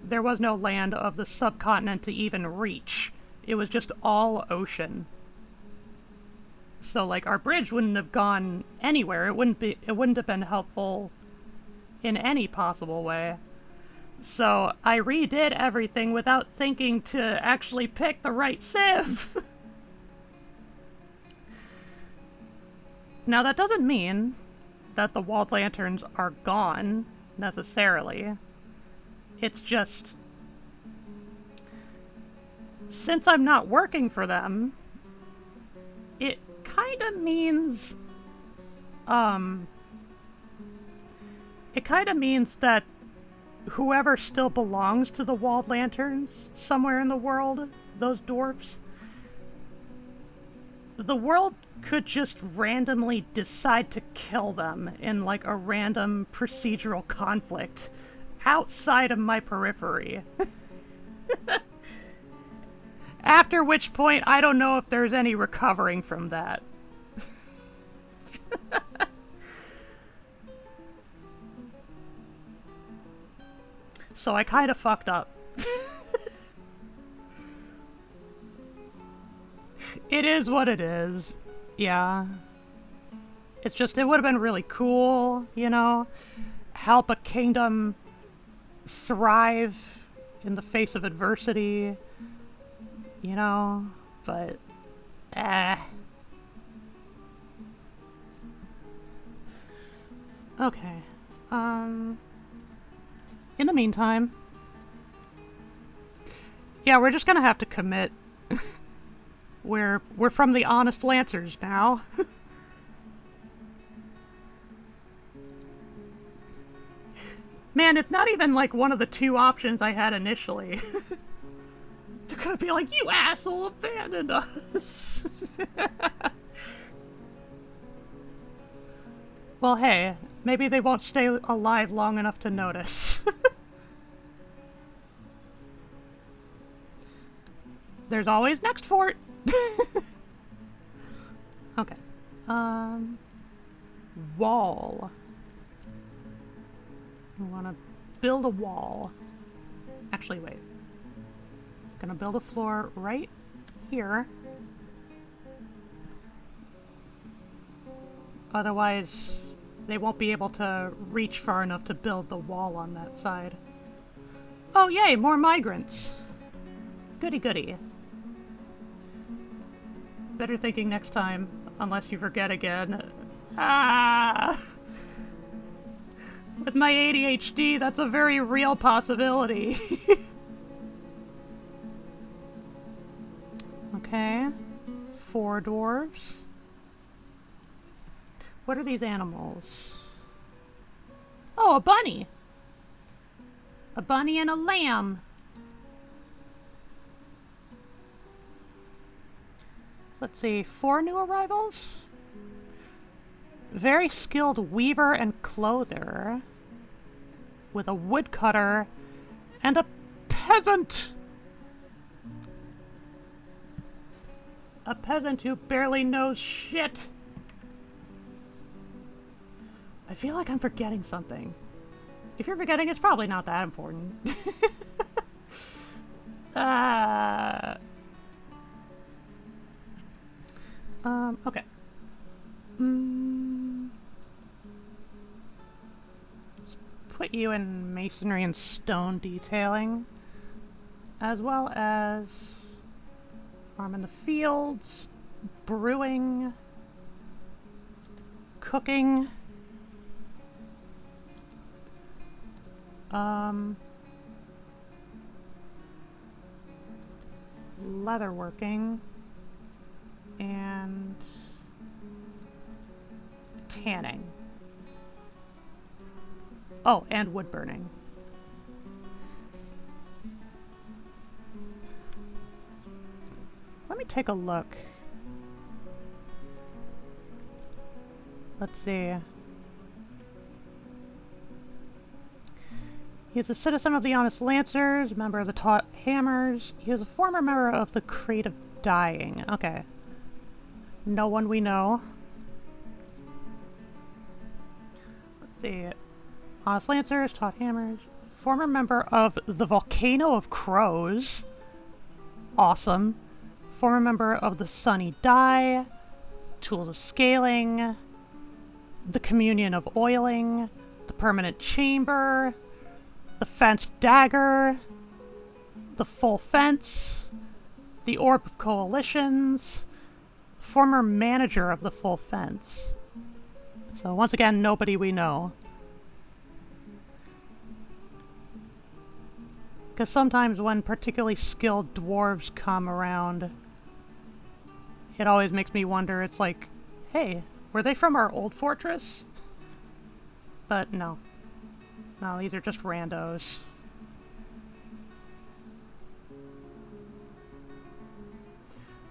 There was no land of the subcontinent to even reach. It was just all ocean. So like our bridge wouldn't have gone anywhere. It wouldn't have been helpful in any possible way. So I redid everything without thinking to actually pick the right civ. Now that doesn't mean that the walled lanterns are gone, necessarily. It's just, since I'm not working for them, it kind of means, that whoever still belongs to the walled lanterns somewhere in the world, those dwarfs, the world could just randomly decide to kill them in like a random procedural conflict outside of my periphery. After which point, I don't know if there's any recovering from that. So I kind of fucked up. It is what it is. Yeah. It's just, it would have been really cool, you know? Help a kingdom thrive in the face of adversity, you know? But, Okay. In the meantime... Yeah, we're just gonna have to commit. We're from the Honest Lancers now. Man, it's not even like one of the two options I had initially. They're gonna be like, you asshole abandoned us. Well, hey, maybe they won't stay alive long enough to notice. There's always next fort. Okay. Wall. I want to build a wall. Actually, wait. Gonna build a floor right here. Otherwise, they won't be able to reach far enough to build the wall on that side. Oh yay, more migrants. Goody goody. Better thinking next time, unless you forget again. Ah! With my ADHD, that's a very real possibility. Okay. 4 dwarves. What are these animals? Oh, a bunny! A bunny and a lamb. Let's see, 4 new arrivals? Very skilled weaver and clother. With a woodcutter and a peasant! A peasant who barely knows shit! I feel like I'm forgetting something. If you're forgetting, it's probably not that important. Okay. Let's put you in masonry and stone detailing, as well as farm in the fields, brewing, cooking, leatherworking, and tanning. Oh, and wood burning. Let me take a look. Let's see. He is a citizen of the Honest Lancers, member of the Taut Hammers. He is a former member of the Crate of Dying. Okay. No one we know. Let's see. Honest Lancers, Taut Hammers. Former member of the Volcano of Crows. Awesome. Former member of the Sunny Die. Tools of Scaling. The Communion of Oiling. The Permanent Chamber. The Fenced Dagger. The Full Fence. The Orb of Coalitions. Former manager of the Full Fence. So once again, nobody we know. Because sometimes when particularly skilled dwarves come around, it always makes me wonder, it's like, hey, were they from our old fortress? But no. No, these are just randos.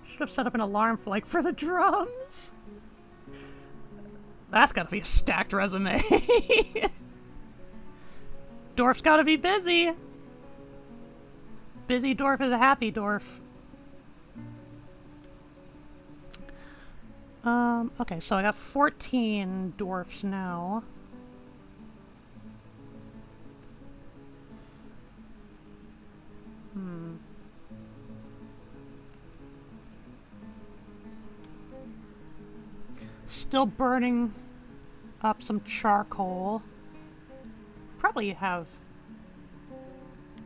Should have set up an alarm flag for the drums. That's gotta be a stacked resume. Dwarf's gotta be busy. Busy dwarf is a happy dwarf. Okay, so I got 14 dwarfs now. Still burning up some charcoal. Probably have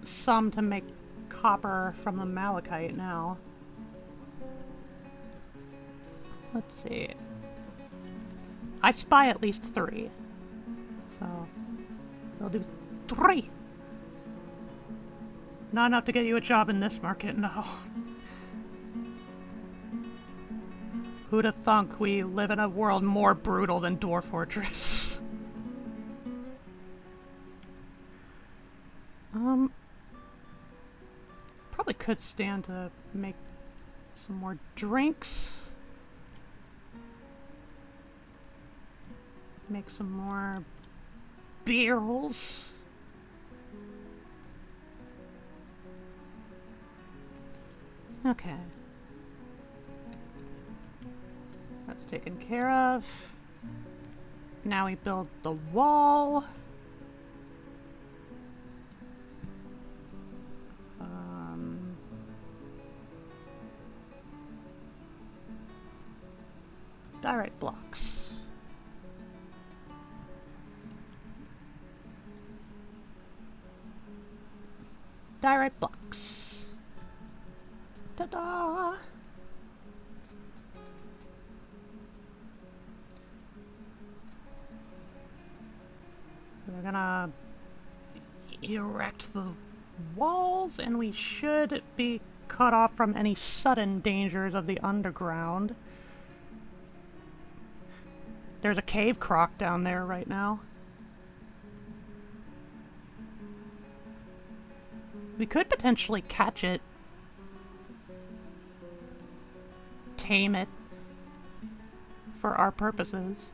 some to make copper from the malachite now. Let's see. I spy at least 3. So, we'll do 3. Not enough to get you a job in this market, no. Who'da thunk we live in a world more brutal than Dwarf Fortress? Probably could stand to make some more drinks. Make some more beers. Okay. That's taken care of. Now we build the wall. Diorite blocks. Diorite blocks. Ta-da! We're gonna erect the walls, and we should be cut off from any sudden dangers of the underground. There's a cave croc down there right now. We could potentially catch it. Tame it. For our purposes.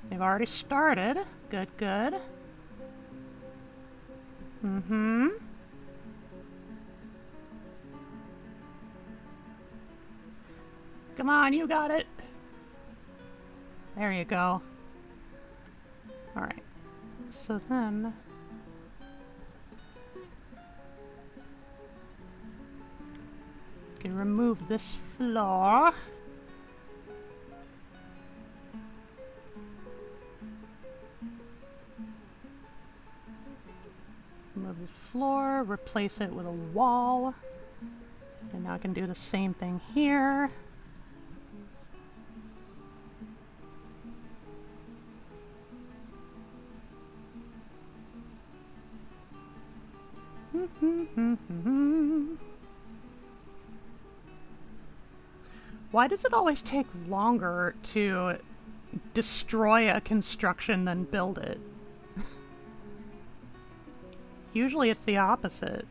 They've already started. Good, good. Come on, you got it. There you go. Alright. So then... we can remove this floor. Remove this floor, replace it with a wall. And now I can do the same thing here. Why does it always take longer to destroy a construction than build it? Usually it's the opposite.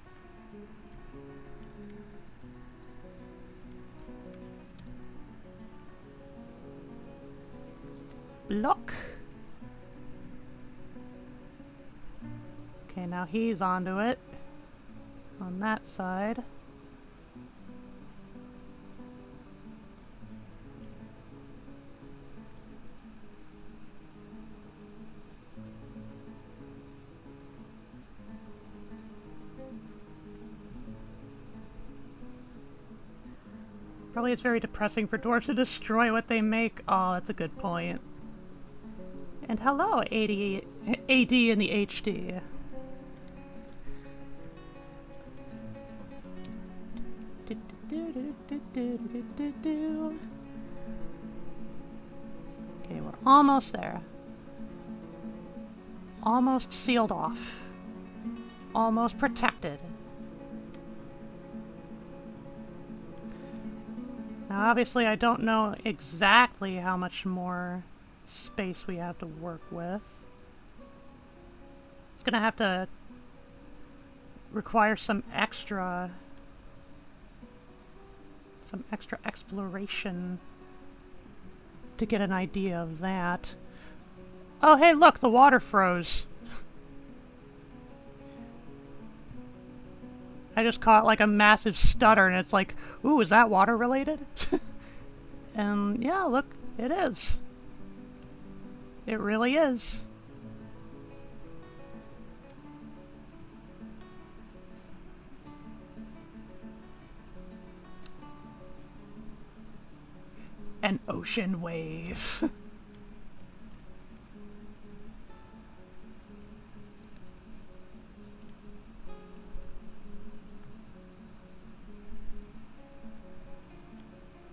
block. Okay, now he's onto it. On that side. Probably it's very depressing for dwarves to destroy what they make. Oh, that's a good point. And hello, AD in the HD. Okay, we're almost there. Almost sealed off. Almost protected. Now, obviously, I don't know exactly how much more space we have to work with. It's gonna have to require some extra exploration to get an idea of that. Oh, hey, look, the water froze. I just caught like a massive stutter and it's like, ooh, is that water related? And yeah, look, it is. It really is. An ocean wave.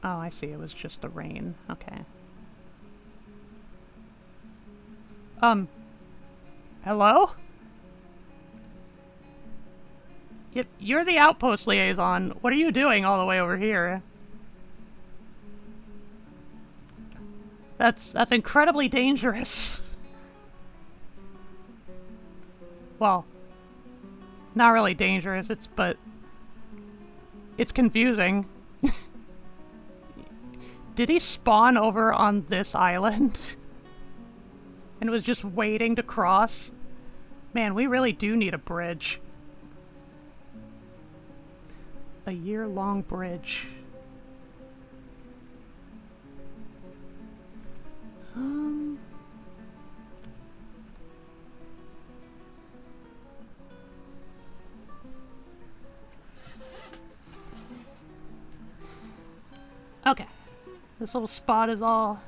Oh, I see. It was just the rain. Okay. Hello? You're the outpost liaison. What are you doing all the way over here? That's incredibly dangerous. Well, not really dangerous, but it's confusing. Did he spawn over on this island? And was just waiting to cross? Man, we really do need a bridge. A year-long bridge. Okay. This little spot is all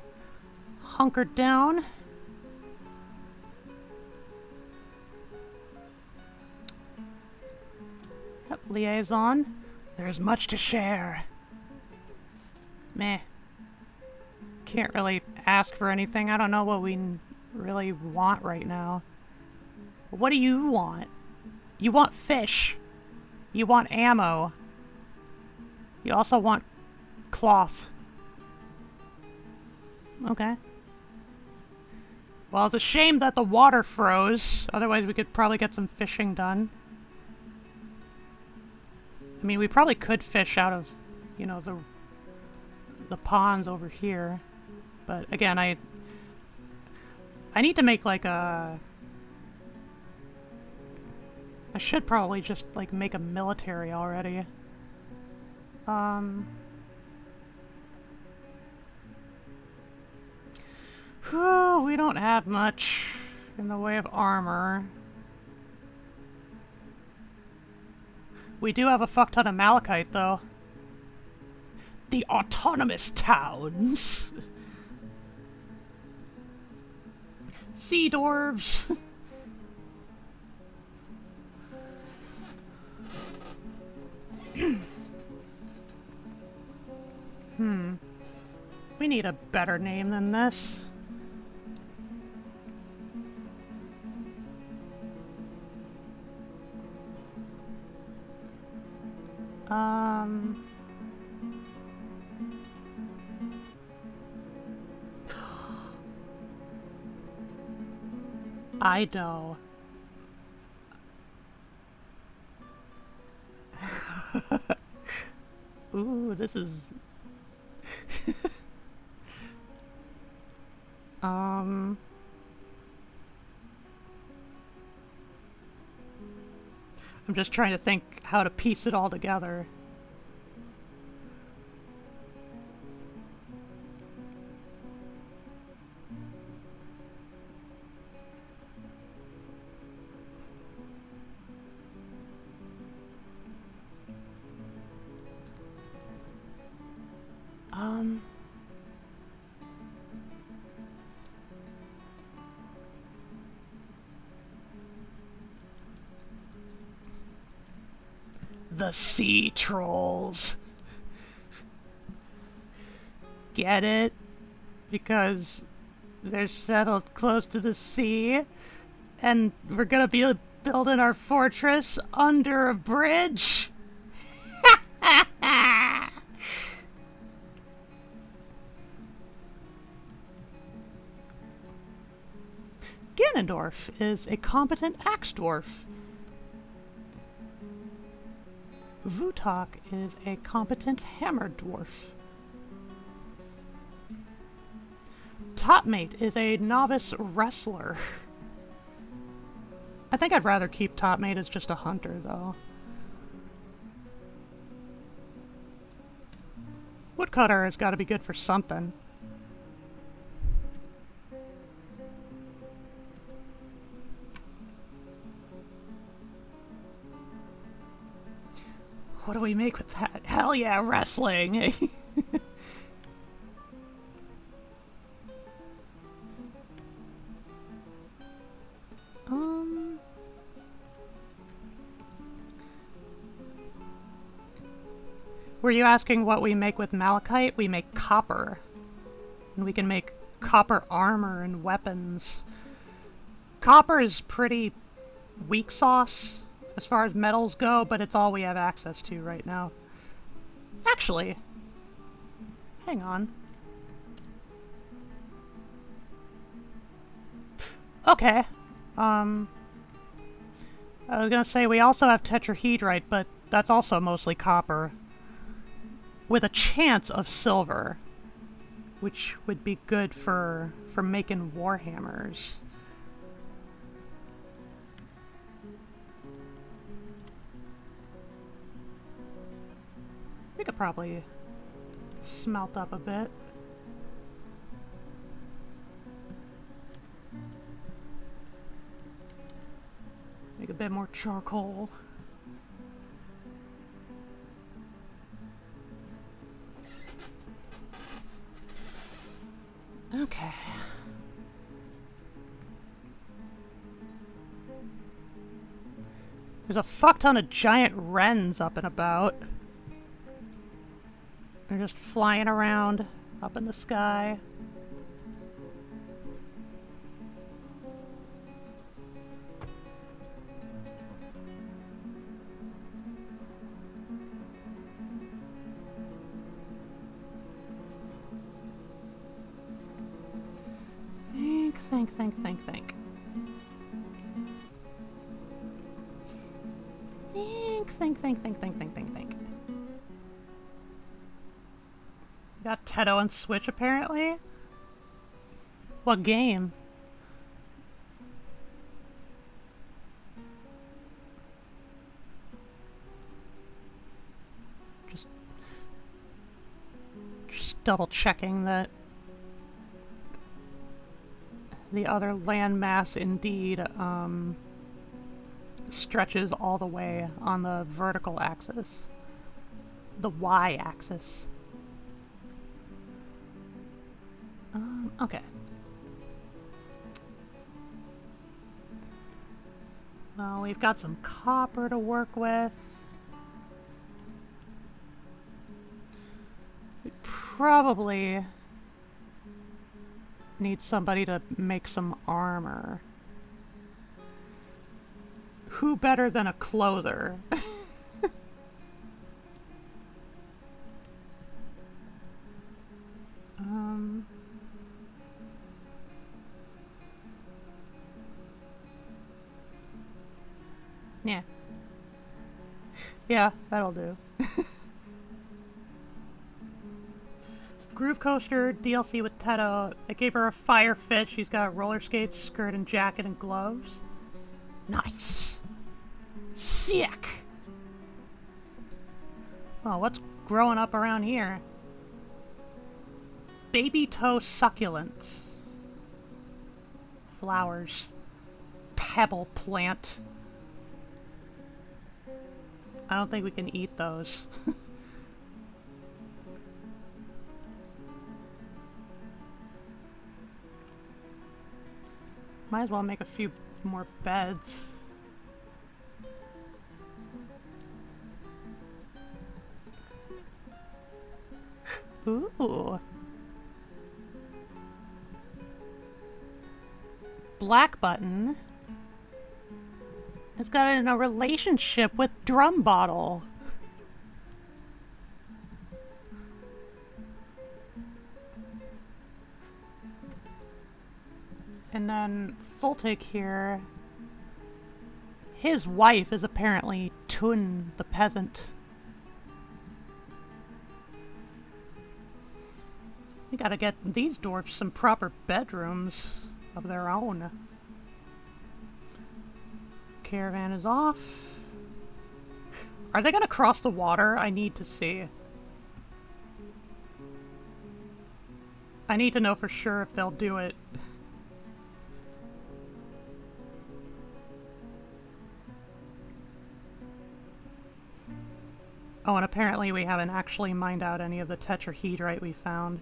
hunkered down. Yep, liaison. There's much to share. Meh. Can't really ask for anything. I don't know what we really want right now. But what do you want? You want fish. You want ammo. You also want cloth. Okay. Well, it's a shame that the water froze. Otherwise, we could probably get some fishing done. I mean, we probably could fish out of, you know, the ponds over here. But again, I need to make like a... I should probably just like make a military already. Whew, we don't have much in the way of armor. We do have a fuck ton of malachite, though. The autonomous towns. Sea dwarves. We need a better name than this. I know. Ooh, this is... I'm just trying to think how to piece it all together. The sea trolls. Get it? Because they're settled close to the sea, and we're gonna be building our fortress under a bridge? Ganondorf is a competent axe dwarf. Vutok is a competent hammer dwarf. Topmate is a novice wrestler. I think I'd rather keep Topmate as just a hunter, though. Woodcutter has got to be good for something. What do we make with that? Hell yeah, wrestling! Were you asking what we make with malachite? We make copper. And we can make copper armor and weapons. Copper is pretty weak sauce as far as metals go, but it's all we have access to right now. Actually, hang on. Okay. I was gonna say we also have tetrahedrite, but that's also mostly copper. With a chance of silver, which would be good for making warhammers. We could probably smelt up a bit. Make a bit more charcoal. Okay. There's a fuck ton of giant wrens up and about. They're just flying around up in the sky. Think. Think. Got Teto on Switch, apparently? What game? Just double checking that the other landmass indeed stretches all the way on the vertical axis. The y-axis. Okay. Well, we've got some copper to work with. We probably need somebody to make some armor. Who better than a clother? Yeah. Yeah, that'll do. Groove Coaster DLC with Teto. I gave her a fire fit. She's got roller skates, skirt and jacket, and gloves. Nice! Sick! Oh, what's growing up around here? Baby toe succulent. Flowers. Pebble plant. I don't think we can eat those. Might as well make a few more beds. Ooh. Black button. It's got in a relationship with Drum Bottle. And then Fultic here. His wife is apparently Tun the peasant. We gotta get these dwarfs some proper bedrooms of their own. Caravan is off. Are they gonna cross the water? I need to see. I need to know for sure if they'll do it. Oh, and apparently we haven't actually mined out any of the tetrahedrite we found.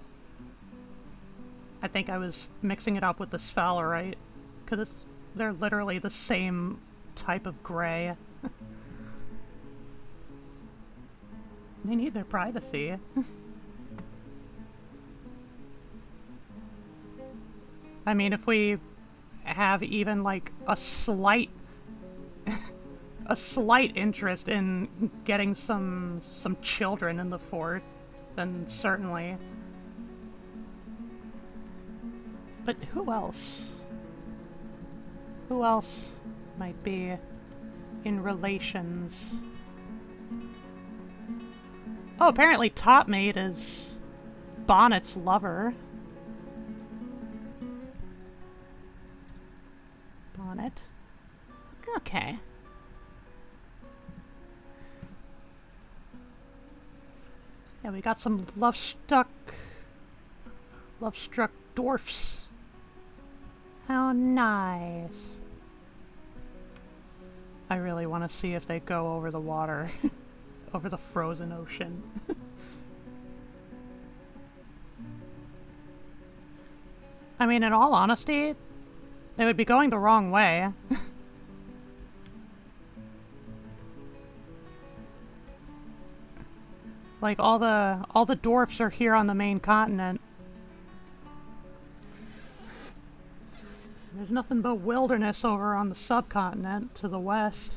I think I was mixing it up with the sphalerite, because they're literally the same type of gray. They need their privacy. I mean, if we have even like a slight interest in getting some children in the fort, then certainly. But who else? Who else might be in relations? Oh, apparently Topmate is Bonnet's lover. Bonnet. Okay. Yeah, we got some love-struck dwarfs. How nice. I really want to see if they go over the water. Over the frozen ocean. I mean, in all honesty, they would be going the wrong way. Like, all the dwarfs are here on the main continent. There's nothing but wilderness over on the subcontinent to the west.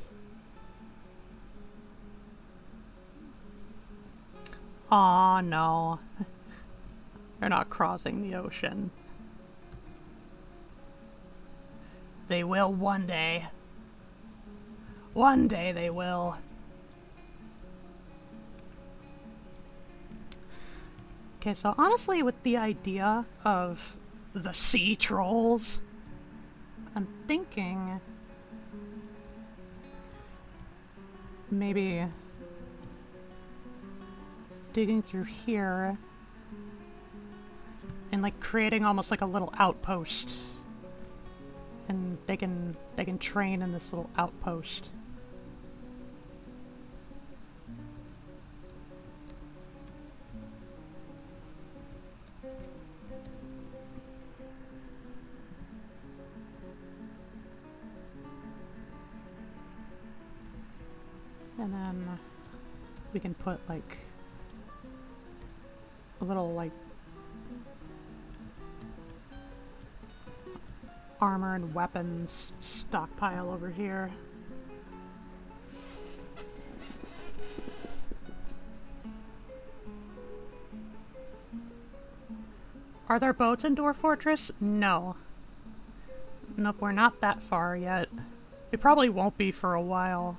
Aw, no. They're not crossing the ocean. They will one day. One day they will. Okay, so honestly, with the idea of the sea trolls, I'm thinking maybe digging through here and like creating almost like a little outpost, and they can train in this little outpost. And then we can put like a little like armor and weapons stockpile over here. Are there boats in Dwarf Fortress? No. Nope, we're not that far yet. It probably won't be for a while.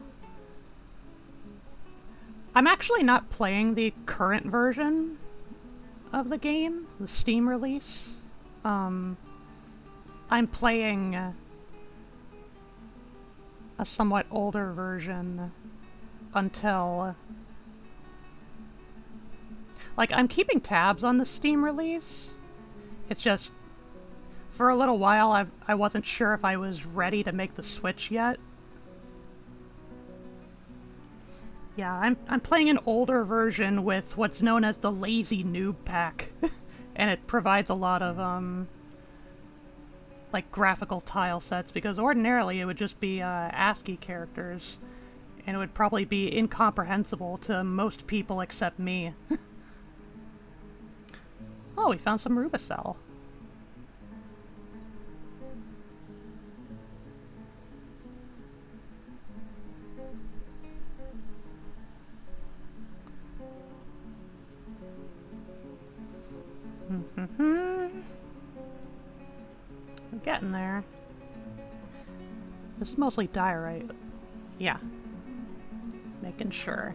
I'm actually not playing the current version of the game, the Steam release. I'm playing a somewhat older version until... Like, I'm keeping tabs on the Steam release. It's just, for a little while, I wasn't sure if I was ready to make the switch yet. Yeah, I'm playing an older version with what's known as the Lazy Noob Pack. And it provides a lot of, like, graphical tile sets, because ordinarily it would just be, ASCII characters. And it would probably be incomprehensible to most people except me. Oh, we found some Rubicel. We're getting there. This is mostly diorite. Yeah. Making sure.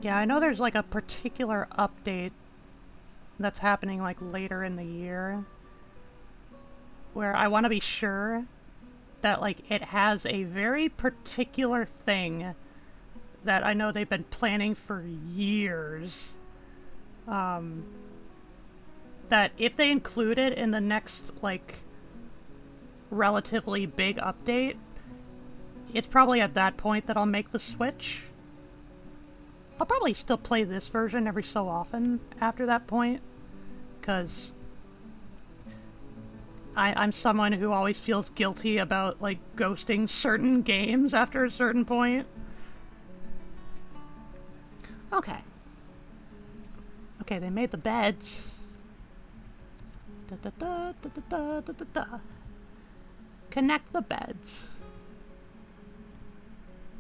Yeah, I know there's like a particular update that's happening like later in the year where I want to be sure that like it has a very particular thing that I know they've been planning for years. That if they include it in the next like relatively big update, it's probably at that point that I'll make the switch. I'll probably still play this version every so often after that point, because I'm someone who always feels guilty about, like, ghosting certain games after a certain point. Okay. Okay, they made the beds. Da da da da da da da da. Connect the beds.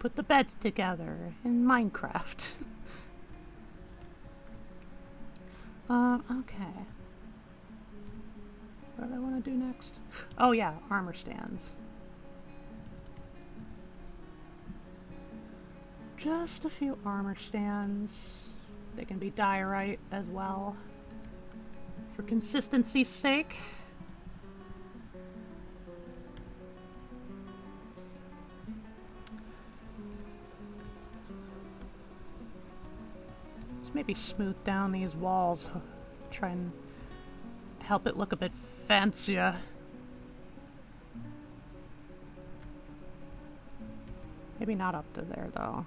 Put the beds together in Minecraft. Okay. What do I want to do next? Oh yeah, armor stands. Just a few armor stands. They can be diorite as well. For consistency's sake. Maybe smooth down these walls. Try and help it look a bit fancier. Maybe not up to there, though.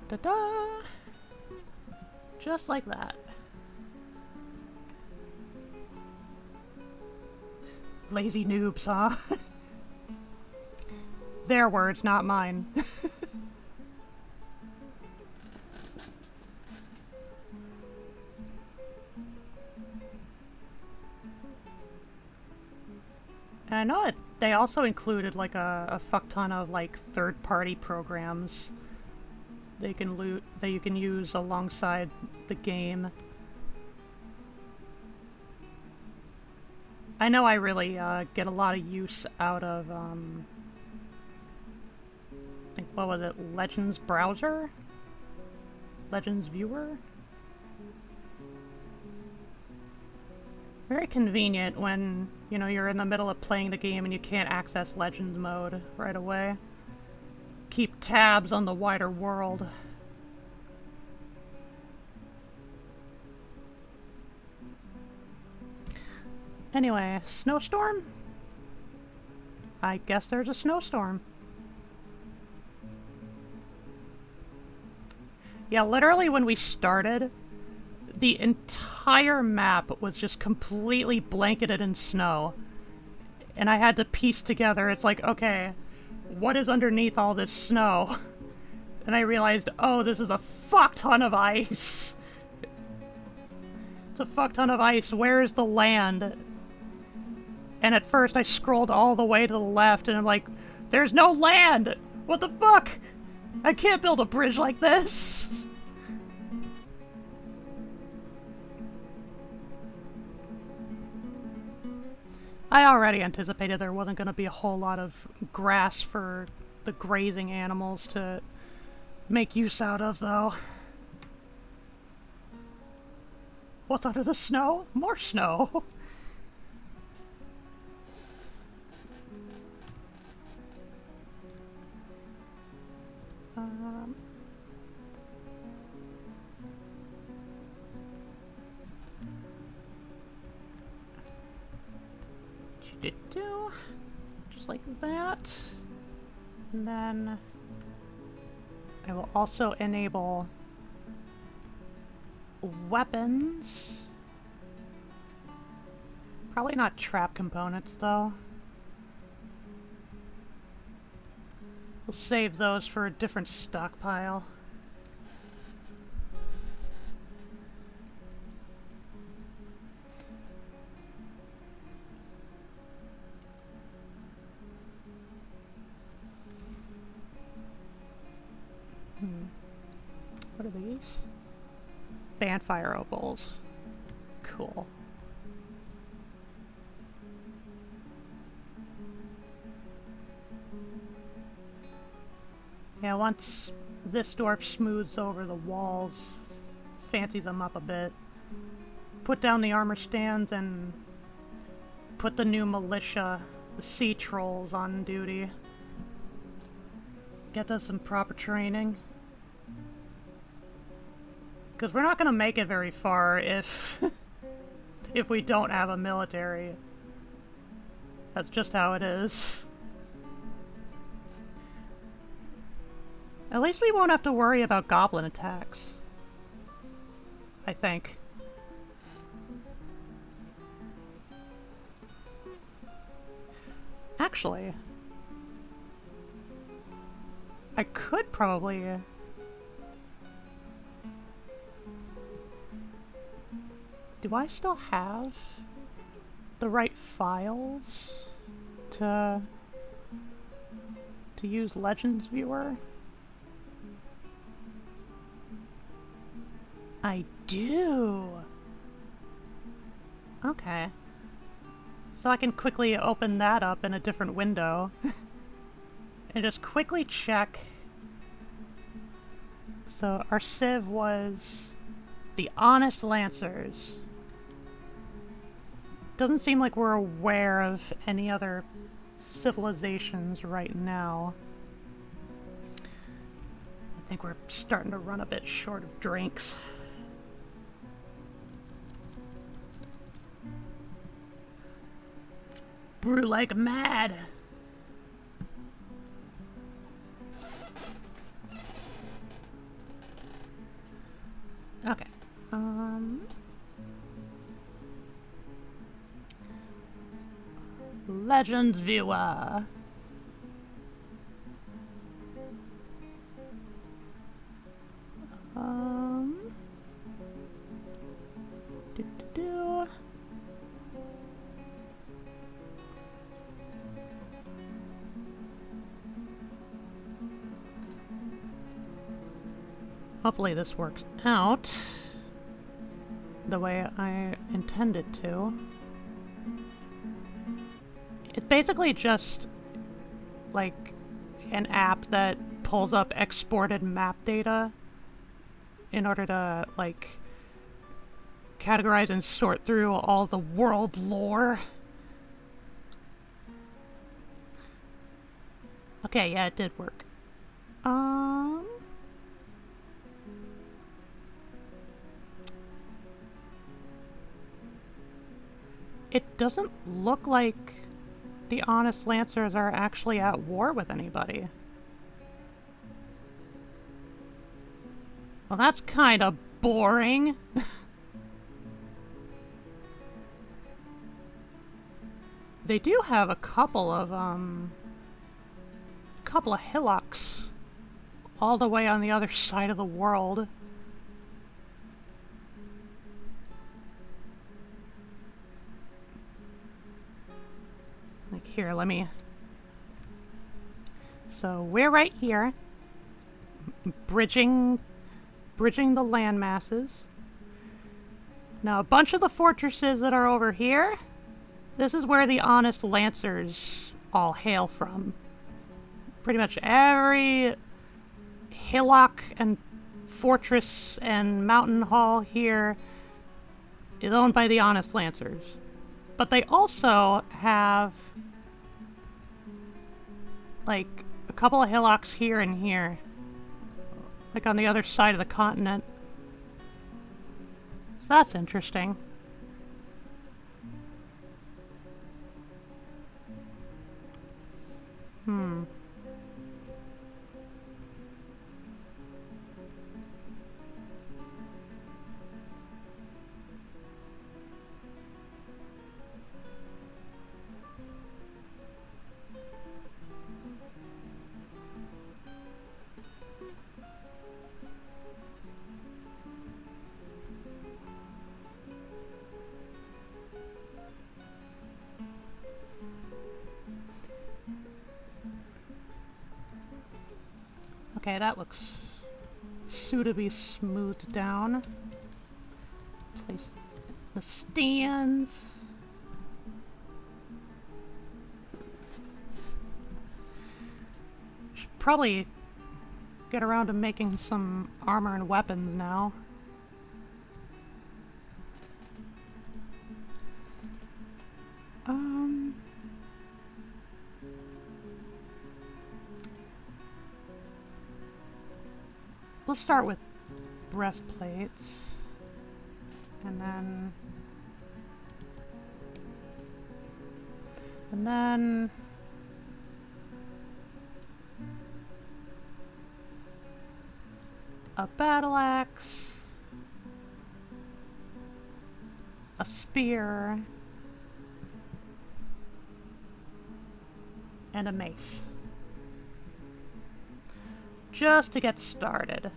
Da-da-da! Just like that. Lazy noobs, huh? Their words, not mine. And I know they also included like a fuck ton of like third-party programs they can loot that you can use alongside the game. I know I really get a lot of use out of like, what was it, Legends Browser? Legends Viewer? Very convenient when, you know, you're in the middle of playing the game and you can't access Legends mode right away. Keep tabs on the wider world. Anyway, snowstorm? I guess there's a snowstorm. Yeah, literally when we started, the entire map was just completely blanketed in snow. And I had to piece together, it's like, okay, what is underneath all this snow? And I realized, oh, this is a fuck ton of ice. It's a fuck ton of ice. Where's the land? And at first I scrolled all the way to the left and I'm like, there's no land! What the fuck? I can't build a bridge like this! I already anticipated there wasn't going to be a whole lot of grass for the grazing animals to make use out of, though. What's under the snow? More snow! Just like that. And then I will also enable weapons. Probably not trap components, though. We'll save those for a different stockpile. What are these? Bandfire opals. Cool. Yeah, once this dwarf smooths over the walls, fancies them up a bit, put down the armor stands and put the new militia, the sea trolls, on duty. Get us some proper training. Because we're not going to make it very far if if we don't have a military. That's just how it is. At least we won't have to worry about goblin attacks. I think. Actually, I could probably... Do I still have the right files to use Legends Viewer? I do! Okay. So I can quickly open that up in a different window and just quickly check. So our civ was the Honest Lancers. Doesn't seem like we're aware of any other civilizations right now. I think we're starting to run a bit short of drinks. Let's brew like mad. Okay. Legends Viewer. Do. Hopefully this works out the way I intended to. It's basically just like an app that pulls up exported map data in order to like categorize and sort through all the world lore. Okay, yeah, it did work. It doesn't look like the Honest Lancers are actually at war with anybody. Well, that's kind of boring. They do have a couple of hillocks all the way on the other side of the world. Here, let me... So we're right here, bridging the land masses. Now a bunch of the fortresses that are over here, this is where the honest lancers all hail from. Pretty much every hillock and fortress and mountain hall here is owned by the honest lancers. But they also have like a couple of hillocks here and here, like on the other side of the continent. So that's interesting. Okay, that looks suitably smoothed down. Place the stands. Should probably get around to making some armor and weapons now. We'll start with breastplates, and then a battle axe, a spear, and a mace. Just to get started.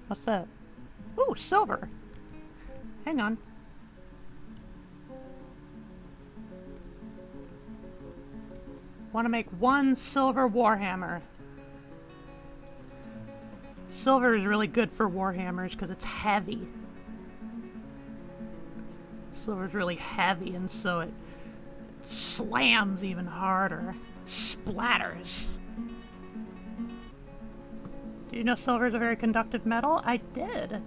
What's that? Ooh, silver! Hang on. Want to make one silver warhammer. Silver is really good for warhammers because it's heavy. Silver is really heavy, and so it slams even harder. Splatters. Do you know silver is a very conductive metal? I did.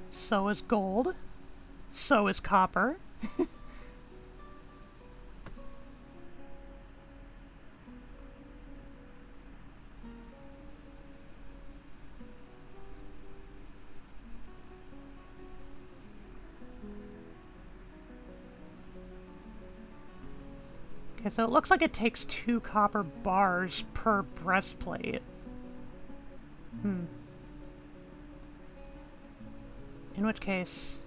So is gold. So is copper. Okay, so it looks like it takes 2 copper bars per breastplate. In which case,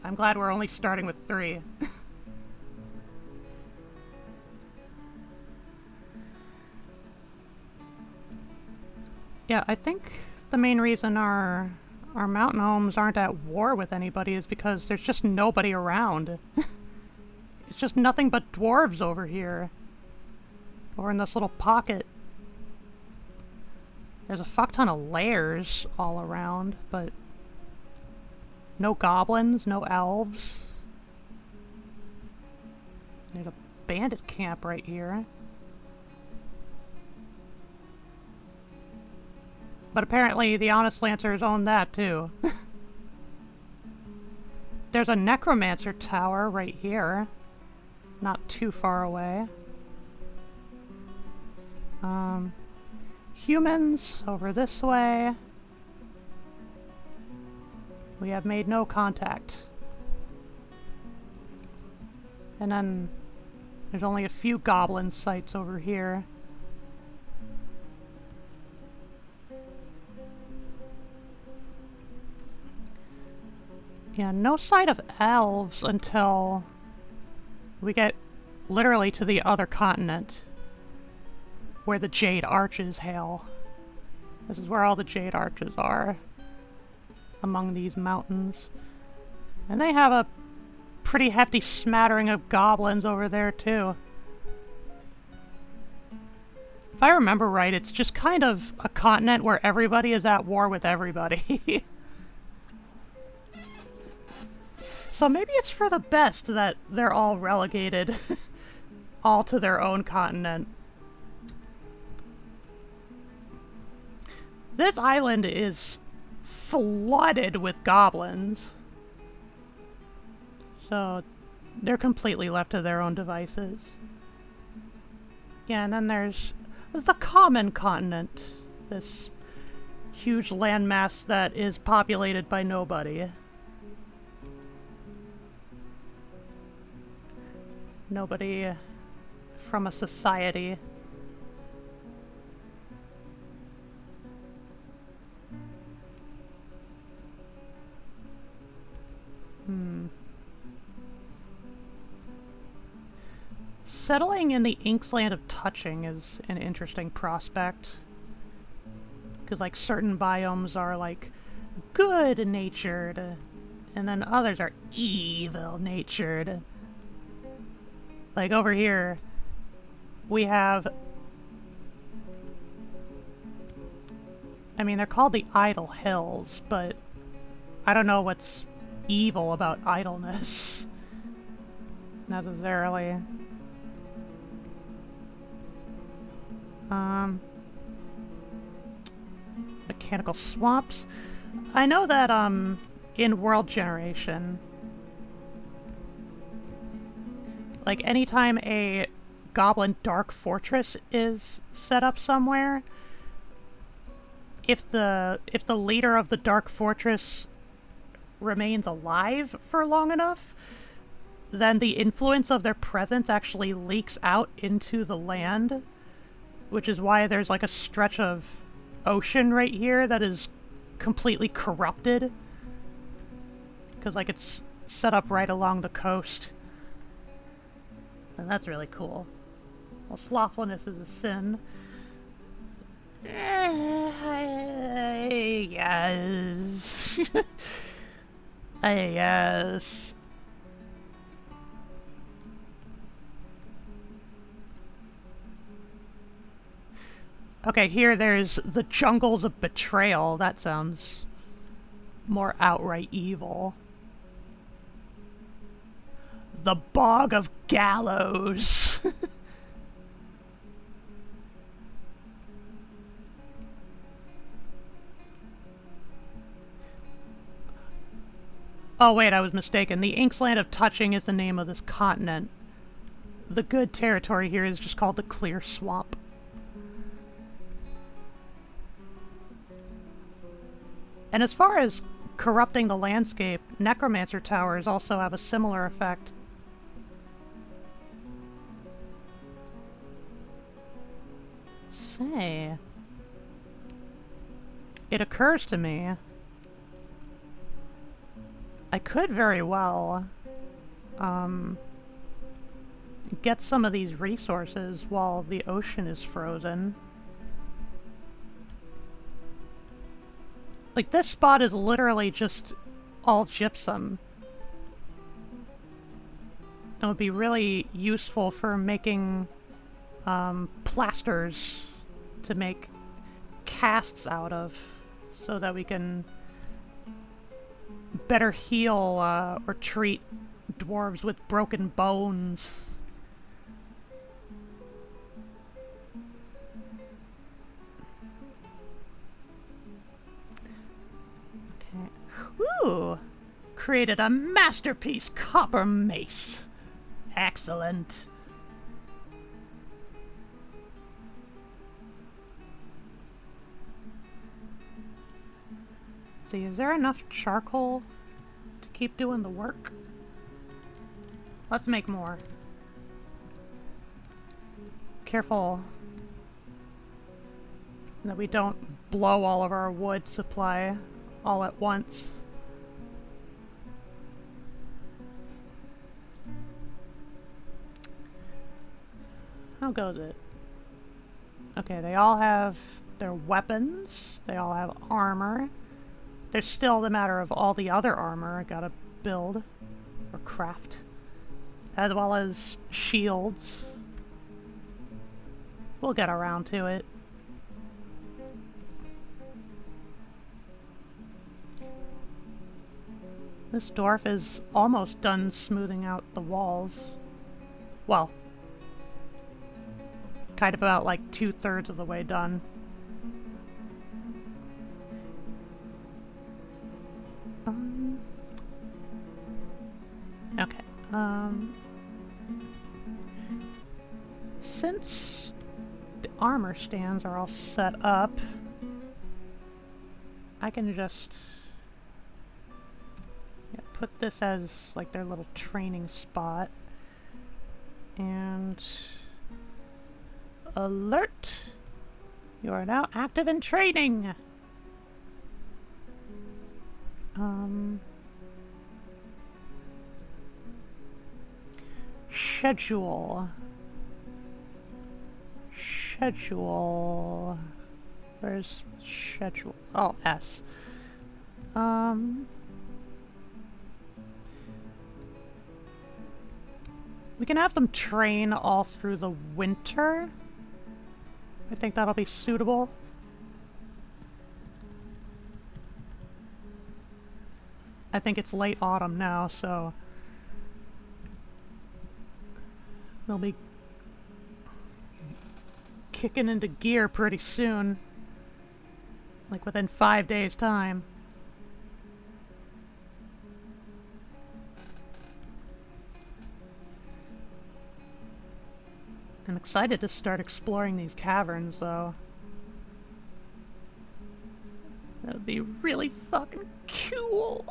I'm glad we're only starting with 3. Yeah, I think the main reason our mountain homes aren't at war with anybody is because there's just nobody around. It's just nothing but dwarves over here. Or in this little pocket. There's a fuck ton of lairs all around, but no goblins, no elves. There's a bandit camp right here. But apparently the Honest Lancers own that too. There's a necromancer tower right here. Not too far away. Humans over this way. We have made no contact. And then there's only a few goblin sites over here. Yeah, no sight of elves until we get literally to the other continent, where the Jade Arches hail. This is where all the Jade Arches are, among these mountains. And they have a pretty hefty smattering of goblins over there, too. If I remember right, it's just kind of a continent where everybody is at war with everybody. So maybe it's for the best that they're all relegated all to their own continent. This island is flooded with goblins. So they're completely left to their own devices. Yeah, and then there's the common continent. This huge landmass that is populated by nobody. Nobody from a society. Settling in the Inksland of Touching is an interesting prospect. Because, like, certain biomes are, like, good-natured, and then others are evil-natured. Like, over here, we have... I mean, they're called the Idle Hills, but I don't know what's evil about idleness, necessarily. Mechanical swamps. I know that, in World Generation, like, anytime a Goblin Dark Fortress is set up somewhere, if the leader of the Dark Fortress remains alive for long enough, then the influence of their presence actually leaks out into the land, which is why there's like a stretch of ocean right here that is completely corrupted. Because, like, it's set up right along the coast. And that's really cool. Well, slothfulness is a sin. Yes. Yes. Okay, here there's the Jungles of Betrayal. That sounds more outright evil. The Bog of Gallows. Oh wait, I was mistaken. The Inksland of Touching is the name of this continent. The good territory here is just called the Clear Swamp. And as far as corrupting the landscape, Necromancer Towers also have a similar effect. Say, it occurs to me, I could very well get some of these resources while the ocean is frozen. Like, this spot is literally just all gypsum. It would be really useful for making plasters to make casts out of, so that we can better heal or treat dwarves with broken bones. Okay. Ooh! Created a masterpiece copper mace. Excellent. See, is there enough charcoal to keep doing the work? Let's make more. Careful that we don't blow all of our wood supply all at once. How goes it? Okay, they all have their weapons. They all have armor. There's still the matter of all the other armor I gotta build or craft, as well as shields. We'll get around to it. This dwarf is almost done smoothing out the walls. Well, kind of about like 2/3 of the way done. Okay. Since the armor stands are all set up, I can just put this as like their little training spot. And alert! You are now active in training! Schedule. Schedule. Where's schedule? Oh, S. We can have them train all through the winter. I think that'll be suitable. I think it's late autumn now, so they'll be kicking into gear pretty soon. Like within 5 days' time. I'm excited to start exploring these caverns, though. That would be really fucking cool!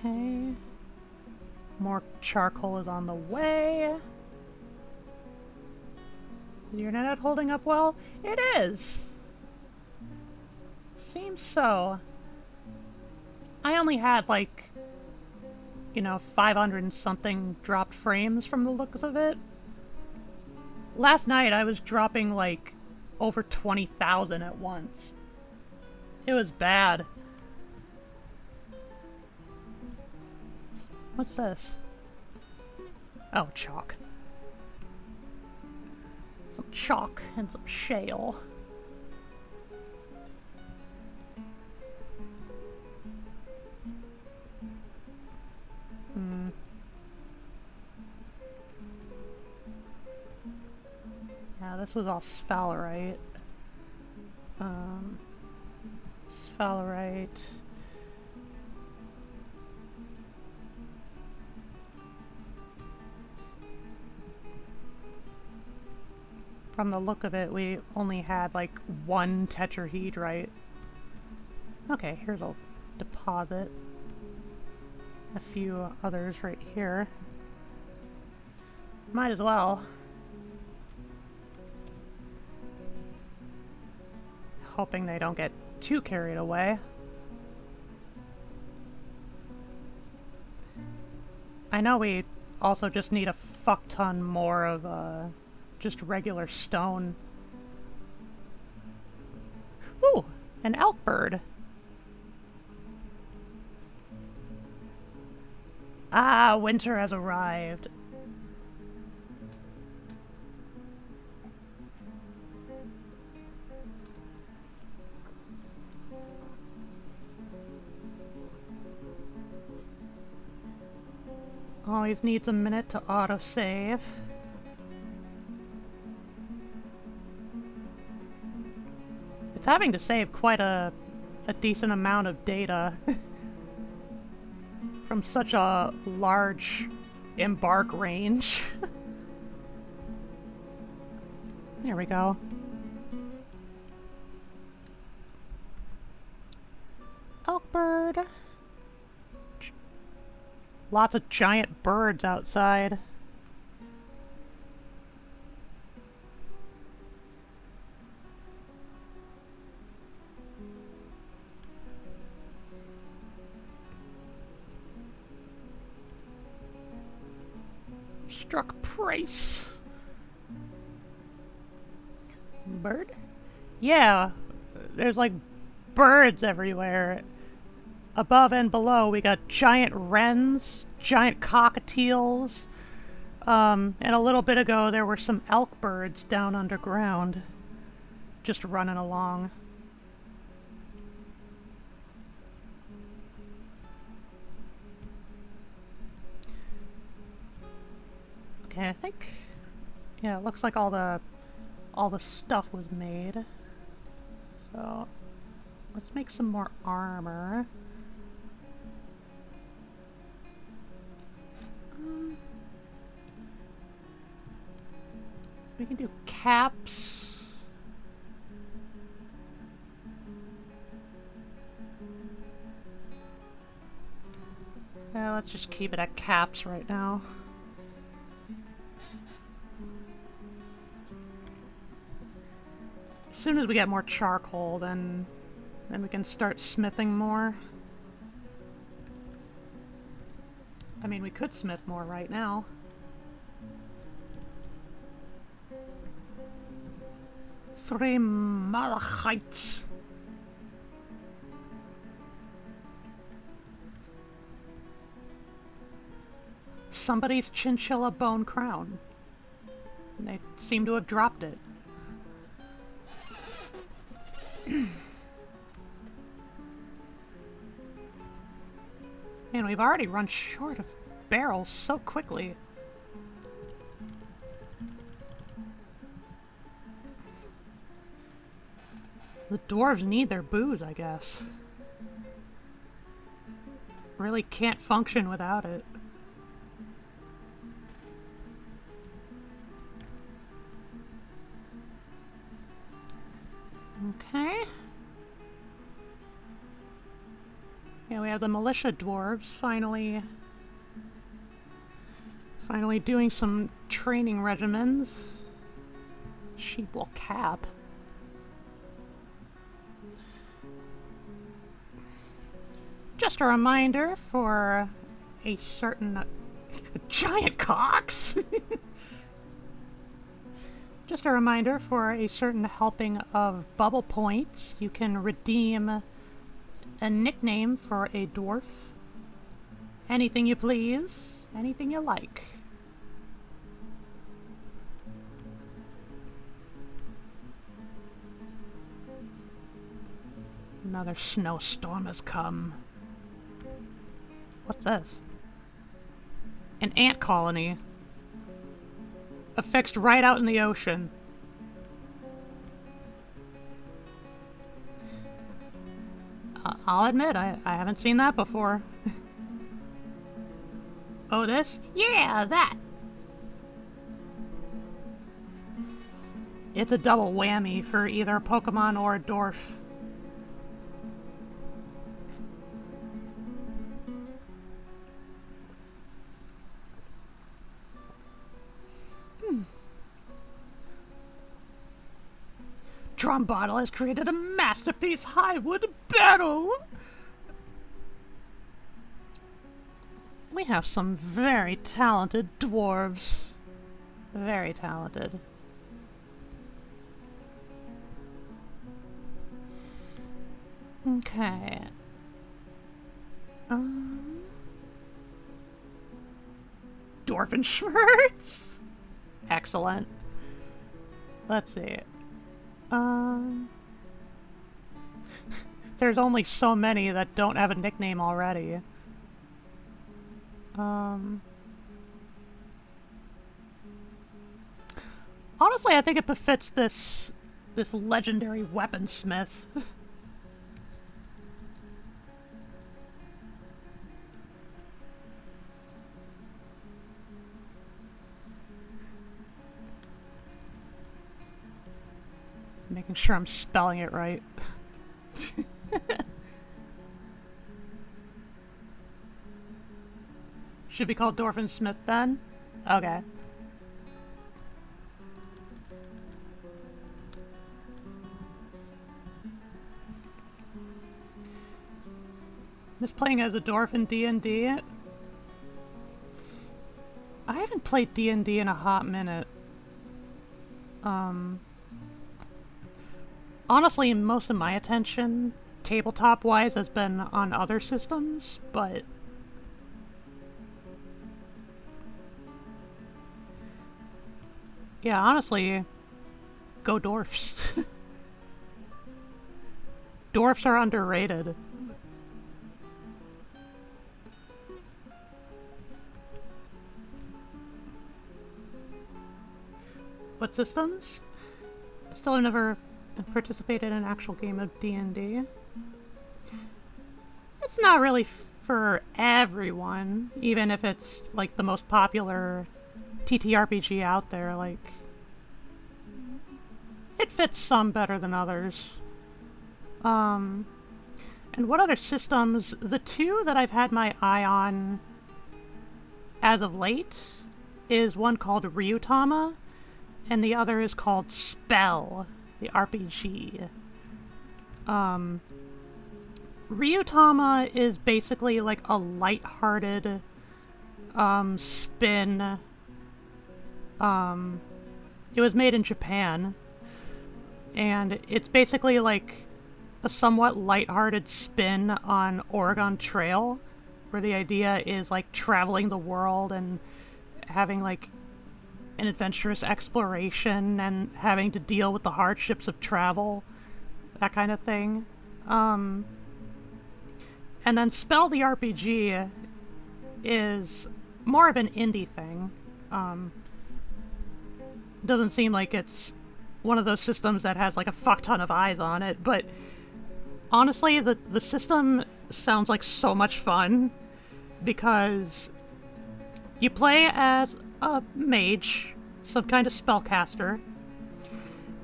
Okay. More charcoal is on the way. Is your internet holding up well? It is! Seems so. I only had, like, 500 and something dropped frames from the looks of it. Last night I was dropping, like, over 20,000 at once. It was bad. What's this? Oh, chalk. Some chalk and some shale. Yeah, this was all sphalerite. Sphalerite. From the look of it, we only had like one tetrahedrite. Okay, here's a deposit. A few others right here. Might as well. Hoping they don't get too carried away. I know we also just need a fuck ton more of just regular stone. Ooh, an elk bird. Ah, winter has arrived. Always needs a minute to autosave. It's having to save quite a decent amount of data from such a large embark range. There we go. Elk bird. Lots of giant birds outside. Struck price. Bird? Yeah, there's like birds everywhere. Above and below, we got giant wrens, giant cockatiels, and a little bit ago there were some elk birds down underground, just running along. Okay, I think, yeah, it looks like all the stuff was made. So let's make some more armor. We can do caps. Yeah, let's just keep it at caps right now. As soon as we get more charcoal, then we can start smithing more. I mean, we could smith more right now. Three malachite. Somebody's chinchilla bone crown. And they seem to have dropped it. Man, we've already run short of barrels so quickly. The dwarves need their booze, I guess. Really can't function without it. Okay. Yeah, we have the militia dwarves finally doing some training regimens. Sheep will cap. Just a reminder for a certain giant cocks. Just a reminder for a certain helping of bubble points, you can redeem a nickname for a dwarf. Anything you please, anything you like. Another snowstorm has come. What's this? An ant colony. Affixed right out in the ocean. I'll admit, I haven't seen that before. Oh, this? Yeah, that! It's a double whammy for either a Pokemon or a dwarf. Drum Bottle has created a masterpiece Highwood battle! We have some very talented dwarves. Very talented. Okay. Dorfenschmerz? Excellent. Let's see. There's only so many that don't have a nickname already. Honestly, I think it befits this legendary weaponsmith. Making sure I'm spelling it right. Should be called Dorfinsmith then? Okay. Just playing as a dwarf in D&D? I haven't played D&D in a hot minute. honestly, most of my attention, tabletop-wise, has been on other systems, but... yeah, honestly, go dwarfs. Dwarfs are underrated. What systems? Still have never participated in an actual game of D&D. It's not really for everyone, even if it's like the most popular TTRPG out there. Like, it fits some better than others. And what other systems? The two that I've had my eye on as of late is one called Ryutama, and the other is called Spell, the RPG. Ryutama is basically like a lighthearted spin. It was made in Japan, and it's basically like a somewhat lighthearted spin on Oregon Trail, where the idea is like traveling the world and having like an adventurous exploration and having to deal with the hardships of travel, that kind of thing. And then Spell the RPG is more of an indie thing. Doesn't seem like it's one of those systems that has like a fuck ton of eyes on it, but honestly, the system sounds like so much fun because you play as a mage, some kind of spellcaster,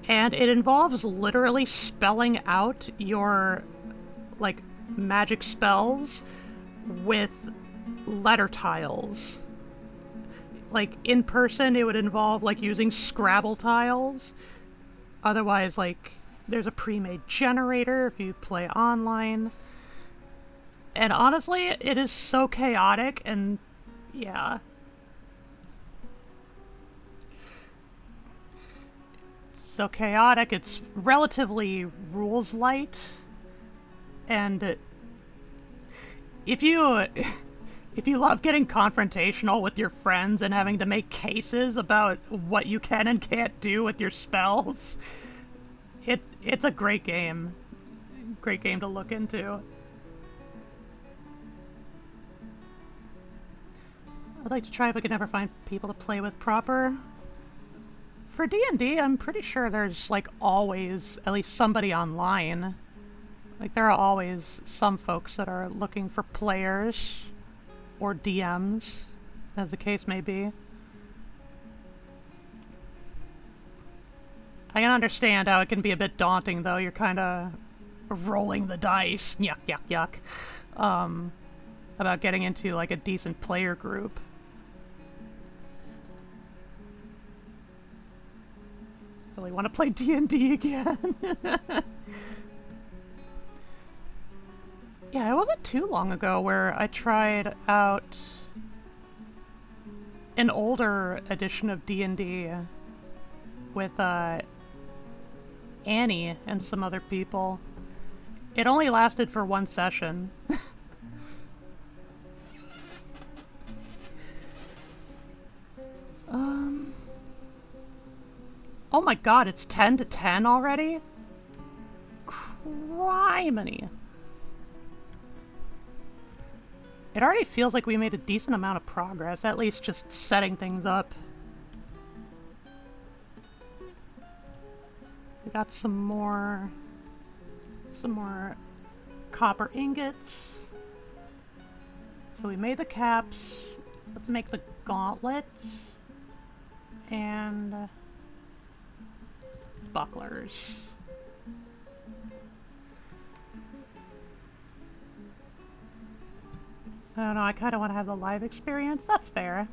and it involves literally spelling out your like magic spells with letter tiles. Like in person it would involve like using Scrabble tiles. Otherwise, like, there's a pre-made generator if you play online. And honestly, it is so chaotic, and yeah. It's so chaotic, it's relatively rules light. And if you love getting confrontational with your friends and having to make cases about what you can and can't do with your spells, it's a great game. Great game to look into. I'd like to try if I could ever find people to play with proper. For D&D, I'm pretty sure there's like always at least somebody online. Like there are always some folks that are looking for players. Or DMs, as the case may be. I can understand how it can be a bit daunting, though. You're kind of rolling the dice, yuck, yuck, yuck, about getting into, like, a decent player group. Really want to play D&D again. Yeah, it wasn't too long ago where I tried out an older edition of D&D with Annie and some other people. It only lasted for one session. Oh my god, it's 10 to 10 already? Criminy. It already feels like we made a decent amount of progress, at least just setting things up. We got some more copper ingots. So we made the caps. Let's make the gauntlets and bucklers. I don't know, I kind of want to have the live experience. That's fair.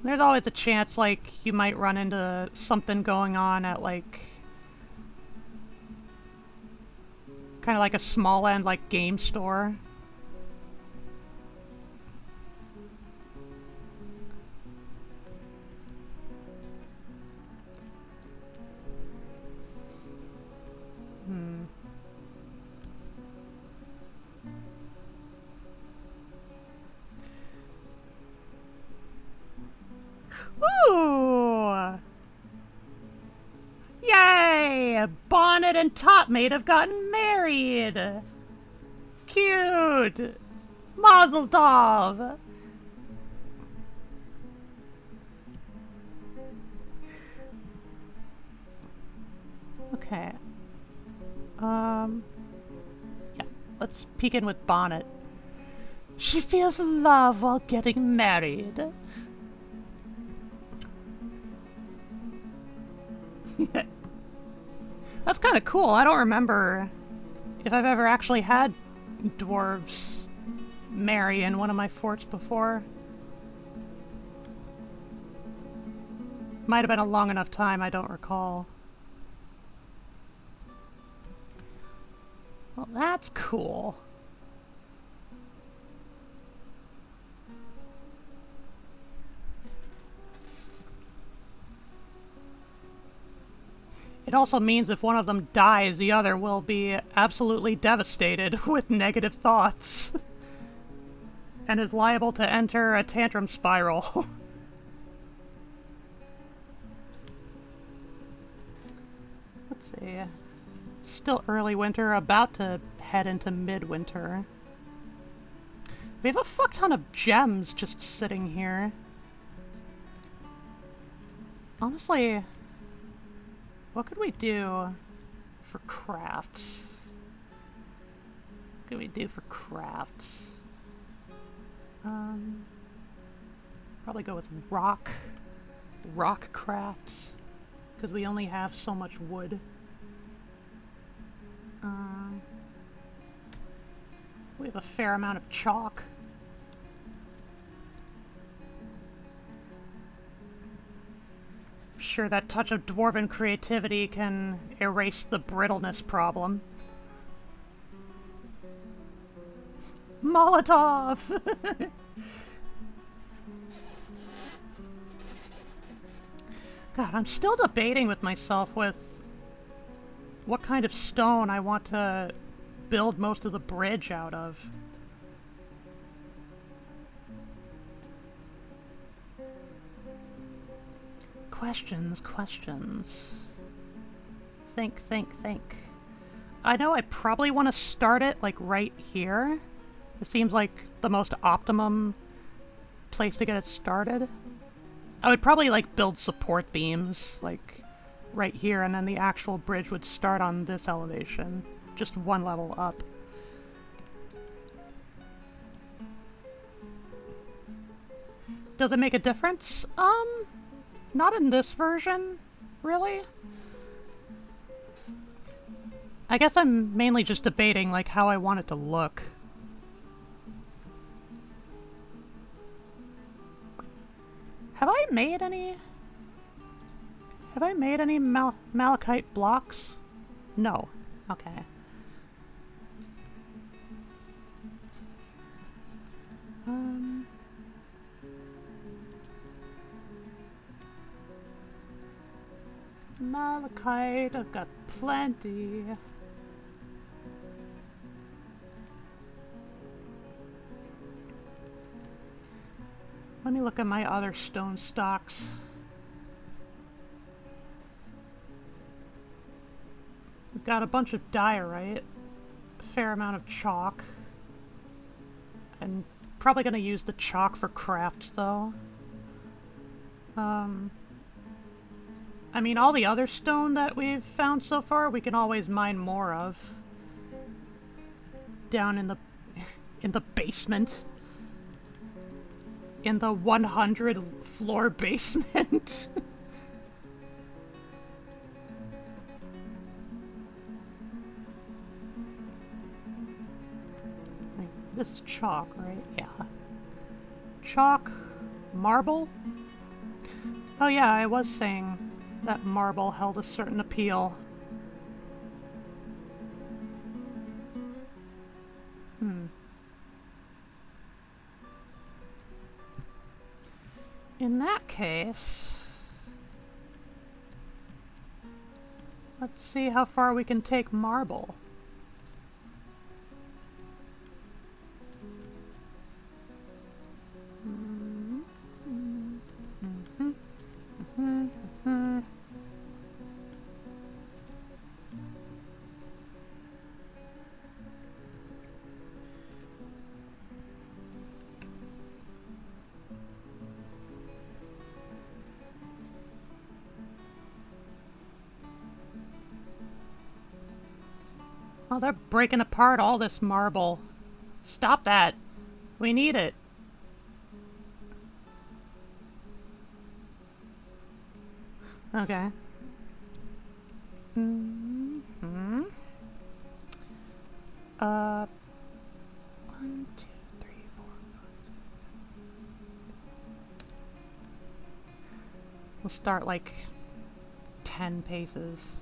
There's always a chance, like, you might run into something going on at, like, kind of like a small end, like, game store. Bonnet and Topmate have gotten married! Cute! Mazel tov! Okay. Yeah, let's peek in with Bonnet. She feels love while getting married. That's kind of cool. I don't remember if I've ever actually had dwarves marry in one of my forts before. Might have been a long enough time, I don't recall. Well, that's cool. It also means if one of them dies, the other will be absolutely devastated with negative thoughts. And is liable to enter a tantrum spiral. Let's see. It's still early winter, about to head into midwinter. We have a fuck ton of gems just sitting here. Honestly, what could we do for crafts? What could we do for crafts? Probably go with rock crafts, because we only have so much wood. We have a fair amount of chalk. I'm sure that touch of dwarven creativity can erase the brittleness problem. Molotov! God, I'm still debating with myself with what kind of stone I want to build most of the bridge out of. Questions. Think. I know I probably want to start it, like, right here. It seems like the most optimum place to get it started. I would probably, like, build support beams, like, right here, and then the actual bridge would start on this elevation. Just one level up. Does it make a difference? Not in this version, really. I guess I'm mainly just debating, like, how I want it to look. Have I made any malachite blocks? No. Okay. Malachite, I've got plenty. Let me look at my other stone stocks. We've got a bunch of diorite, a fair amount of chalk. I'm probably gonna use the chalk for crafts, though. I mean, all the other stone that we've found so far, we can always mine more of. Down in the basement. In the 100 floor basement. This is chalk, right? Yeah. Chalk, marble? Oh yeah, I was saying that marble held a certain appeal. In that case, let's see how far we can take marble. Oh, they're breaking apart all this marble. Stop that. We need it. Okay. Mm-hmm. 1, 2, 3, 4, 5. We'll start like 10 paces.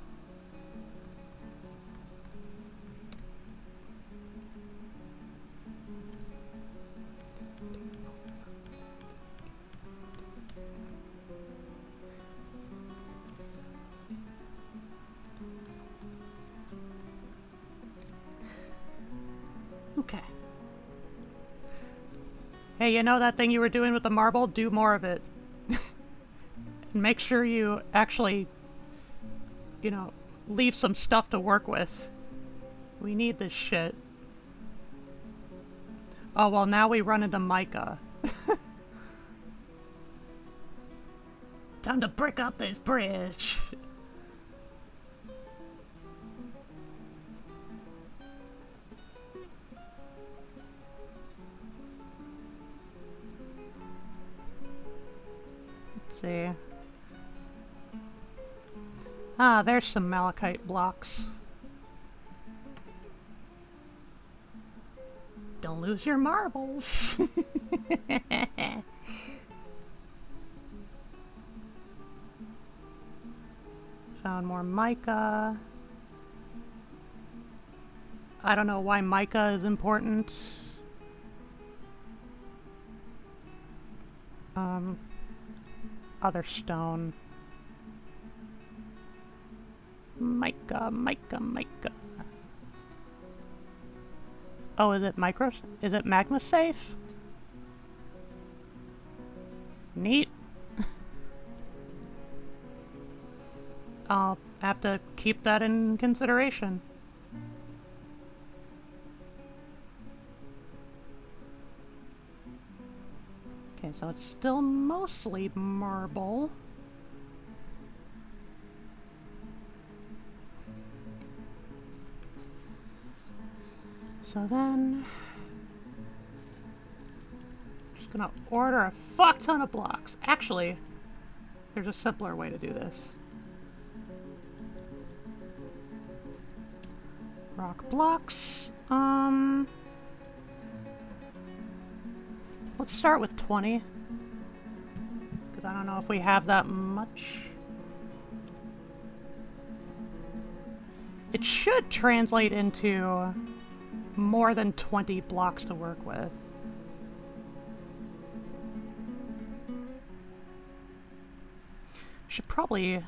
Okay. Hey, you know that thing you were doing with the marble? Do more of it. And make sure you actually, you know, leave some stuff to work with. We need this shit. Oh, well, now we run into Micah. Time to brick up this bridge. Let's see. Ah, there's some malachite blocks. Don't lose your marbles. Found more mica. I don't know why mica is important. Other stone. Mica, mica, mica. Oh, is it is it magma safe? Neat. I'll have to keep that in consideration. Okay, so it's still mostly marble. So then... just gonna order a fuck ton of blocks. Actually, there's a simpler way to do this. Rock blocks. Let's start with 20. Because I don't know if we have that much. It should translate into more than 20 blocks to work with. Should probably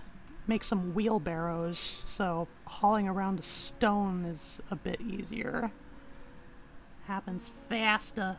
make some wheelbarrows, so hauling around the stone is a bit easier. Happens faster.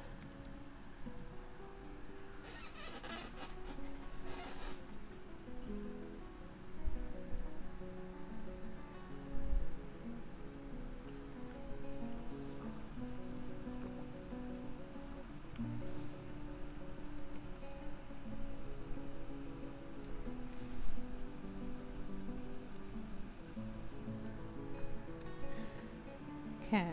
Okay.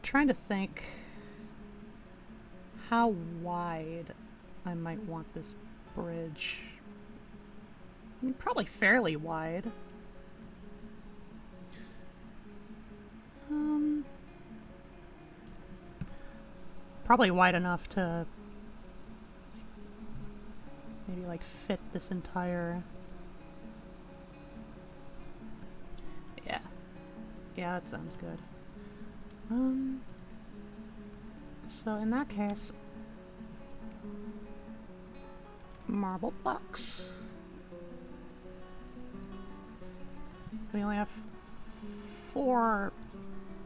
Trying to think how wide I might want this bridge. I mean, probably fairly wide. Probably wide enough to maybe like fit this entire... Yeah, that sounds good. So in that case, marble blocks. We only have 4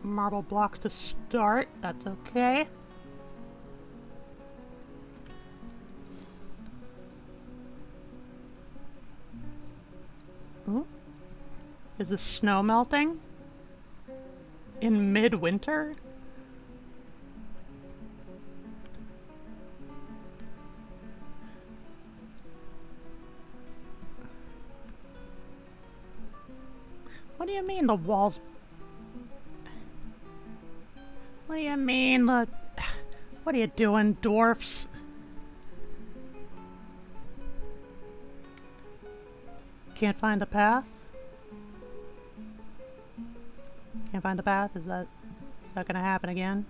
marble blocks to start. That's okay. Ooh. Is the snow melting? In midwinter? What do you mean the walls? What do you mean the... What are you doing, dwarfs? Can't find the path? Can't find the path? Is that gonna happen again?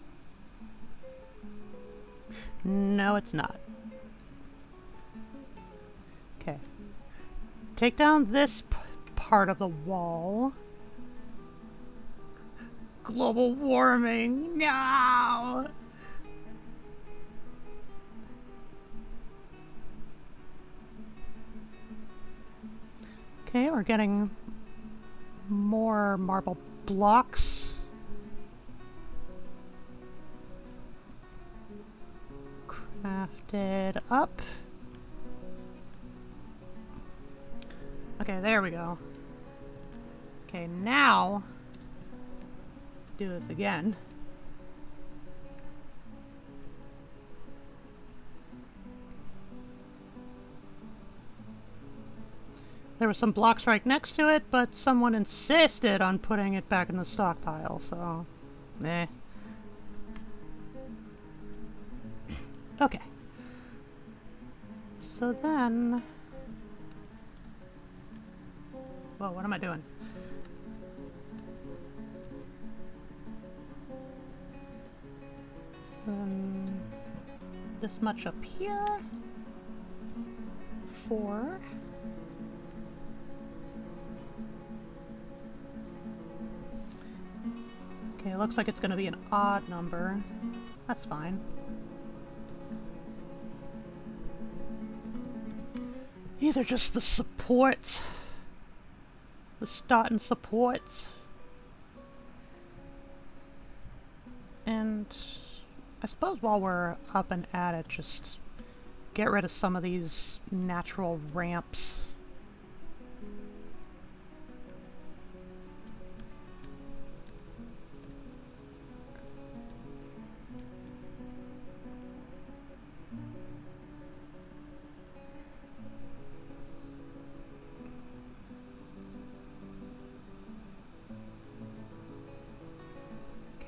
No, it's not. Okay. Take down this part of the wall. Global warming. No! Okay, we're getting more marble blocks. Crafted up. Okay, there we go. Okay, now do this again. There were some blocks right next to it, but someone insisted on putting it back in the stockpile, so... meh. Okay. So then... Whoa, what am I doing? This much up here. 4. Okay, it looks like it's gonna be an odd number. That's fine. These are just the supports. The starting supports. And I suppose while we're up and at it, just get rid of some of these natural ramps.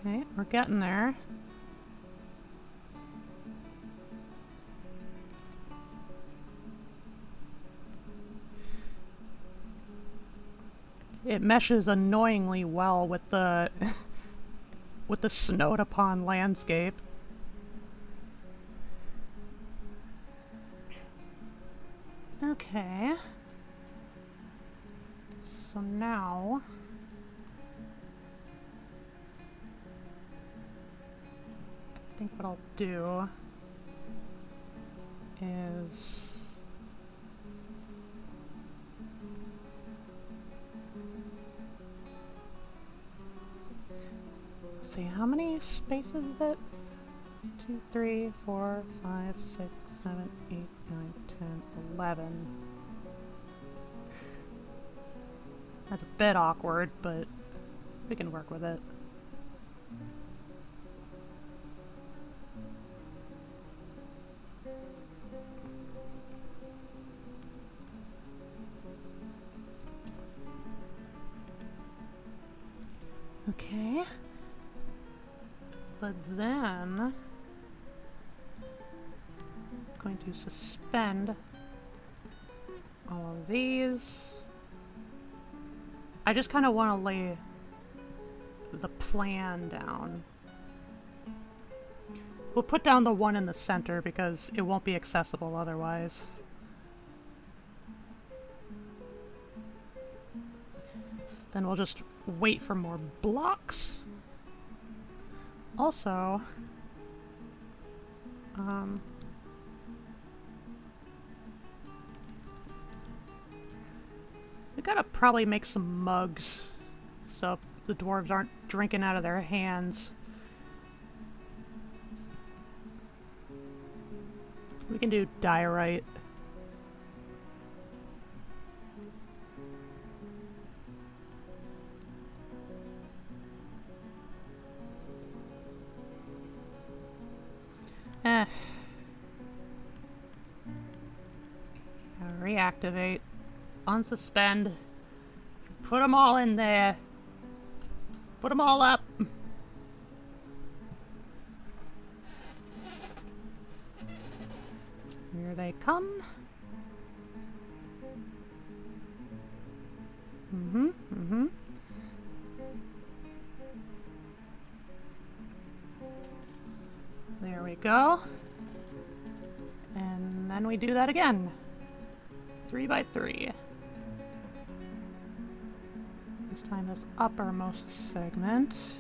Okay, we're getting there. It meshes annoyingly well with the with the snowed upon landscape. Okay. So now I think what I'll do is let's see, how many spaces is it? 2, 3, 4, 5, 6, 7, 8, 9, 10, 11. That's a bit awkward, but we can work with it. Okay. But then I'm going to suspend all of these. I just kind of want to lay the plan down. We'll put down the one in the center because it won't be accessible otherwise. Then we'll just wait for more blocks. Also, we gotta probably make some mugs so the dwarves aren't drinking out of their hands. We can do diorite. Reactivate. Unsuspend. Put them all in there. Put them all up. Here they come. There we go. And then we do that again. 3 by 3. This time this uppermost segment.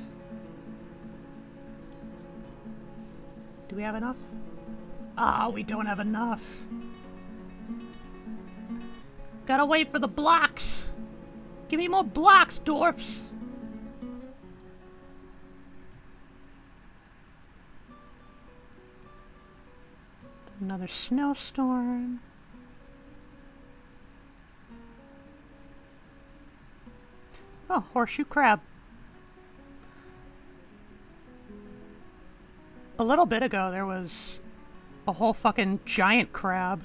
Do we have enough? Ah, we don't have enough. Gotta wait for the blocks. Give me more blocks, dwarfs. Another snowstorm. Oh, horseshoe crab. A little bit ago there was a whole fucking giant crab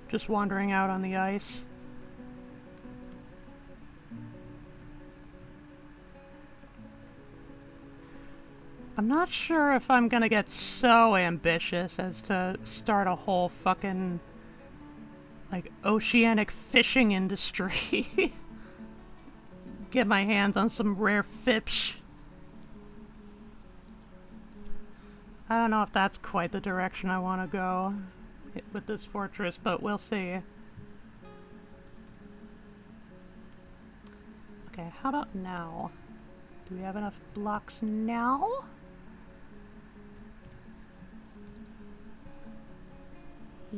just wandering out on the ice. I'm not sure if I'm gonna get so ambitious as to start a whole fucking, like, oceanic fishing industry. Get my hands on some rare fish. I don't know if that's quite the direction I want to go with this fortress, but we'll see. Okay, how about now? Do we have enough blocks now?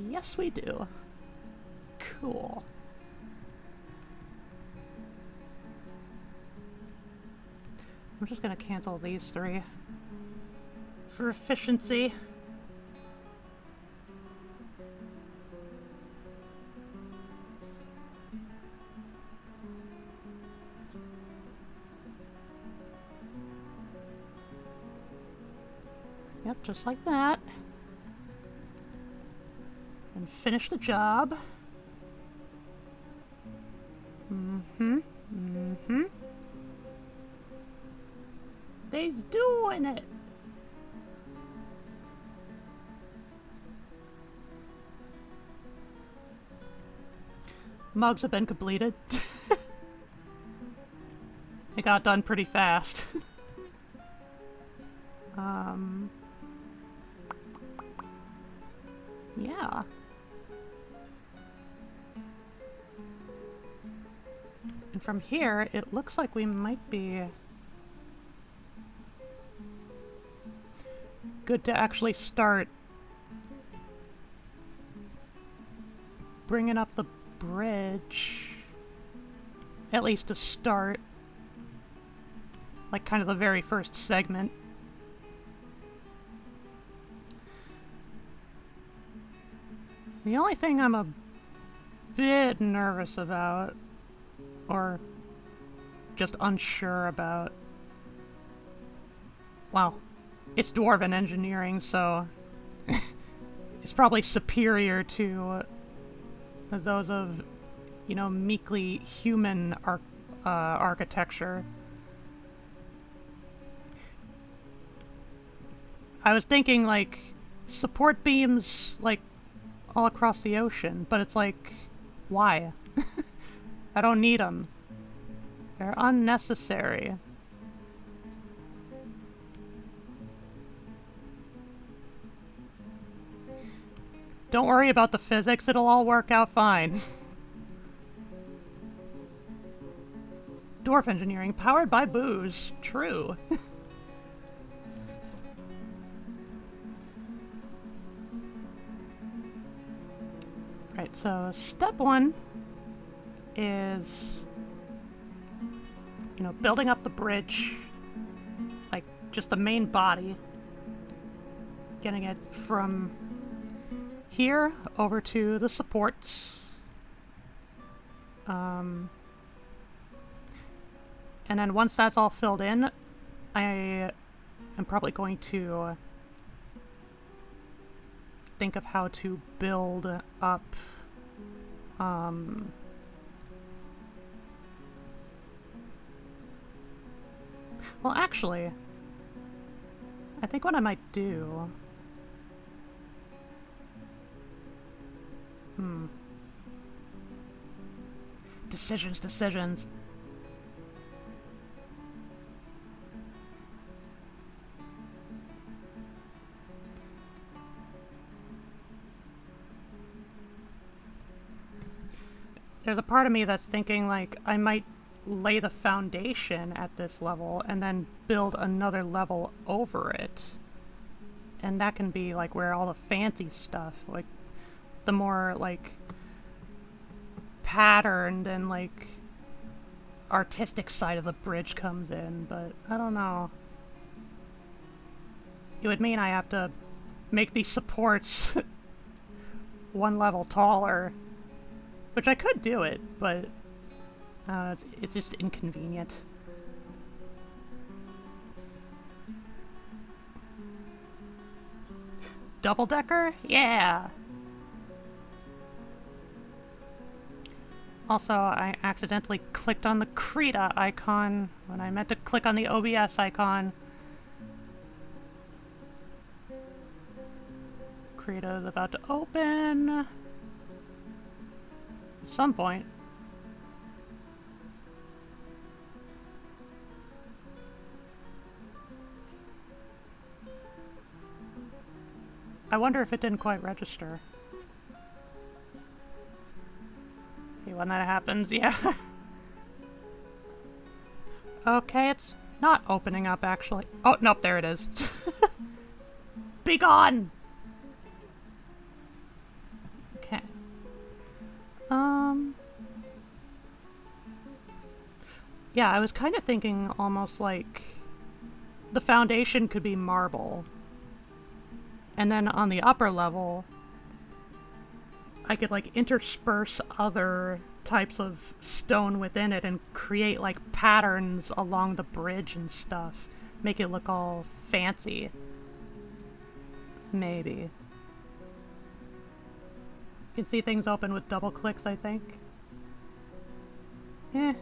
Yes, we do. Cool. I'm just gonna cancel these 3 for efficiency. Yep, just like that. And finish the job. They's doing it. Mugs have been completed. It got done pretty fast. Yeah. And from here, it looks like we might be good to actually start bringing up the bridge. At least to start. Like, kind of the very first segment. The only thing I'm a bit nervous about, or just unsure about, well, it's dwarven engineering, so it's probably superior to those of, you know, meekly human architecture. I was thinking, like, support beams, like, all across the ocean, but it's like, why? I don't need them. They're unnecessary. Don't worry about the physics, it'll all work out fine. Dwarf engineering, powered by booze. True. Right, so step 1 is, you know, building up the bridge, like just the main body, getting it from here over to the supports, and then once that's all filled in, I am probably going to think of how to build up Well, actually, I think what I might do... Decisions. There's a part of me that's thinking, like, I might lay the foundation at this level and then build another level over it. And that can be, like, where all the fancy stuff, like, the more, like, patterned and, like, artistic side of the bridge comes in, but I don't know. It would mean I have to make these supports one level taller, which I could do it, but it's just inconvenient. Double-decker? Yeah! Also, I accidentally clicked on the Krita icon when I meant to click on the OBS icon. Krita is about to open. At some point. I wonder if it didn't quite register. Okay, when that happens, yeah. Okay, it's not opening up, actually. Oh, nope, there it is. Be gone! Okay. Yeah, I was kind of thinking almost like the foundation could be marble. And then on the upper level, I could, like, intersperse other types of stone within it and create, like, patterns along the bridge and stuff. Make it look all fancy. Maybe. You can see things open with double clicks, I think. Eh.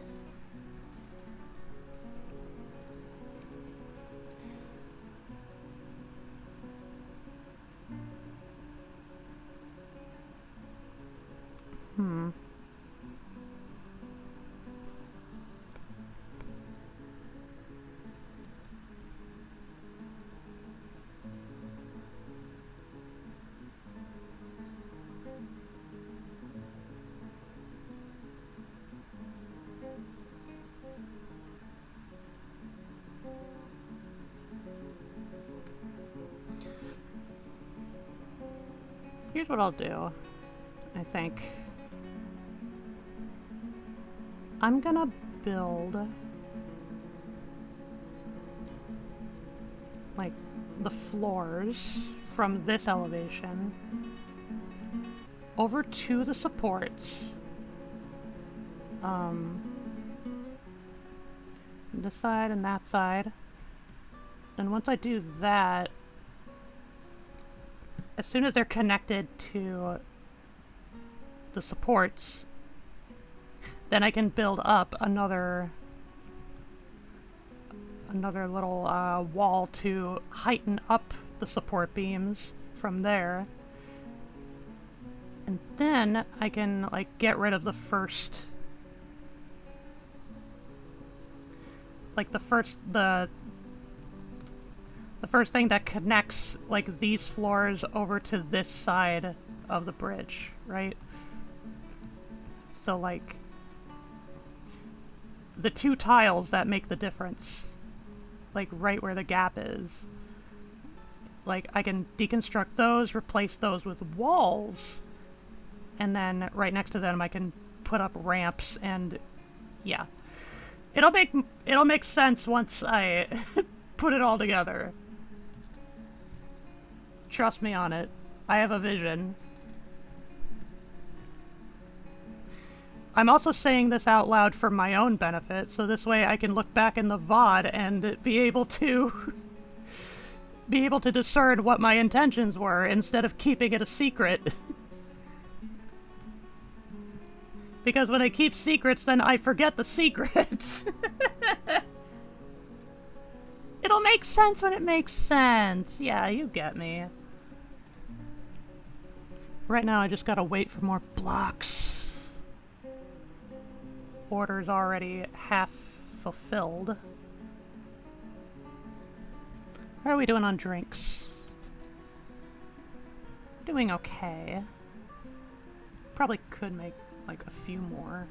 Here's what I'll do, I think. I'm gonna build, like, the floors from this elevation over to the supports. This side and that side. And once I do that, as soon as they're connected to the supports, then I can build up another little wall to heighten up the support beams from there. And then I can, like, get rid of the first, like, the first thing that connects, like, these floors over to this side of the bridge, right? So, like, the two tiles that make the difference, like, right where the gap is. Like, I can deconstruct those, replace those with walls, and then right next to them I can put up ramps, and yeah. It'll make sense once I put it all together. Trust me on it. I have a vision. I'm also saying this out loud for my own benefit, so this way I can look back in the VOD and be able to discern what my intentions were instead of keeping it a secret. Because when I keep secrets, then I forget the secrets. It'll make sense when it makes sense. Yeah, you get me. Right now I just gotta wait for more blocks. Order's already half fulfilled. How are we doing on drinks? Doing okay. Probably could make like a few more.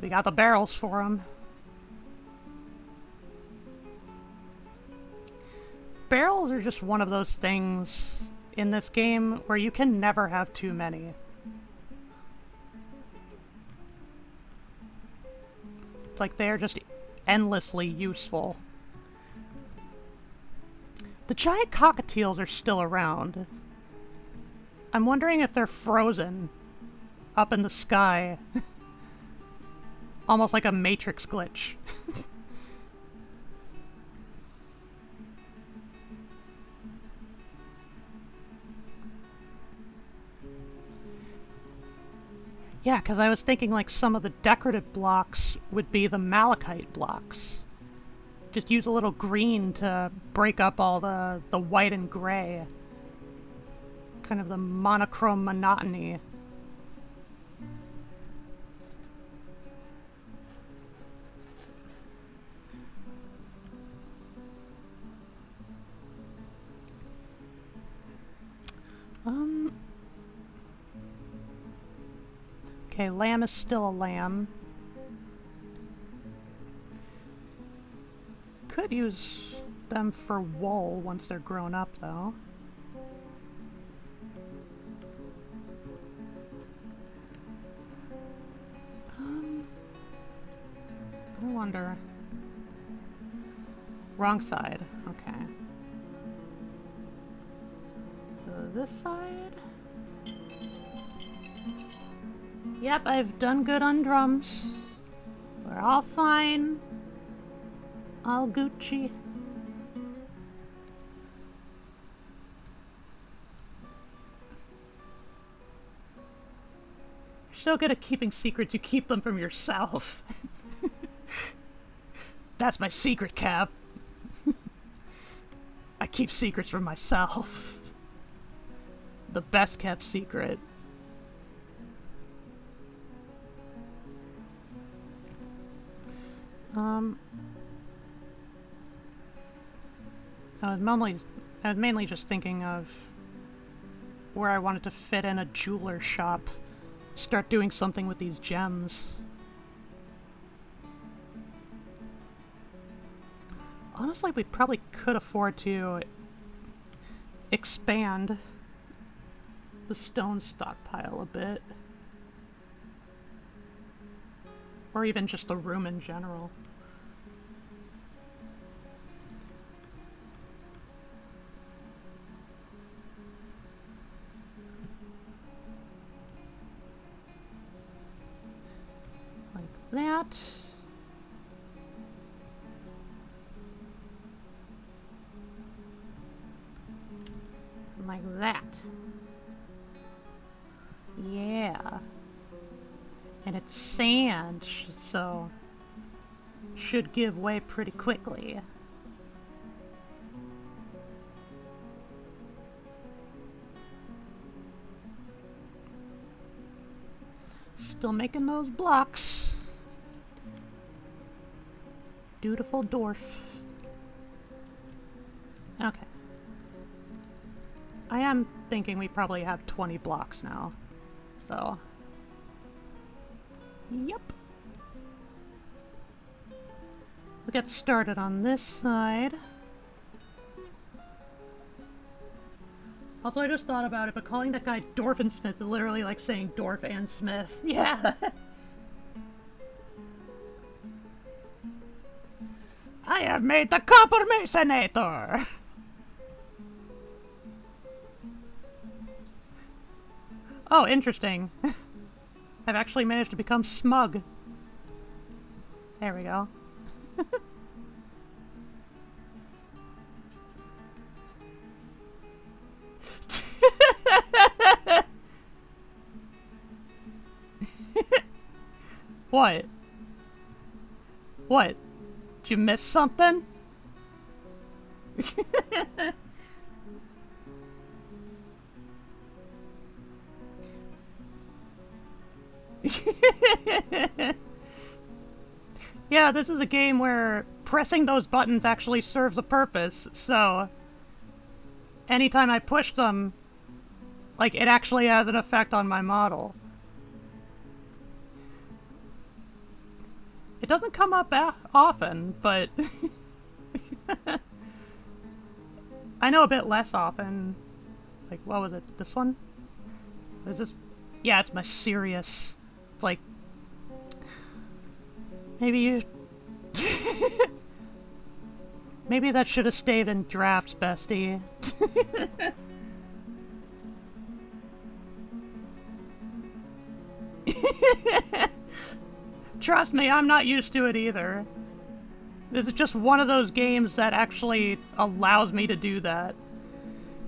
We got the barrels for them. Barrels are just one of those things in this game where you can never have too many. It's like they're just endlessly useful. The giant cockatiels are still around. I'm wondering if they're frozen up in the sky. Almost like a Matrix glitch. Yeah, because I was thinking like some of the decorative blocks would be the malachite blocks. Just use a little green to break up all the white and gray. Kind of the monochrome monotony. Okay, lamb is still a lamb. Could use them for wool once they're grown up, though. I wonder. Wrong side. Okay. So this side? Yep, I've done good on drums. We're all fine. All Gucci. You're so good at keeping secrets, you keep them from yourself. That's my secret, Cap. I keep secrets from myself. The best kept secret. I was mainly just thinking of where I wanted to fit in a jeweler shop. Start doing something with these gems. Honestly, we probably could afford to expand the stone stockpile a bit. Or even just the room in general. Like that. Like that. Yeah. And it's sand, so should give way pretty quickly. Still making those blocks. Dutiful dwarf. Okay. I am thinking we probably have 20 blocks now, so... Yep. We'll get started on this side. Also, I just thought about it, but calling that guy Dwarf and Smith is literally like saying Dwarf and Smith. Yeah. I have made the Copper Masonator! Oh, interesting. I've actually managed to become smug. There we go. What? What? Did you miss something? Yeah, this is a game where pressing those buttons actually serves a purpose, so anytime I push them, like, it actually has an effect on my model. It doesn't come up often, but I know a bit less often. Like, what was it? This one? Is this? Yeah, it's my Sirius. It's like, maybe you... maybe that should have stayed in drafts, bestie. Trust me, I'm not used to it either. This is just one of those games that actually allows me to do that.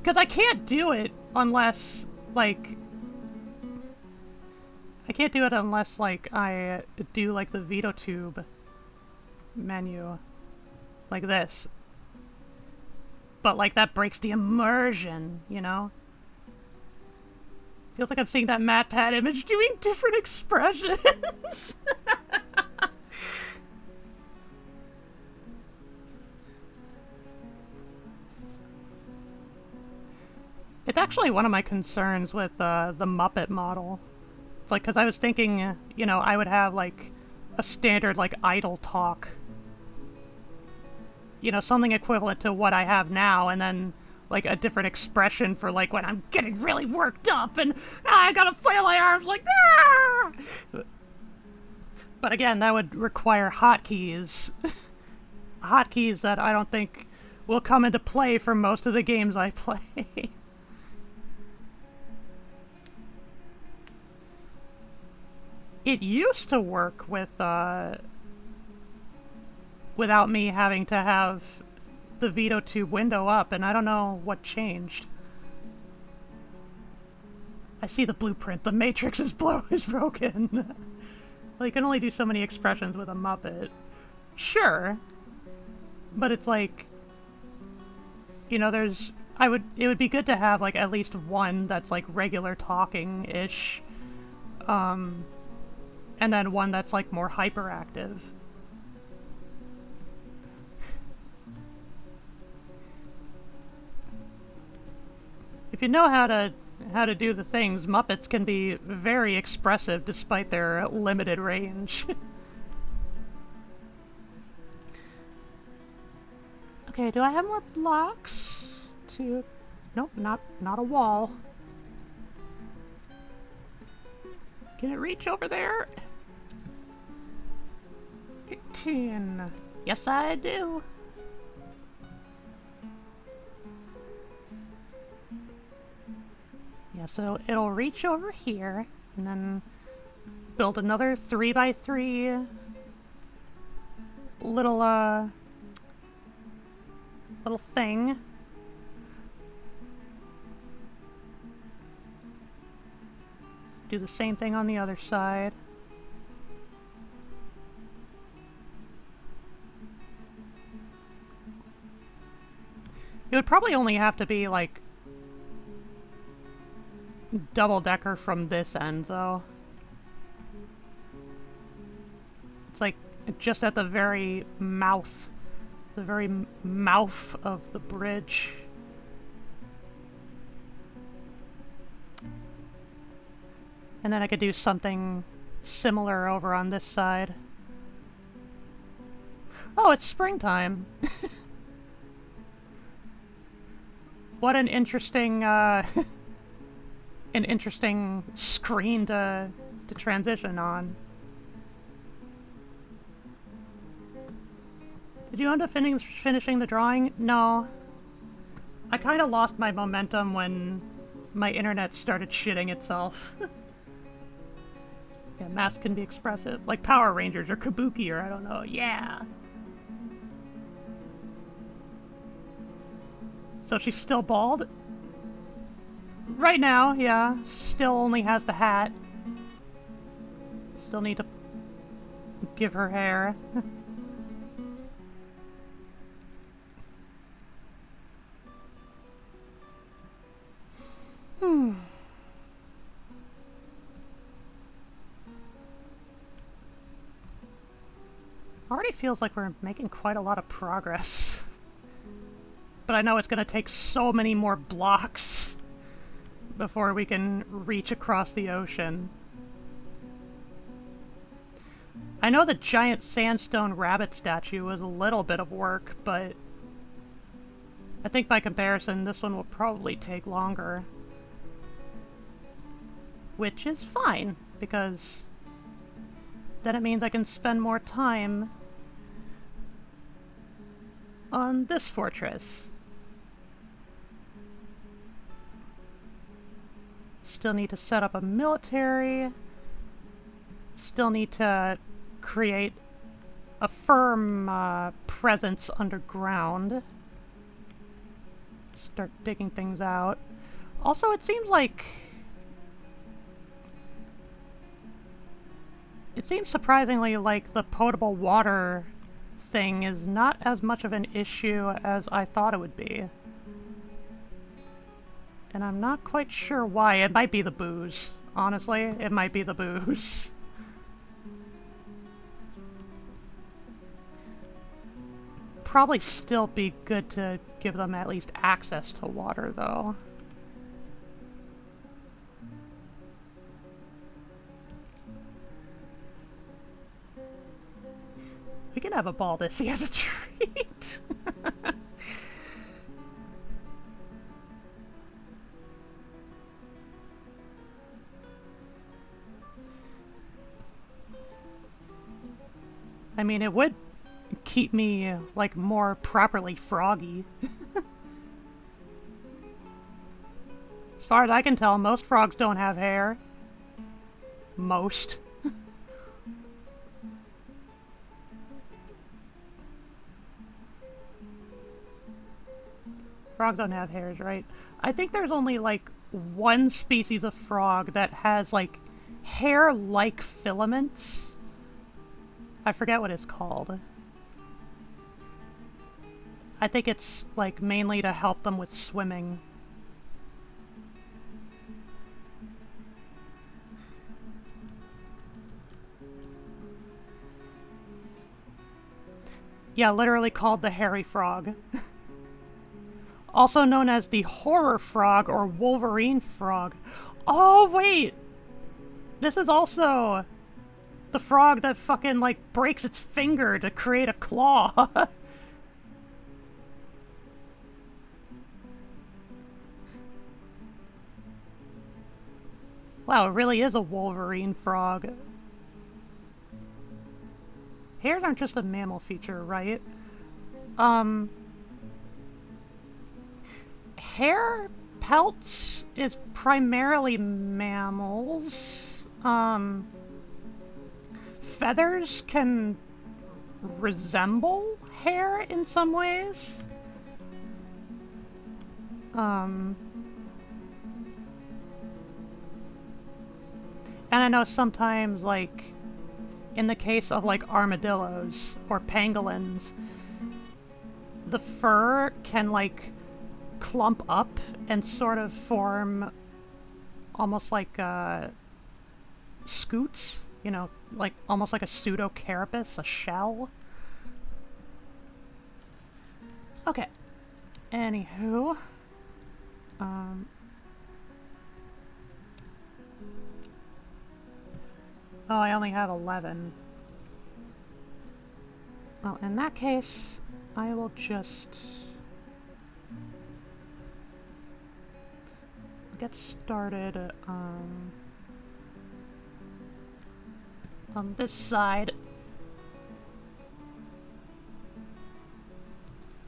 Because I can't do it unless, like... I can't do it unless, like, I do, like, the VideoTube menu. Like this. But, like, that breaks the immersion, you know? Feels like I'm seeing that MatPat image doing different expressions. It's actually one of my concerns with the Muppet model. It's like, because I was thinking, you know, I would have, like, a standard, like, idle talk. You know, something equivalent to what I have now, and then, like, a different expression for, like, when I'm getting really worked up and I gotta flail my arms like, ah! But again, that would require hotkeys. Hotkeys that I don't think will come into play for most of the games I play. It used to work with, without me having to have the VideoTube window up, and I don't know what changed. I see the blueprint. The Matrix is broken. Well, you can only do so many expressions with a Muppet. Sure. But it's like, you know, there's... it would be good to have, like, at least one that's, like, regular talking-ish. And then one that's, like, more hyperactive. If you know how to do the things, Muppets can be very expressive despite their limited range. Okay, do I have more blocks to... Nope, not a wall. Can it reach over there? 18. Yes, I do. Yeah, so it'll reach over here, and then build another 3x3 little, little thing. Do the same thing on the other side. It would probably only have to be, like, double-decker from this end, though. It's, like, just at the very mouth of the bridge. And then I could do something similar over on this side. Oh, it's springtime! What an interesting, an interesting screen to transition on. Did you end up finishing the drawing? No. I kind of lost my momentum when my internet started shitting itself. Yeah, masks can be expressive. Like Power Rangers or Kabuki or I don't know. Yeah! So she's still bald? Right now, yeah. Still only has the hat. Still need to give her hair. Already feels like we're making quite a lot of progress. But I know it's gonna take so many more blocks before we can reach across the ocean. I know the giant sandstone rabbit statue was a little bit of work, but I think by comparison this one will probably take longer. Which is fine, because then it means I can spend more time on this fortress. Still need to set up a military. Still need to create a firm presence underground. Start digging things out. Also, it seems like... It seems surprisingly like the potable water thing is not as much of an issue as I thought it would be. And I'm not quite sure why. It might be the booze. Honestly, it might be the booze. Probably still be good to give them at least access to water, though. We can have a ball to see as a treat. I mean, it would keep me, like, more properly froggy. As far as I can tell, most frogs don't have hair. Most. Frogs don't have hairs, right? I think there's only, like, one species of frog that has, like, hair-like filaments. I forget what it's called. I think it's, like, mainly to help them with swimming. Yeah, literally called the hairy frog. Also known as the horror frog or Wolverine frog. Oh, wait! This is also the frog that fucking, like, breaks its finger to create a claw. Wow, it really is a Wolverine frog. Hairs aren't just a mammal feature, right? Hair pelts is primarily mammals. Feathers can resemble hair in some ways. And I know sometimes, like, in the case of, like, armadillos or pangolins, the fur can, like, clump up and sort of form almost like scoots, you know, like almost like a pseudo-carapace, a shell. Okay. Anywho. Oh, I only have 11. Well, in that case, I will just get started on this side.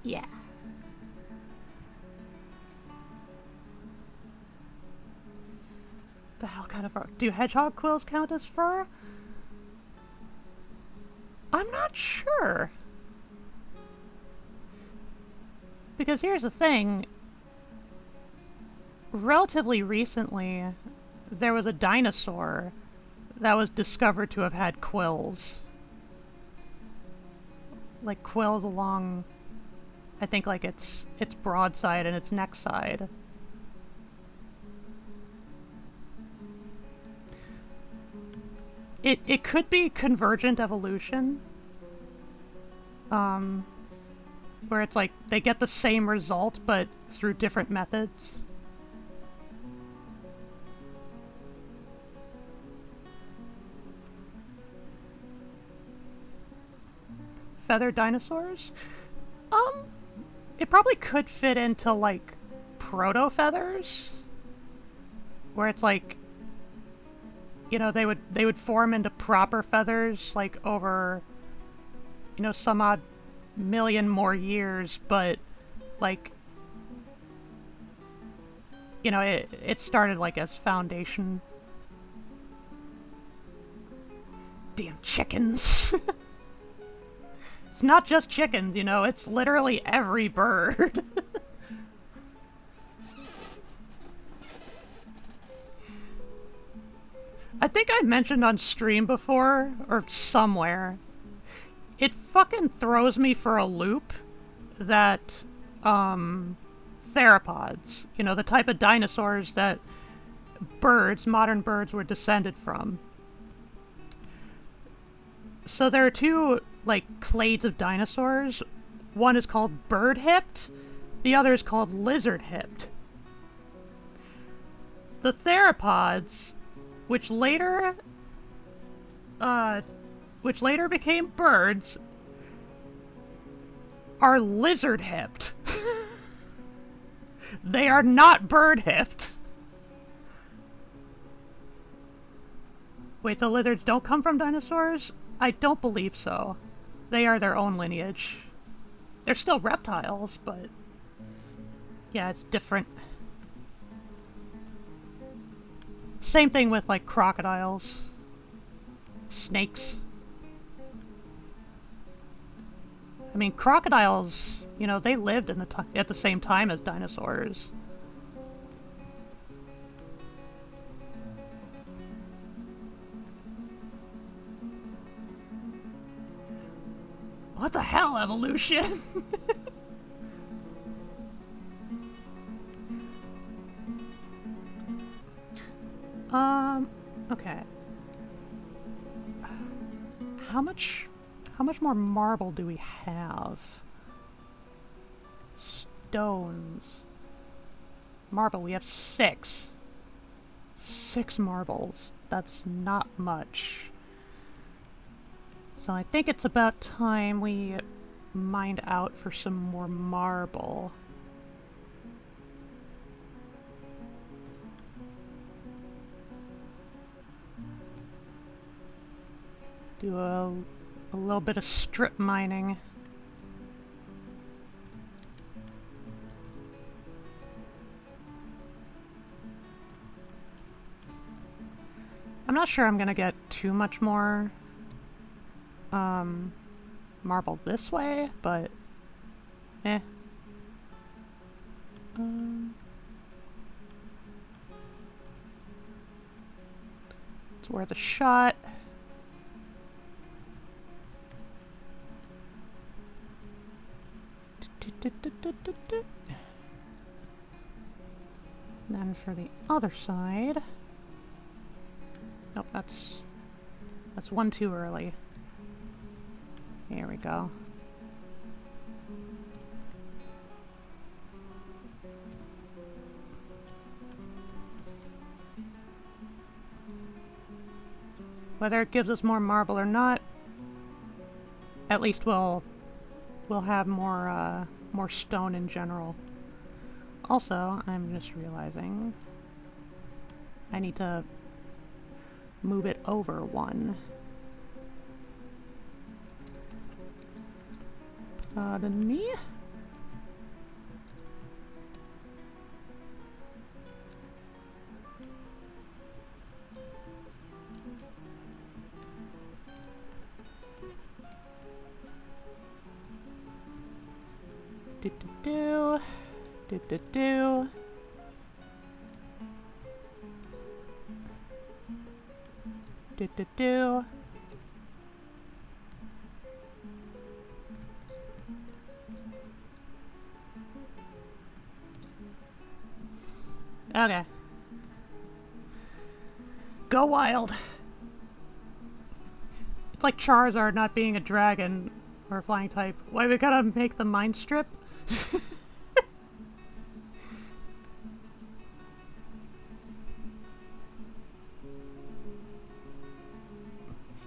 Yeah. The hell kind of fur? Do hedgehog quills count as fur? I'm not sure. Because here's the thing. Relatively recently, there was a dinosaur that was discovered to have had quills. Like quills along, I think, like its broad side and its neck side. it could be convergent evolution. Where it's like they get the same result, but through different methods. Feathered dinosaurs? It probably could fit into, like, proto-feathers? Where it's like, you know, they would form into proper feathers, like, over, you know, some odd million more years, but, like, you know, it started, like, as foundation. Damn chickens! It's not just chickens, you know, it's literally every bird. I think I mentioned on stream before, or somewhere, it fucking throws me for a loop that, theropods, you know, the type of dinosaurs that modern birds were descended from. So there are two, like, clades of dinosaurs. One is called bird-hipped, the other is called lizard-hipped. The theropods, which later became birds, are lizard-hipped. They are not bird-hipped. Wait, so lizards don't come from dinosaurs? I don't believe so. They are their own lineage. They're still reptiles, but... yeah, it's different. Same thing with, like, crocodiles. Snakes. I mean, crocodiles, you know, they lived in at the same time as dinosaurs. What the hell, evolution? Okay. How much more marble do we have? Stones. Marble, we have 6. 6 marbles. That's not much. So I think it's about time we mined out for some more marble. Do a little bit of strip mining. I'm not sure I'm gonna get too much more marble this way, but eh. It's worth a shot. Then for the other side. Nope, that's one too early. Here we go. Whether it gives us more marble or not, at least we'll have more stone in general. Also, I'm just realizing I need to move it over 1. Pardon me. Do-do-do. Do-do-do. Do-do-do. Okay. Go wild. It's like Charizard not being a dragon or a flying type. Why we gotta make the mind strip?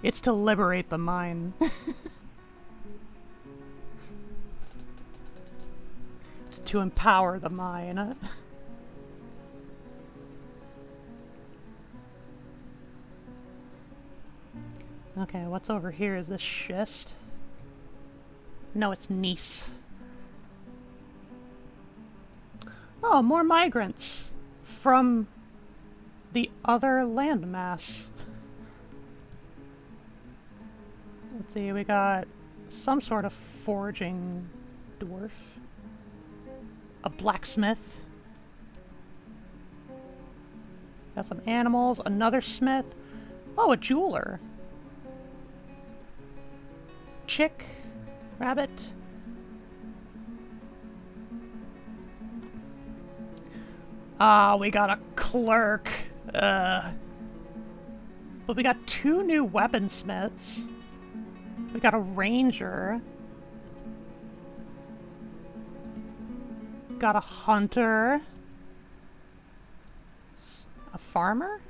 It's to liberate the mind. It's to empower the mind. Okay, what's over here? Is this schist? No, it's gneiss. Oh, more migrants from the other landmass. Let's see, we got some sort of foraging dwarf. A blacksmith. Got some animals, another smith. Oh, a jeweler. Chick, rabbit. Ah, we got a clerk. But we got 2 new weaponsmiths. We got a ranger. Got a hunter. A farmer?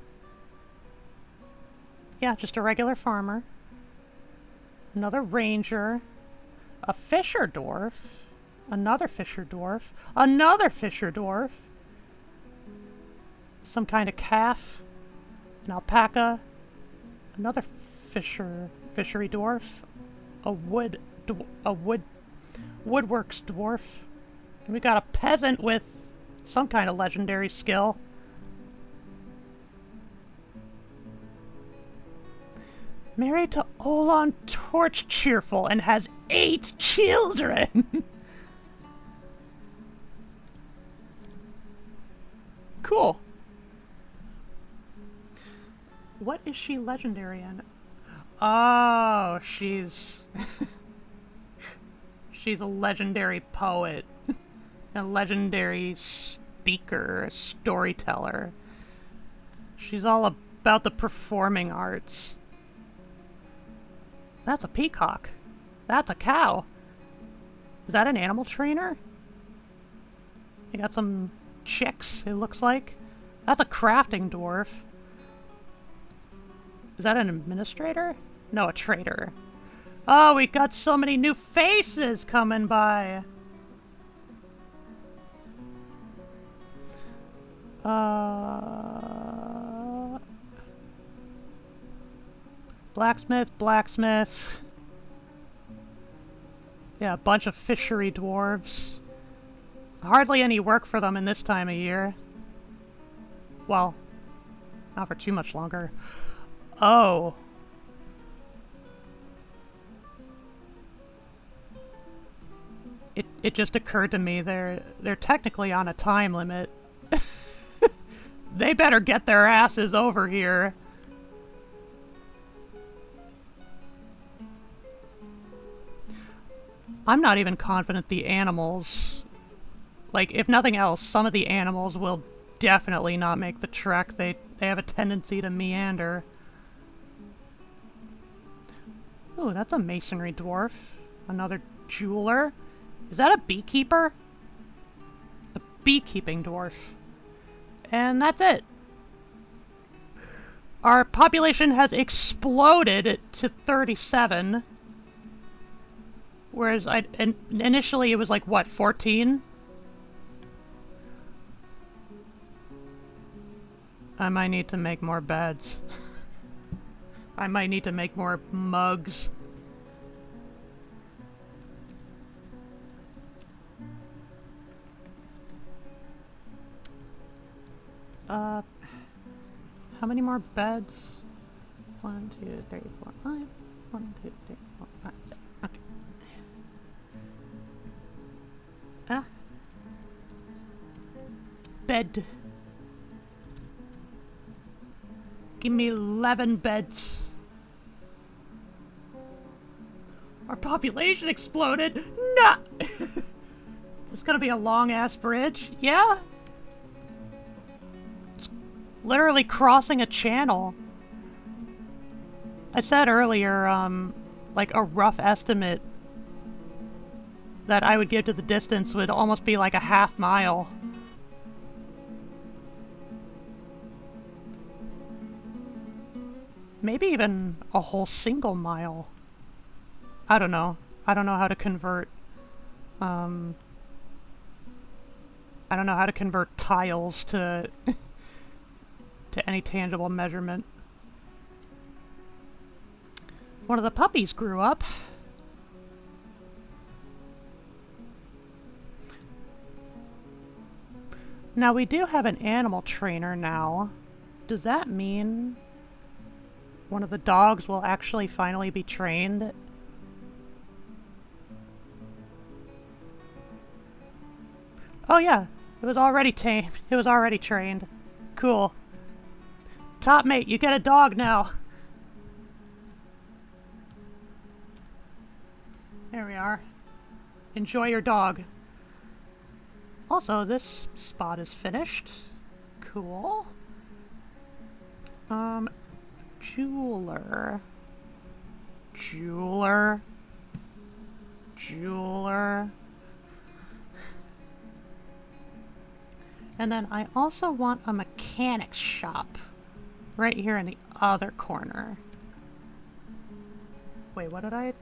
Yeah, just a regular farmer. Another ranger. A fisher dwarf. Another fisher dwarf. Another fisher dwarf. Some kind of calf. An alpaca. Another fishery dwarf. A woodworks dwarf. And we got a peasant with some kind of legendary skill. Married to Olon Torch Cheerful and has 8 children. Cool. What is she legendary in? Oh, she's... she's a legendary poet. A legendary speaker, a storyteller. She's all about the performing arts. That's a peacock. That's a cow. Is that an animal trainer? You got some chicks, it looks like. That's a crafting dwarf. Is that an administrator? No, a trader. Oh, we got so many new faces coming by. Blacksmith. Yeah, a bunch of fishery dwarves. Hardly any work for them in this time of year. Well, not for too much longer. Oh. It just occurred to me they're technically on a time limit. They better get their asses over here. I'm not even confident the animals... Like, if nothing else, some of the animals will definitely not make the trek. They have a tendency to meander. Ooh, that's a masonry dwarf. Another jeweler. Is that a beekeeper? A beekeeping dwarf. And that's it. Our population has exploded to 37. Whereas initially it was like, what, 14? I might need to make more beds. I might need to make more mugs. How many more beds? 1, 2, 3, 4, 5. 1, 2, 3, 4, 5, 6. Okay. Bed. Give me 11 beds. Our population exploded. No! Is this gonna be a long-ass bridge? Yeah? It's literally crossing a channel. I said earlier, like a rough estimate that I would give to the distance would almost be like a half mile. Maybe even a whole single mile. I don't know. I don't know how to convert, I don't know how to convert tiles to to any tangible measurement. One of the puppies grew up. Now we do have an animal trainer now. Does that mean one of the dogs will actually finally be trained? Oh yeah, it was already tamed. It was already trained. Cool. Top mate, you get a dog now. There we are. Enjoy your dog. Also, this spot is finished. Cool. Jeweler. Jeweler. Jeweler. And then I also want a mechanic shop right here in the other corner. Wait, what did I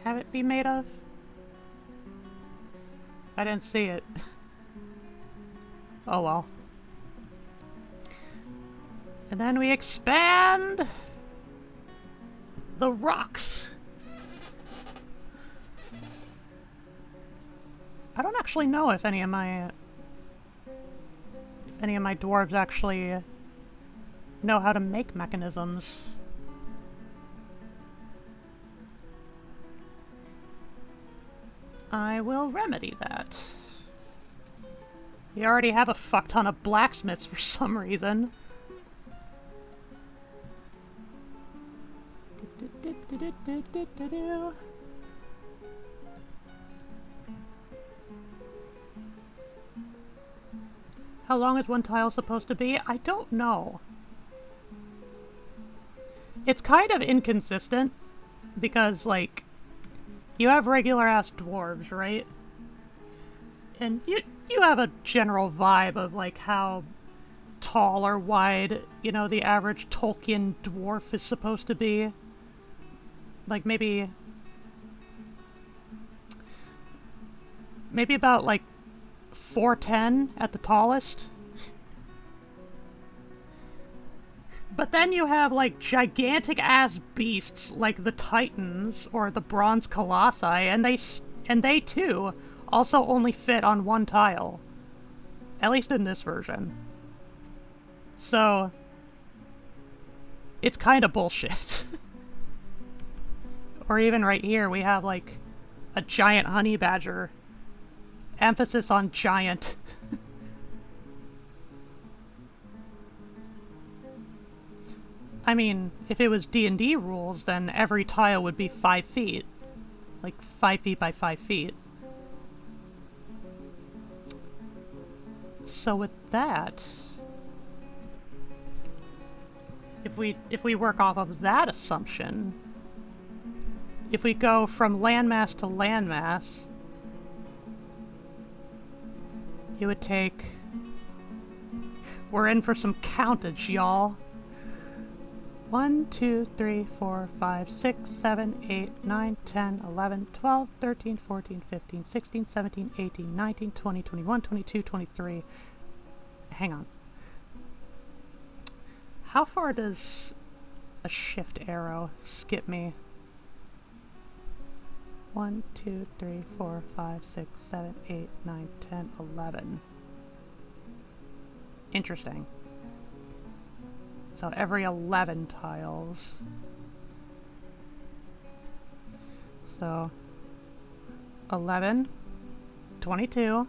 have it be made of? I didn't see it. Oh well. And then we expand the rocks. I don't actually know if any of my dwarves actually know how to make mechanisms. I will remedy that. You already have a fuck ton of blacksmiths for some reason. How long is one tile supposed to be? I don't know. It's kind of inconsistent because, like, you have regular-ass dwarves, right? And you have a general vibe of, like, how tall or wide, you know, the average Tolkien dwarf is supposed to be. Like, maybe about, like, 4'10" at the tallest. But then you have, like, gigantic-ass beasts like the Titans or the Bronze Colossi, and they too also only fit on one tile. At least in this version. So, it's kind of bullshit. Or even right here, we have, like, a giant honey badger. Emphasis on giant. I mean, if it was D&D rules, then every tile would be 5 feet. Like, 5 feet by 5 feet. So with that, if we work off of that assumption, if we go from landmass to landmass, it would take... We're in for some countage, y'all. 1, 2, 3, 4, 5, 6, 7, 8, 9, 10, 11, 12, 13, 14, 15, 16, 17, 18, 19, 20, 21, 22, 23. Hang on. How far does a shift arrow skip me? 1, 2, 3, 4, 5, 6, 7, 8, 9, 10, 11. Interesting. So every 11 tiles. So 11, 22.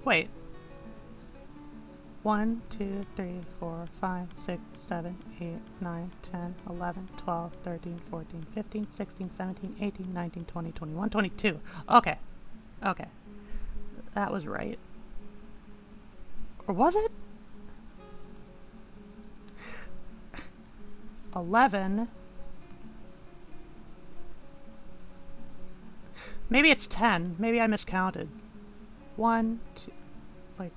Wait. 1, 2, 3, 4, 5, 6, 7, 8, 9, 10, 11, 12, 13, 14, 15, 16, 17, 18, 19, 20, 21, 22. Okay. Okay. That was right. Or was it? 11. Maybe it's 10. Maybe I miscounted. 1, 2. It's like...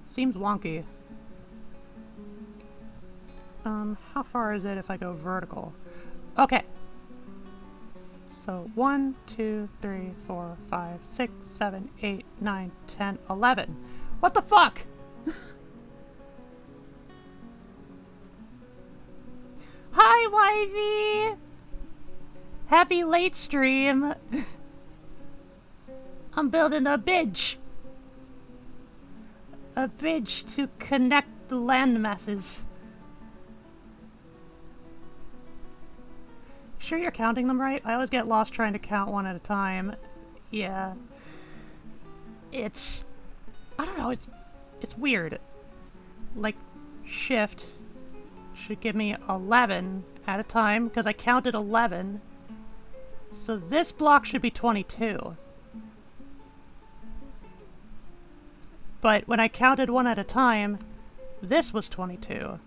Seems wonky. How far is it if I go vertical? Okay. So 1, 2, 3, 4, 5, 6, 7, 8, 9, 10, 11. What the fuck? Hi, Wivey! Happy late stream. I'm building a bridge. A bridge to connect the land masses. Sure you're counting them right? I always get lost trying to count one at a time. Yeah. It's... I don't know, it's weird. Like, shift should give me 11 at a time, because I counted 11. So this block should be 22. But when I counted one at a time, this was 22.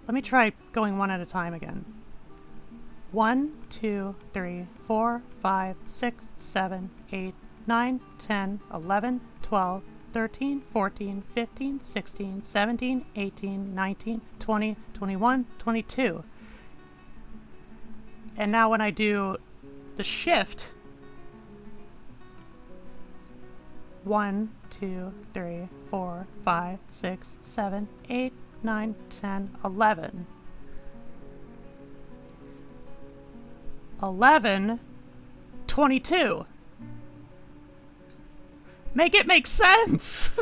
Let me try going one at a time again. 1, 2, 3, 4, 5, 6, 7, 8, 9, 10, 11, 12, 13, 14, 15, 16, 17, 18, 19, 20, 21, 22. And now when I do the shift, 1, 2, 3, 4, 5, 6, 7, 8, 9, 10, 11. 11, 22. Make it make sense!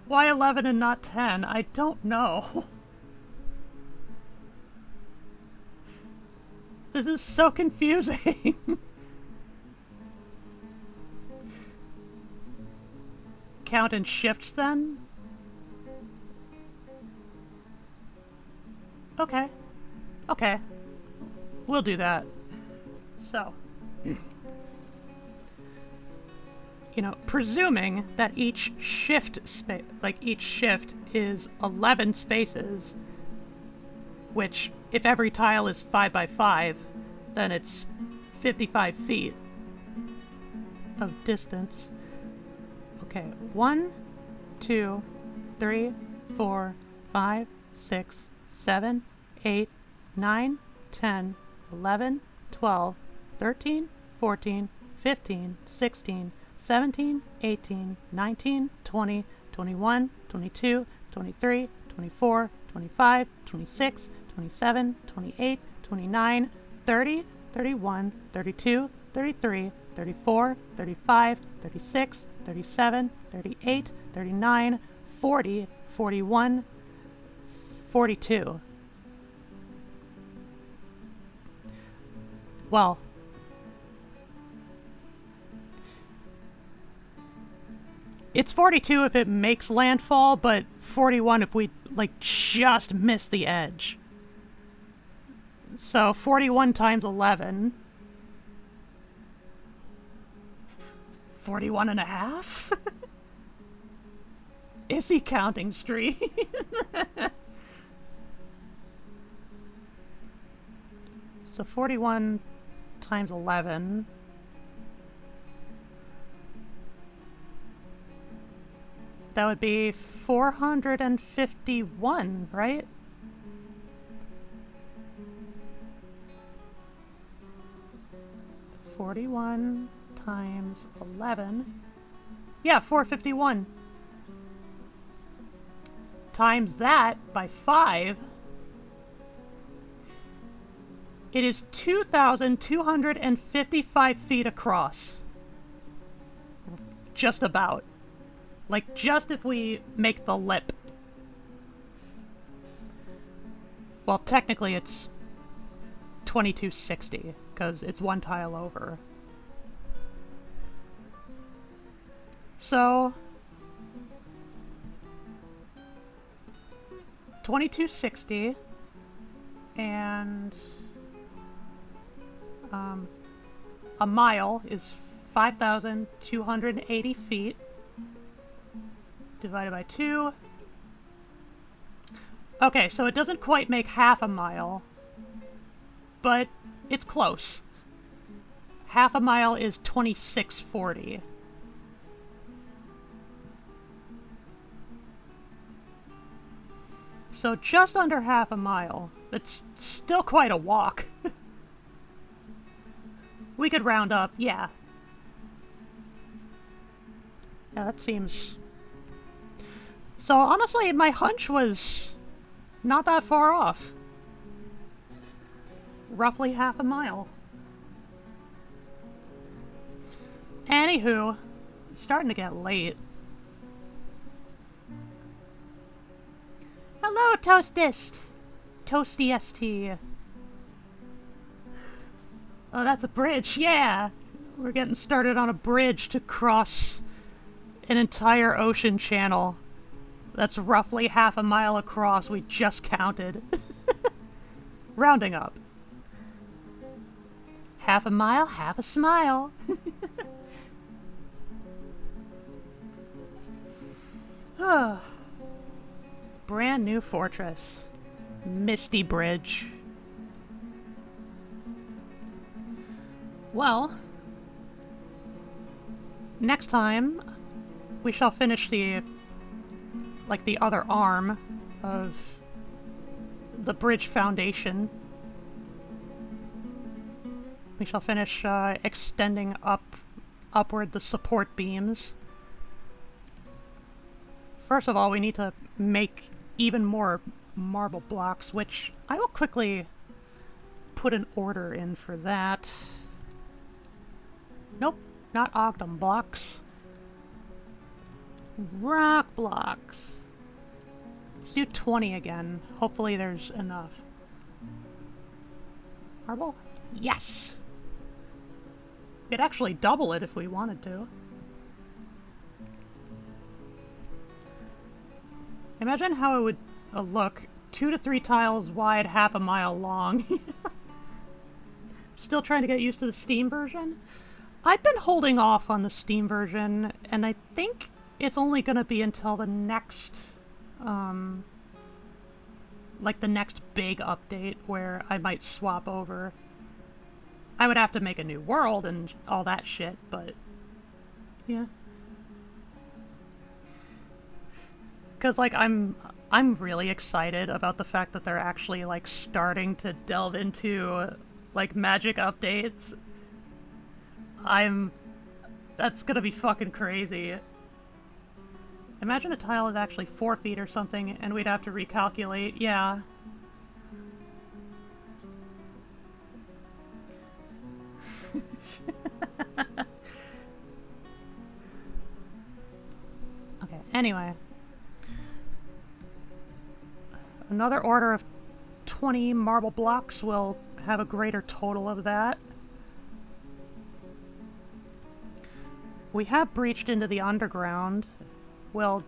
Why 11 and not 10? I don't know. This is so confusing. Count in shifts then? Okay. Okay. We'll do that. So. You know, presuming that each shift each shift is 11 spaces, which, if every tile is 5 by 5, then it's 55 feet of distance. Okay, 1, 2, 3, 4, 5, 6, 7, 8, 9, 10, 11, 12, 13, 14, 15, 16, 17, 18, 19, 20, 21, 22, 23, 24, 25, 26, 27, 28, 29, 30, 31, 32, 33, 34, 35, 36, 37, 38, 39, 40, 41, 42. Well, it's 42 if it makes landfall, but 41 if we, like, just miss the edge. So 41 times 11. 41 and a half? Is he counting stream? So 41 times 11. That would be 451, right? (41 times 11). Yeah, 451. Times that by 5. It is 2,255 feet across. Just about. Like, just if we make the lip. Well, technically it's 2260, because it's one tile over. So 2260 and A mile is 5,280 feet divided by 2. Okay, so it doesn't quite make half a mile, but it's close. Half a mile is 2640. So just under half a mile. It's still quite a walk. We could round up, yeah. Yeah, that seems... So honestly, my hunch was not that far off. Roughly half a mile. Anywho, it's starting to get late. Hello, Toastist! Toasty ST. Oh, that's a bridge, yeah! We're getting started on a bridge to cross an entire ocean channel. That's roughly half a mile across, we just counted. Rounding up. Half a mile, half a smile. Brand new fortress. Misty Bridge. Well, next time we shall finish the other arm of the bridge foundation. We shall finish extending upward the support beams. First of all, we need to make even more marble blocks, which I will quickly put an order in for that. Nope, not Ogden blocks. Rock blocks. Let's do 20 again. Hopefully there's enough. Marble? Yes! We could actually double it if we wanted to. Imagine how it would look 2 to 3 tiles wide, half a mile long. Still trying to get used to the Steam version. I've been holding off on the Steam version, and I think it's only gonna be until the next, like the next big update where I might swap over. I would have to make a new world and all that shit, but yeah. Because, like, I'm really excited about the fact that they're actually, like, starting to delve into, like, magic updates. That's gonna be fucking crazy. Imagine a tile is actually 4 feet or something, and we'd have to recalculate. Yeah. Okay, anyway. Another order of 20 marble blocks will have a greater total of that. We have breached into the underground. We'll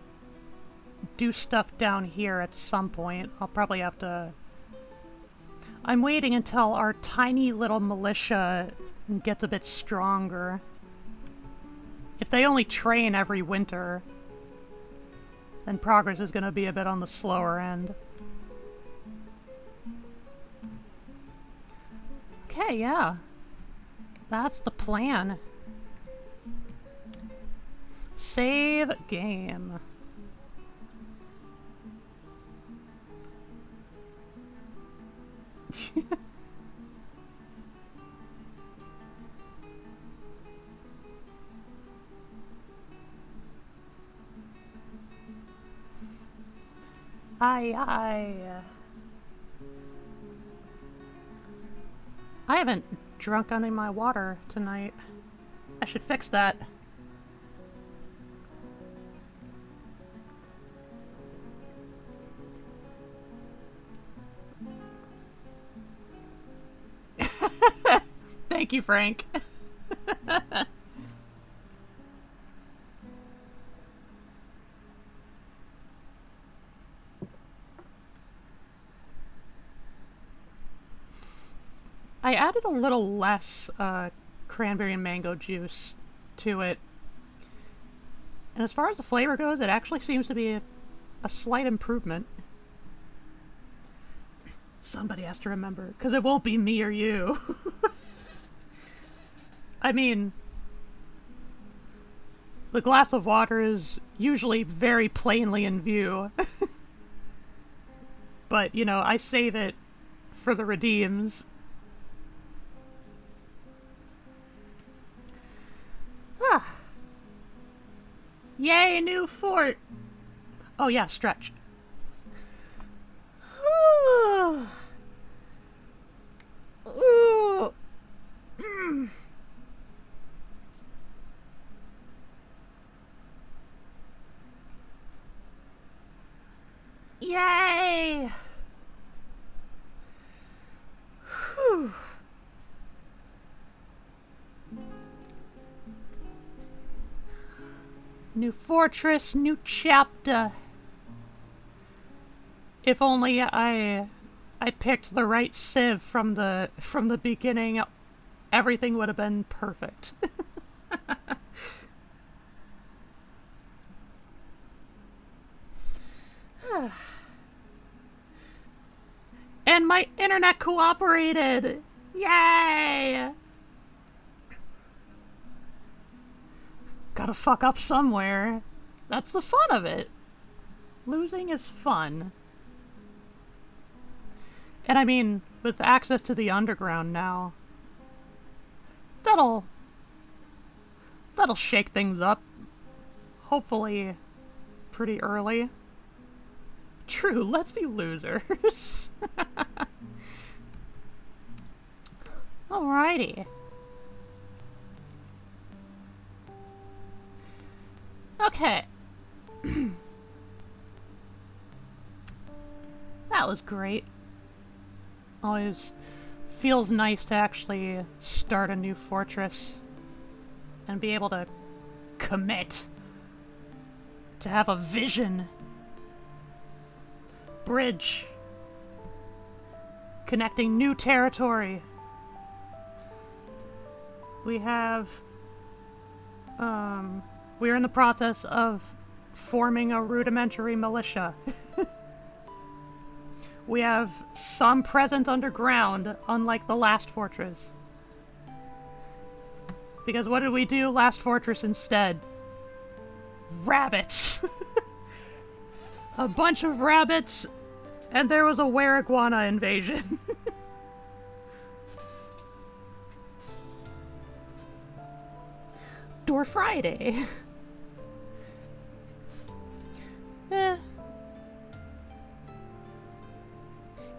do stuff down here at some point. I'll probably have to... I'm waiting until our tiny little militia gets a bit stronger. If they only train every winter, then progress is going to be a bit on the slower end. Okay, yeah. That's the plan. Save game. Aye, aye. I haven't drunk any of my water tonight. I should fix that. Thank you, Frank. I added a little less cranberry and mango juice to it. And as far as the flavor goes, it actually seems to be a slight improvement. Somebody has to remember, because it won't be me or you. I mean, the glass of water is usually very plainly in view. But, you know, I save it for the redeems. Ah. Yay, new fort! Oh yeah, stretch. Ooh. Ooh. Mm. Yay! Whew. New fortress, new chapter. If only I picked the right civ from the beginning, everything would have been perfect. And my internet cooperated! Yay! Gotta fuck up somewhere. That's the fun of it. Losing is fun. And I mean, with access to the underground now, that'll shake things up. Hopefully pretty early. True, let's be losers. Alrighty. Okay. That was great. Always feels nice to actually start a new fortress and be able to commit. To have a vision. Bridge. Connecting new territory. We have... we're in the process of forming a rudimentary militia. We have some presence underground, unlike the last fortress. Because what did we do last fortress instead? Rabbits! A bunch of rabbits, and there was a were-iguana invasion. Door Friday.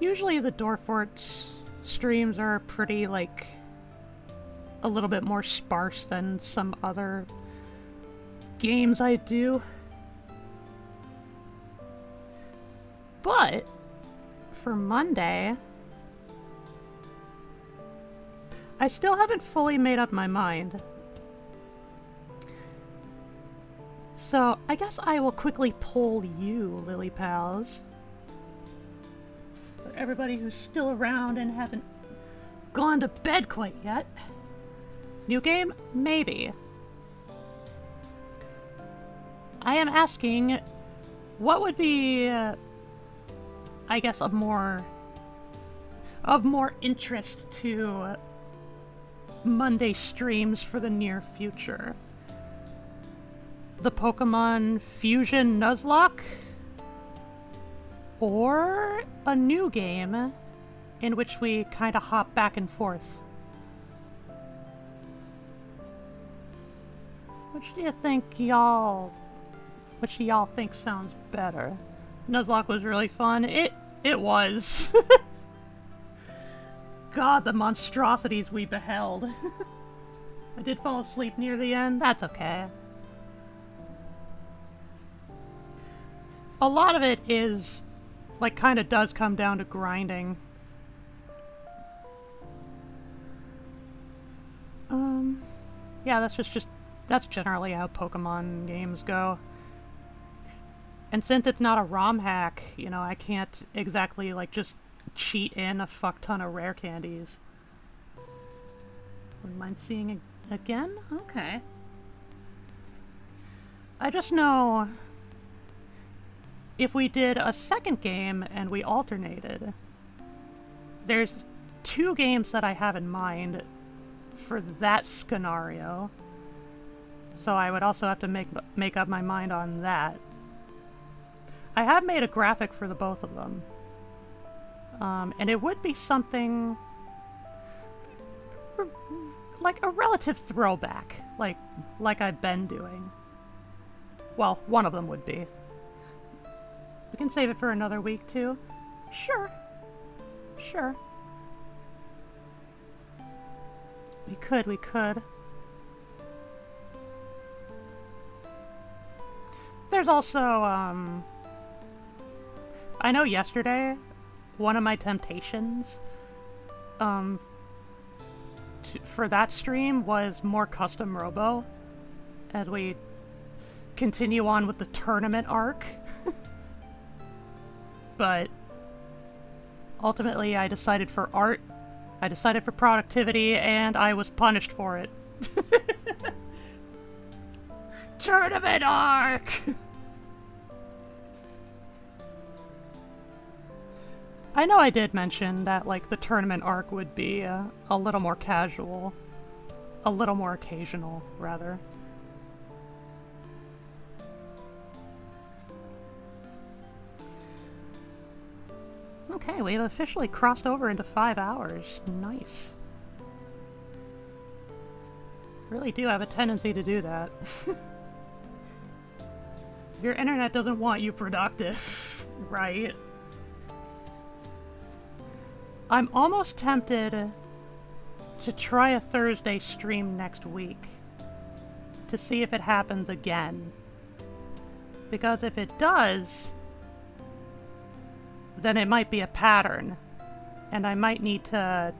Usually the Dorfort's streams are pretty, like, a little bit more sparse than some other games I do. But, for Monday, I still haven't fully made up my mind. So, I guess I will quickly poll you, Lily Pals. For everybody who's still around and hasn't gone to bed quite yet. New game? Maybe. I am asking, what would be, I guess, of more interest to Monday streams for the near future? The Pokemon Fusion Nuzlocke? Or a new game in which we kind of hop back and forth? Which do y'all think sounds better? Nuzlocke was really fun. It was. God, the monstrosities we beheld. I did fall asleep near the end. That's okay. A lot of it is, like, kind of does come down to grinding. Yeah, that's generally how Pokemon games go. And since it's not a ROM hack, you know, I can't exactly, like, just cheat in a fuck ton of rare candies. Wouldn't mind seeing it again? Okay. I just know if we did a second game and we alternated, there's 2 games that I have in mind for that scenario. So I would also have to make up my mind on that. I have made a graphic for the both of them. And it would be something like a relative throwback, like I've been doing. Well, one of them would be. We can save it for another week, too. Sure. Sure. We could. There's also, I know yesterday, one of my temptations, for that stream was more custom robo, as we continue on with the tournament arc. But ultimately I decided for art, I decided for productivity, and I was punished for it. Tournament arc! I know I did mention that, like, the tournament arc would be a little more casual. A little more occasional, rather. Okay, we've officially crossed over into 5 hours. Nice. Really do have a tendency to do that. Your internet doesn't want you productive, right? I'm almost tempted to try a Thursday stream next week to see if it happens again. Because if it does, then it might be a pattern, and I might need to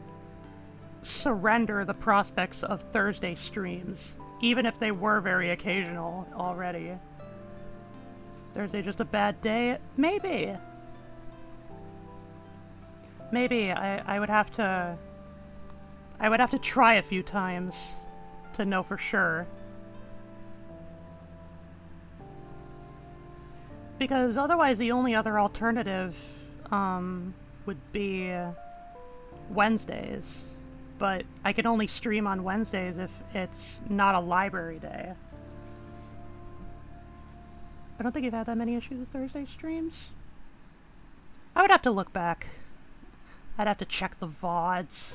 surrender the prospects of Thursday streams, even if they were very occasional already. Thursday just a bad day? Maybe. Maybe I would have to try a few times to know for sure. Because otherwise the only other alternative would be Wednesdays. But I can only stream on Wednesdays if it's not a library day. I don't think you've had that many issues with Thursday streams. I would have to look back. I'd have to check the VODs.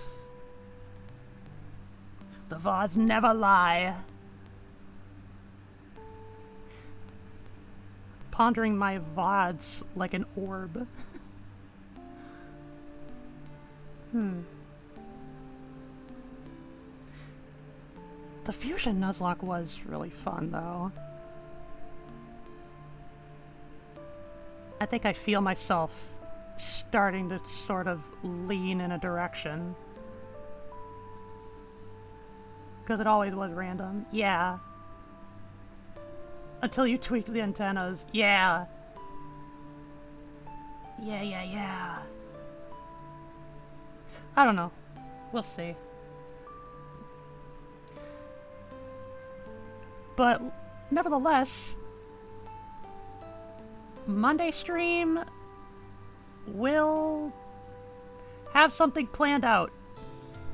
The VODs never lie. Pondering my VODs like an orb. The Fusion Nuzlocke was really fun, though. I think I feel myself starting to sort of lean in a direction. Because it always was random. Yeah. Until you tweaked the antennas. Yeah. Yeah. I don't know. We'll see. But nevertheless, Monday stream will have something planned out.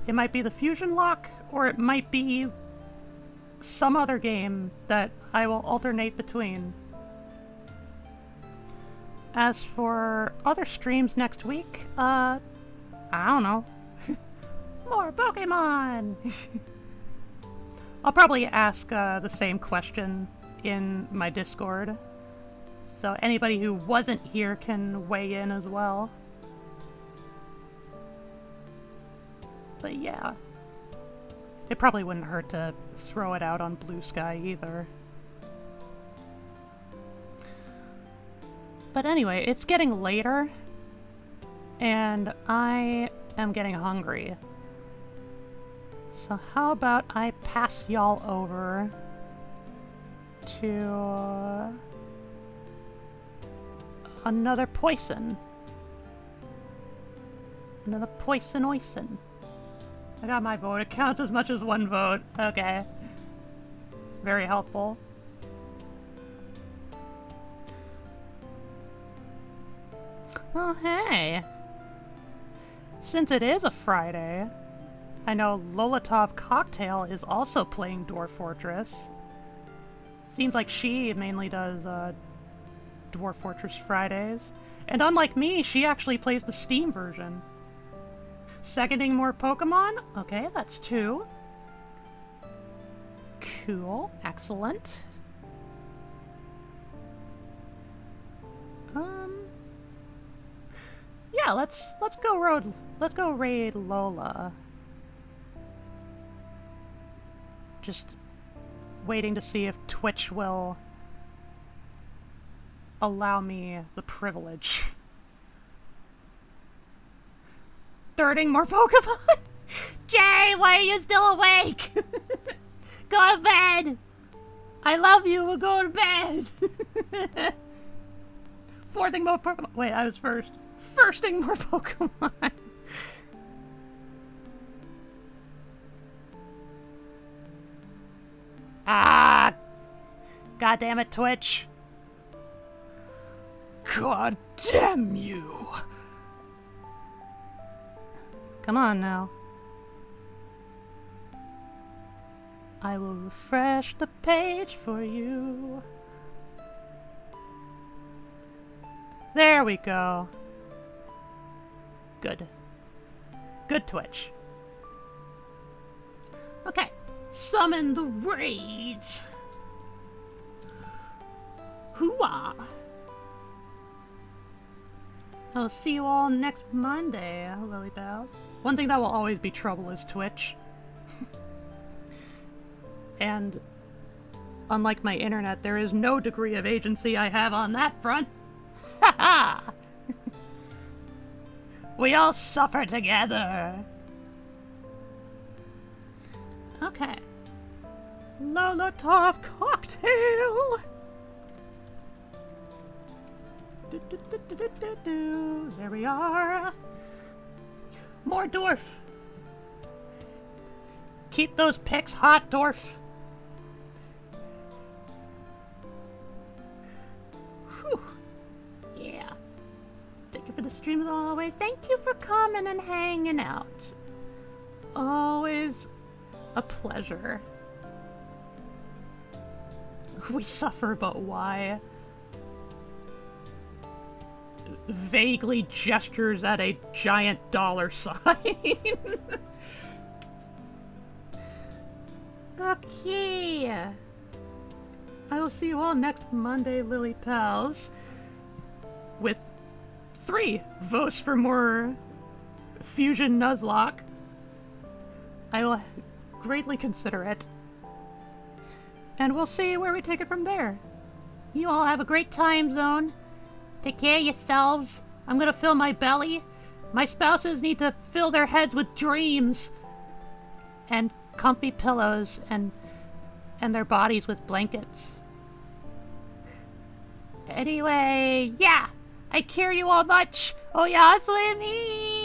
It might be the Fusion Lock, or it might be some other game that I will alternate between. As for other streams next week, I don't know. More Pokemon! I'll probably ask the same question in my Discord. So anybody who wasn't here can weigh in as well. But yeah. It probably wouldn't hurt to throw it out on Blue Sky either. But anyway, it's getting later, and I am getting hungry. So how about I pass y'all over to another poison. Another poison oison. I got my vote. It counts as much as one vote. Okay. Very helpful. Oh, hey. Since it is a Friday, I know Lolatov Cocktail is also playing Dwarf Fortress. Seems like she mainly does Dwarf Fortress Fridays. And unlike me, she actually plays the Steam version. Seconding more Pokemon? Okay, that's 2. Cool. Excellent. Yeah, let's go raid Lola. Just waiting to see if Twitch will allow me the privilege. Thirding more Pokemon? Jay, why are you still awake? Go to bed! I love you, we'll go to bed! Fourthing more Pokemon. Wait, I was first. Firsting more Pokemon. Ah! God damn it, Twitch. God damn you! Come on now. I will refresh the page for you. There we go. Good. Good, Twitch. Okay. Summon the raids. Hooah! I'll see you all next Monday, Lily Pals. One thing that will always be trouble is Twitch. And unlike my internet, there is no degree of agency I have on that front. Ha ha! We all suffer together. Okay. Lolatov Cocktail! There we are. More Dwarf. Keep those pics hot, Dwarf. Whew. Yeah. Thank you for the stream as always. Thank you for coming and hanging out. Always a pleasure. We suffer, but why? Vaguely gestures at a giant dollar sign. Okay. I will see you all next Monday, Lily Pals, with 3 votes for more Fusion Nuzlocke. I will greatly consider it. And we'll see where we take it from there. You all have a great time zone. Take care of yourselves. I'm gonna fill my belly. My spouses need to fill their heads with dreams. And comfy pillows and their bodies with blankets. Anyway, yeah. I care you all much. Oh yeah, swimmy!